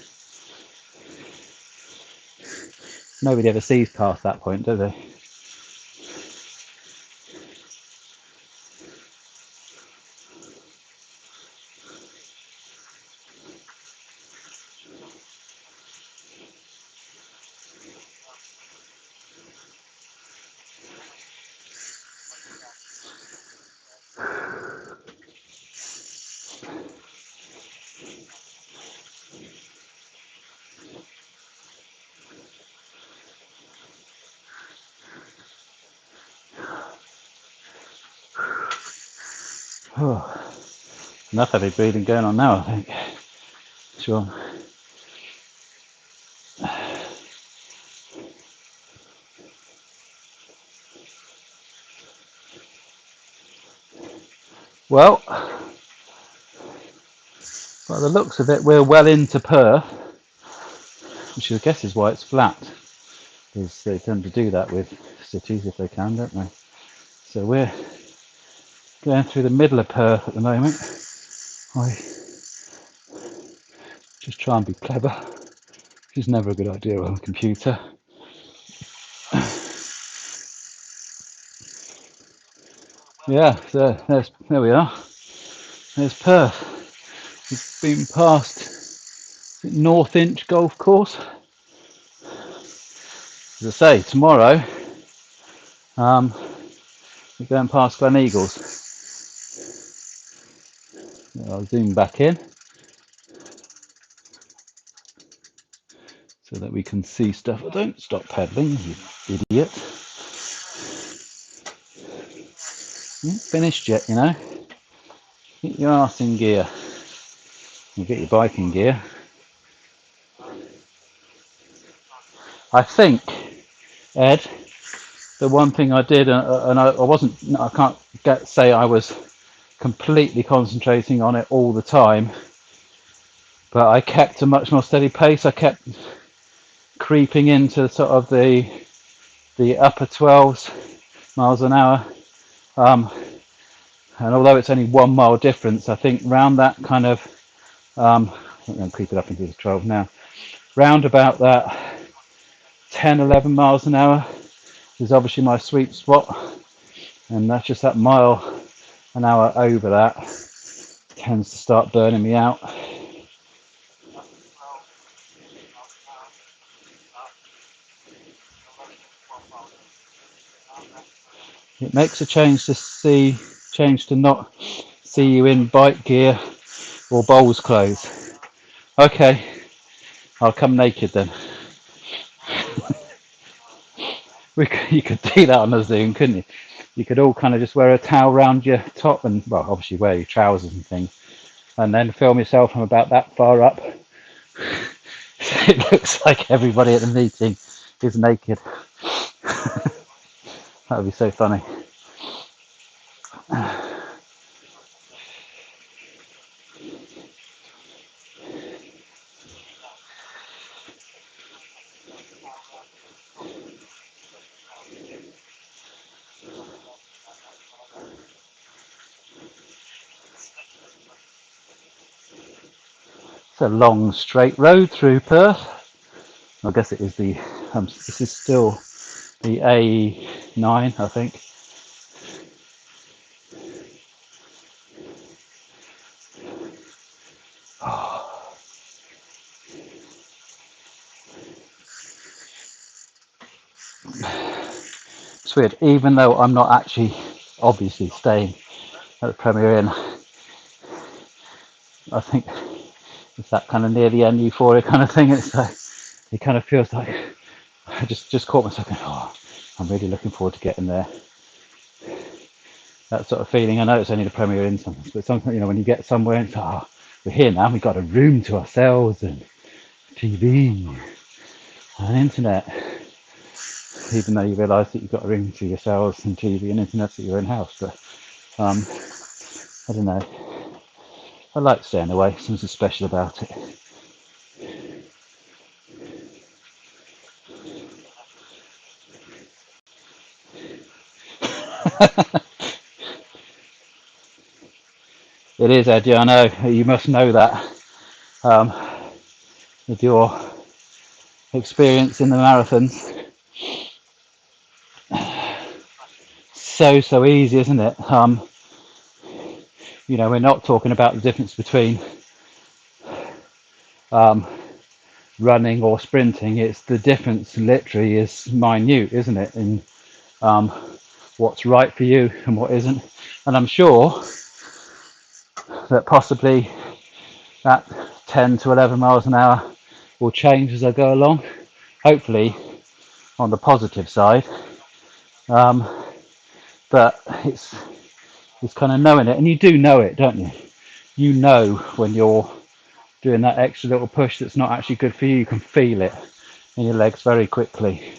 Nobody ever sees past that point, do they? Oh, enough heavy breathing going on now, I think. Sure. Well, by the looks of it, we're well into Perth, which I guess is why it's flat, because they tend to do that with cities if they can, don't they? So we're going through the middle of Perth at the moment. I just try and be clever, which is never a good idea on a computer. Yeah, so there we are. There's Perth. We've been past North Inch Golf Course. As I say, tomorrow we're going past Glen Eagles. I'll zoom back in so that we can see stuff. Don't stop pedaling, you idiot. You ain't finished yet, you know. Get your arse in gear. You get your bike in gear. I think, Ed, the one thing I did, and I can't say I was completely concentrating on it all the time, but I kept a much more steady pace. I kept creeping into sort of the upper 12s miles an hour, and although it's only 1 mile difference, I think round that kind of I'm creeping up into the 12 now, round about that 10-11 miles an hour is obviously my sweet spot, and that's just that mile an hour over that tends to start burning me out. It makes a change to not see you in bike gear or bowls clothes. Okay, I'll come naked then. You could do that on a Zoom, couldn't you? You could all kind of just wear a towel around your top and, well, obviously wear your trousers and things, and then film yourself from about that far up. It looks like everybody at the meeting is naked. That would be so funny. It's a long straight road through Perth. I guess it is this is still the A9, I think. It's weird, even though I'm not actually obviously staying at the Premier Inn, I think it's that kind of near the end euphoria kind of thing. It's like, it kind of feels like I just caught myself going, oh, I'm really looking forward to getting there. That sort of feeling. I know it's only the Premier Inn sometimes, but sometimes, you know, when you get somewhere and it's, oh, we're here now, we've got a room to ourselves and TV and internet. Even though you realise that you've got a room to yourselves and TV and internet at your own house, but I don't know. I like staying away. Something special about it. It is, Eddie. I know. You must know that with your experience in the marathons. So easy, isn't it? You know, we're not talking about the difference between running or sprinting. It's the difference literally is minute, isn't it, in what's right for you and what isn't. And I'm sure that possibly that 10 to 11 miles an hour will change as I go along, hopefully on the positive side, but it's is kind of knowing it, and you do know it, don't you? You know when you're doing that extra little push that's not actually good for you. You can feel it in your legs very quickly,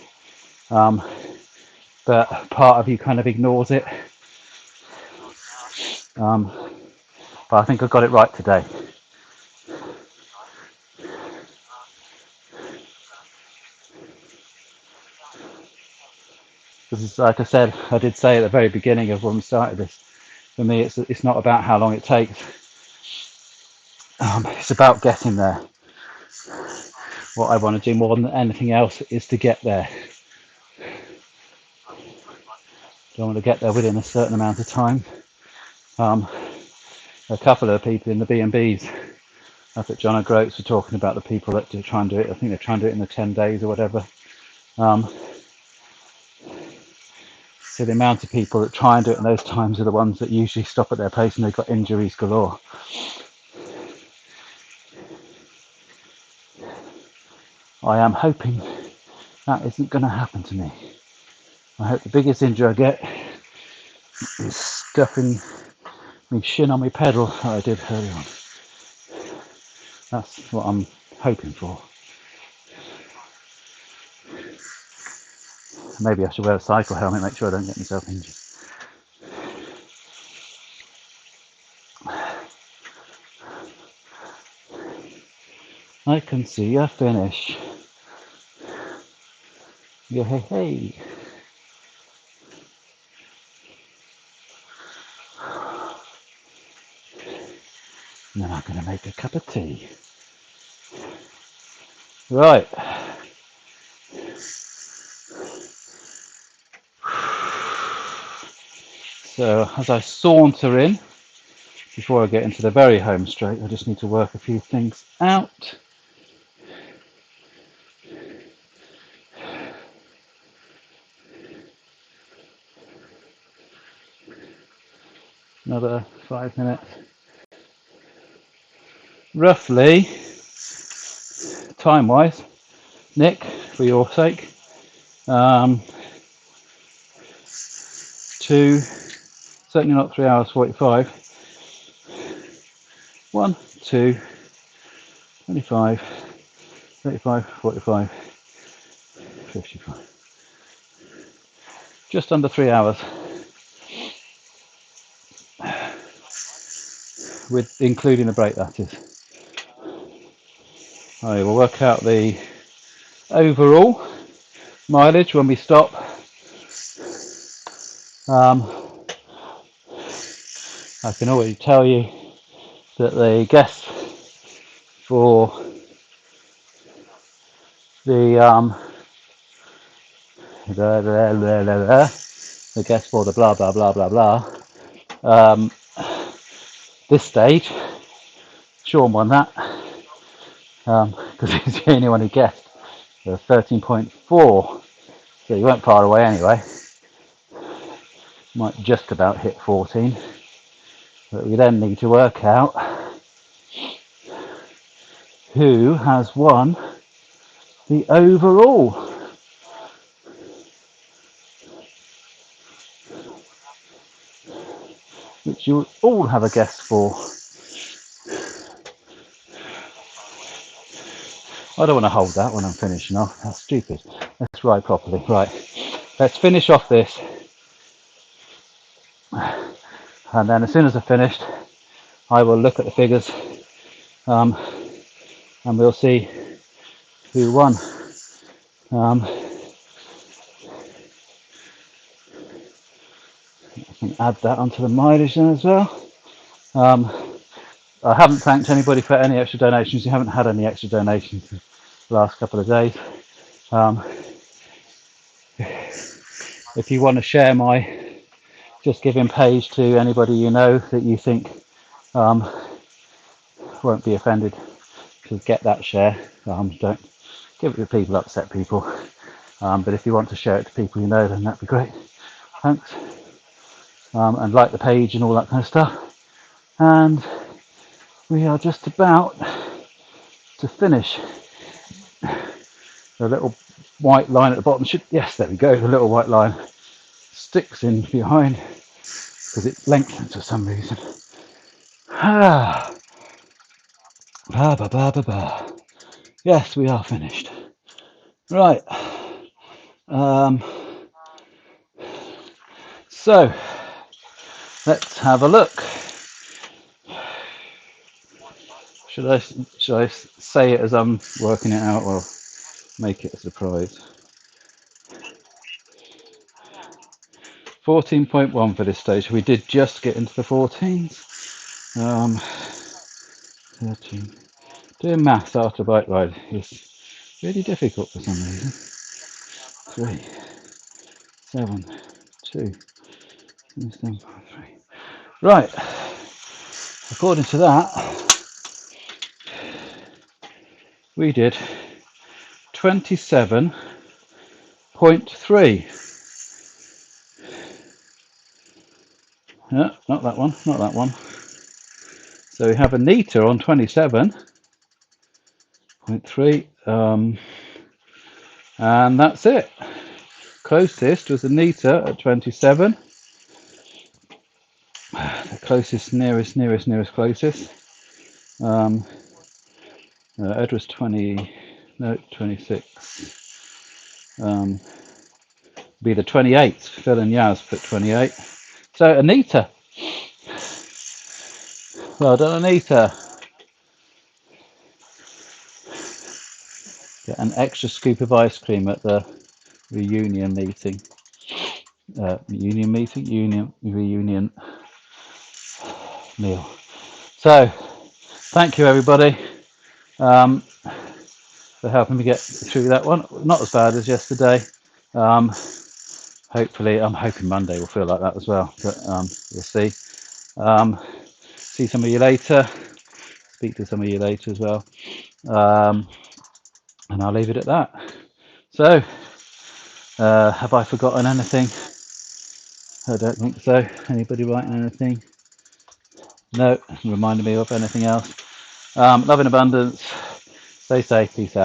but part of you kind of ignores it. But I think I got it right today. Because like I said, I did say at the very beginning of when we started this, for me it's not about how long it takes. It's about getting there. What I want to do more than anything else is to get there. Don't want to get there within a certain amount of time. A couple of people in the B&Bs up at John O'Groats were talking about the people that do try and do it. I think they're trying to do it in the 10 days or whatever. So the amount of people that try and do it in those times are the ones that usually stop at their pace and they've got injuries galore. I am hoping that isn't going to happen to me. I hope the biggest injury I get is stuffing my shin on my pedal that I did early on. That's what I'm hoping for. Maybe I should wear a cycle helmet, make sure I don't get myself injured. I can see a finish. Yeah, hey, hey. And then I'm going to make a cup of tea. Right. So as I saunter in, before I get into the very home straight, I just need to work a few things out. Another 5 minutes. Roughly, time-wise, Nick, for your sake, 2, certainly not 3 hours 45, 1, 2, 25, 35, 45, 55. Just under 3 hours, with including the break, that is. I will work out the overall mileage when we stop. I can already tell you that the guest for the guest for the blah blah blah blah blah, this stage Sean won that, because he's the only one who guessed. 13.4, so you weren't far away anyway. Might just about hit 14, but we then need to work out who has won the overall. Which you all have a guess for. I don't want to hold that when I'm finishing off. That's stupid. Let's ride properly. Right. Let's finish off this. And then as soon as I've finished, I will look at the figures, and we'll see who won. I can add that onto the mileage then as well. I haven't thanked anybody for any extra donations. You haven't had any extra donations the last couple of days. If you want to share my Just Giving page to anybody you know that you think won't be offended to get that share, don't give it to people, upset people. But if you want to share it to people you know, then that'd be great. Thanks. And like the page and all that kind of stuff. And we are just about to finish. The little white line at the bottom should, yes, there we go, the little white line sticks in behind because it lengthens for some reason. Ah, ba ba ba ba ba. Yes, we are finished. Right. So let's have a look. Should I say it as I'm working it out, or make it a surprise? 14.1 for this stage. We did just get into the 14s. 13. Doing maths after a bike ride is really difficult for some reason. 3, 7, 2, 7, 3. Right. According to that, we did 27.3. No, not that one, not that one. So we have a meter on 27.3, and that's it. Closest was a meter at 27. The closest, nearest, closest. Ed was 20, no, 26. Be the 28th. Phil and Yaz put 28. So Anita. Well done, Anita. Get an extra scoop of ice cream at the reunion meeting. Reunion meal. So, thank you everybody for helping me get through that one. Not as bad as yesterday. Hopefully, I'm hoping Monday will feel like that as well, but we'll see. See some of you later. Speak to some of you later as well. And I'll leave it at that. So, have I forgotten anything? I don't think so. Anybody writing anything? No, reminding me of anything else. Love in abundance. Stay safe. Peace out.